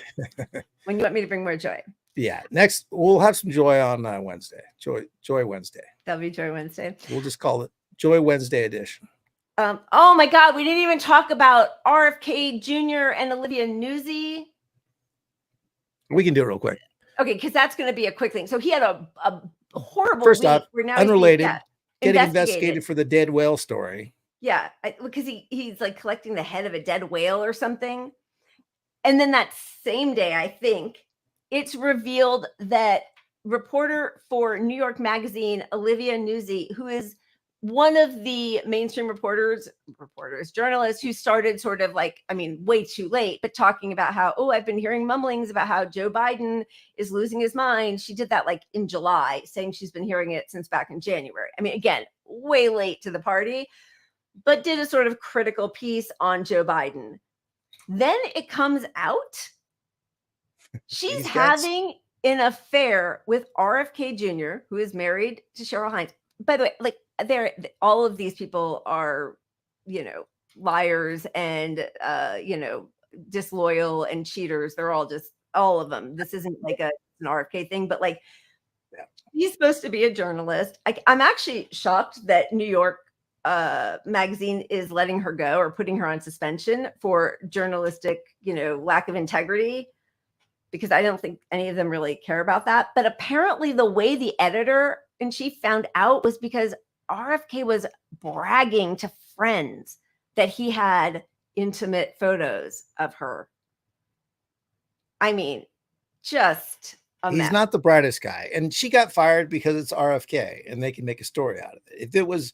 When you want me to bring more joy. Yeah, next we'll have some joy on Wednesday. Joy Wednesday. That'll be Joy Wednesday. We'll just call it Joy Wednesday edition. Oh my God, we didn't even talk about RFK Jr. and Olivia Nuzzi. We can do it real quick. Okay, because that's going to be a quick thing. So he had a horrible First week off, where now he's unrelated, being, getting investigated for the dead whale story. Yeah, because he's like collecting the head of a dead whale or something. And then that same day, I think, it's revealed that reporter for New York Magazine, Olivia Nuzzi, who is one of the mainstream journalists who started sort of like, I mean, way too late, but talking about how, oh, I've been hearing mumblings about how Joe Biden is losing his mind. She did that like in July, saying she's been hearing it since back in January. I mean, again, way late to the party, but did a sort of critical piece on Joe Biden. Then it comes out she's having an affair with RFK Jr., who is married to Cheryl Hines. By the way, like all of these people are, liars and, disloyal and cheaters. They're all of them. This isn't like an RFK thing, but like he's supposed to be a journalist. I'm actually shocked that New York Magazine is letting her go or putting her on suspension for journalistic, lack of integrity, because I don't think any of them really care about that. But apparently the way the editor-in-chief found out was because RFK was bragging to friends that he had intimate photos of her. I mean, just a mess. He's not the brightest guy. And she got fired because it's RFK and they can make a story out of it. If it was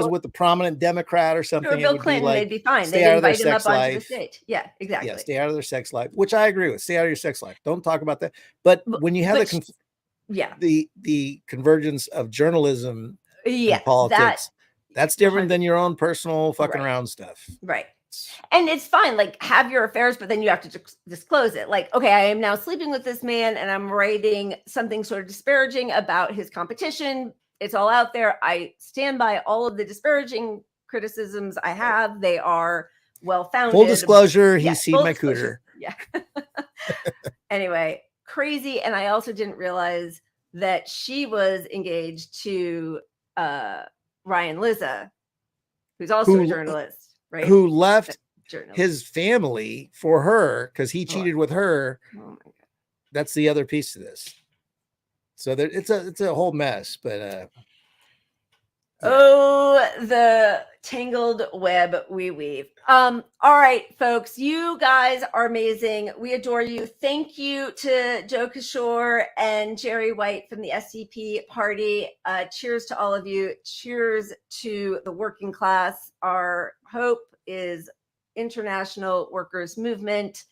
with the prominent Democrat or something, or Bill Clinton, they'd be fine. They'd invite him up onto the stage. Yeah, exactly. Yeah, stay out of their sex life, which I agree with. Stay out of your sex life. Don't talk about that. But when you have the convergence of journalism and politics, that's different than your own personal fucking around stuff. Right. And it's fine, like have your affairs, but then you have to disclose it. Like, okay, I am now sleeping with this man and I'm writing something sort of disparaging about his competition. It's all out there. I stand by all of the disparaging criticisms I have. They are well-founded. Full disclosure, he's seen my cooter. Yeah. Anyway, crazy. And I also didn't realize that she was engaged to Ryan Lizza, who's also a journalist, right? Who left his family for her because he cheated with her. Oh my God. That's the other piece to this. So it's a whole mess, but oh, the tangled web we weave. All right, folks, you guys are amazing. We adore you. Thank you to Joe Kishore and Jerry White from the SEP party. Cheers to all of you. Cheers to the working class. Our hope is international workers' movement.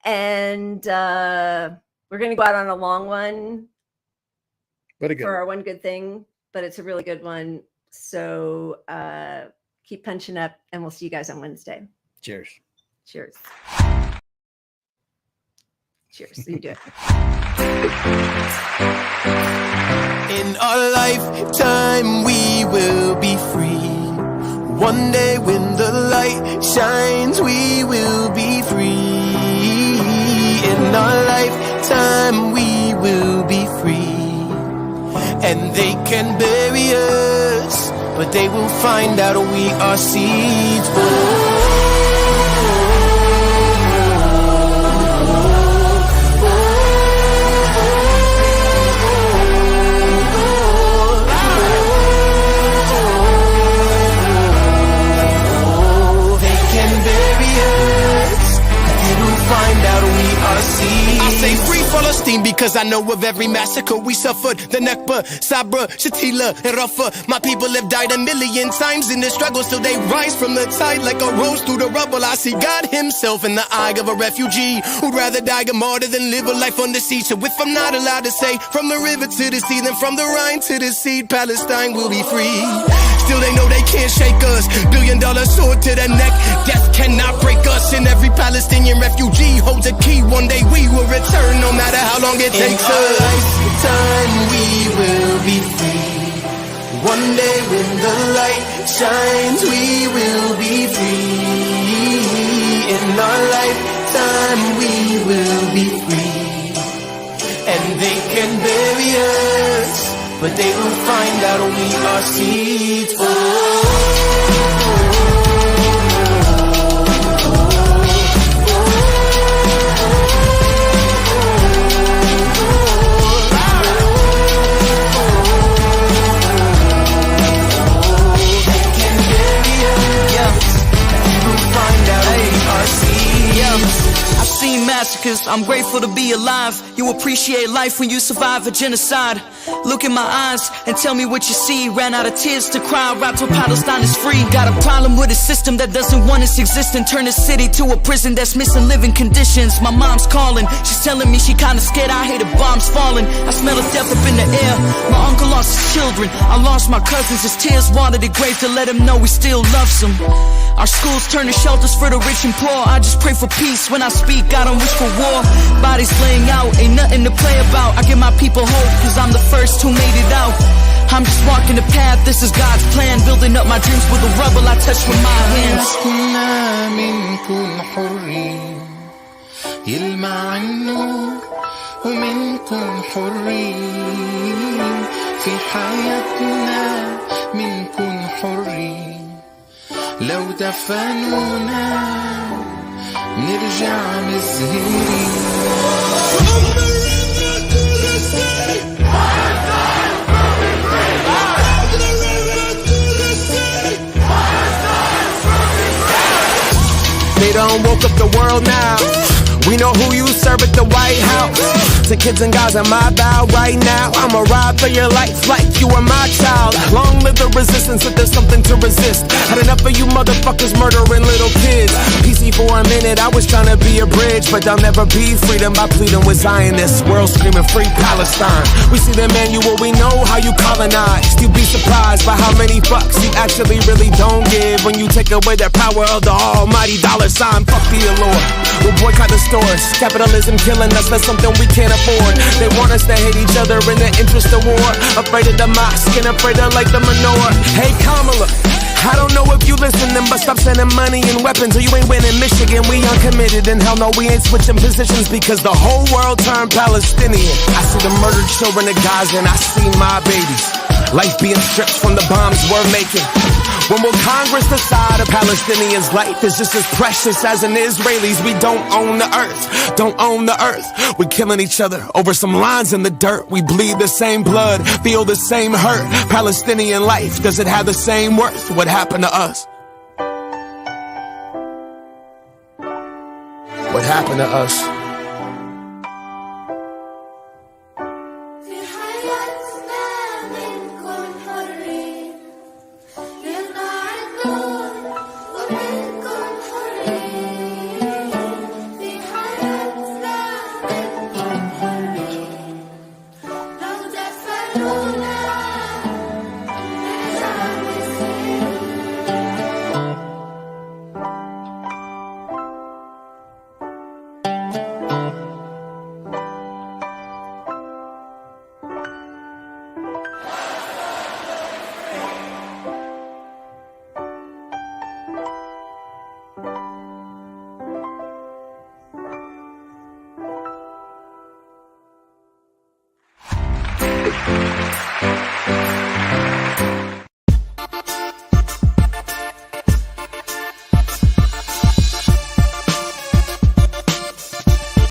And we're going to go out on a long one. For our one good thing, but it's a really good one. So keep punching up, and we'll see you guys on Wednesday. Cheers. Cheers. Cheers. You do it. In our lifetime, we will be free. One day when the light shines, we will be free. In our lifetime, we will be free. And they can bury us, but they will find out we are seeds. They can bury us, but they will find out we are seeds. I say free Palestine because I know of every massacre we suffered. The Nakba, Sabra, Shatila, and Rafah. My people have died a million times in the struggle, still they rise from the tide like a rose through the rubble. I see God himself in the eye of a refugee who'd rather die a martyr than live a life on the sea. So if I'm not allowed to say from the river to the sea, then from the Rhine to the sea, Palestine will be free. Still they know they can't shake us. $1 billion sword to the neck. Death cannot break us. And every Palestinian refugee holds a key. One day we will return, no matter how long it takes us. Lifetime we will be free. One day when the light shines, we will be free. In our lifetime we will be free. And they can bury us, but they will find out we are seeds. I'm grateful to be alive. You appreciate life when you survive a genocide. Look in my eyes and tell me what you see. Ran out of tears to cry, right till Palestine is free. Got a problem with a system that doesn't want its existence. Turn a city to a prison that's missing living conditions. My mom's calling, she's telling me she kinda scared. I hear the bombs falling, I smell of death up in the air. My uncle lost his children, I lost my cousins. His tears watered the grave to let him know we still love some. Our schools turn to shelters for the rich and poor. I just pray for peace when I speak, I don't wish for war. Bodies laying out, ain't nothing to play about. I give my people hope, cause I'm the first who made it out. I'm just walking the path, this is God's plan. Building up my dreams with the rubble I touch with my hands. كنا منكن حرين يلمع النور ومنكن حرين في حياتنا منكن حرين لو دفنونا نرجع مزهرين. They done woke up the world now. We know who you serve at the White House. To kids and guys in my bow right now. I'ma ride for your life like you were my child. Long live the resistance if there's something to resist. Had enough of you motherfuckers murdering little kids. PC for a minute, I was trying to be a bridge. But there'll never be freedom by pleading with Zionists. World screaming free Palestine. We see the manual, we know how you colonized. You'd be surprised by how many fucks you actually really don't give. When you take away the power of the almighty $sign. Fuck the allure. We'll boycott the stores. Capitalism killing us, that's something we can't afford. They want us to hate each other in the interest of war. Afraid of the mosque and afraid of like the menorah. Hey Kamala, I don't know if you listening, but stop sending money and weapons or you ain't winning Michigan. We uncommitted and hell no, we ain't switching positions because the whole world turned Palestinian. I see the murdered children of Gaza and I see my babies. Life being stripped from the bombs we're making. When will Congress decide a Palestinian's life is just as precious as an Israeli's? We don't own the earth, don't own the earth. We're killing each other over some lines in the dirt. We bleed the same blood, feel the same hurt. Palestinian life, does it have the same worth? What happened to us? What happened to us?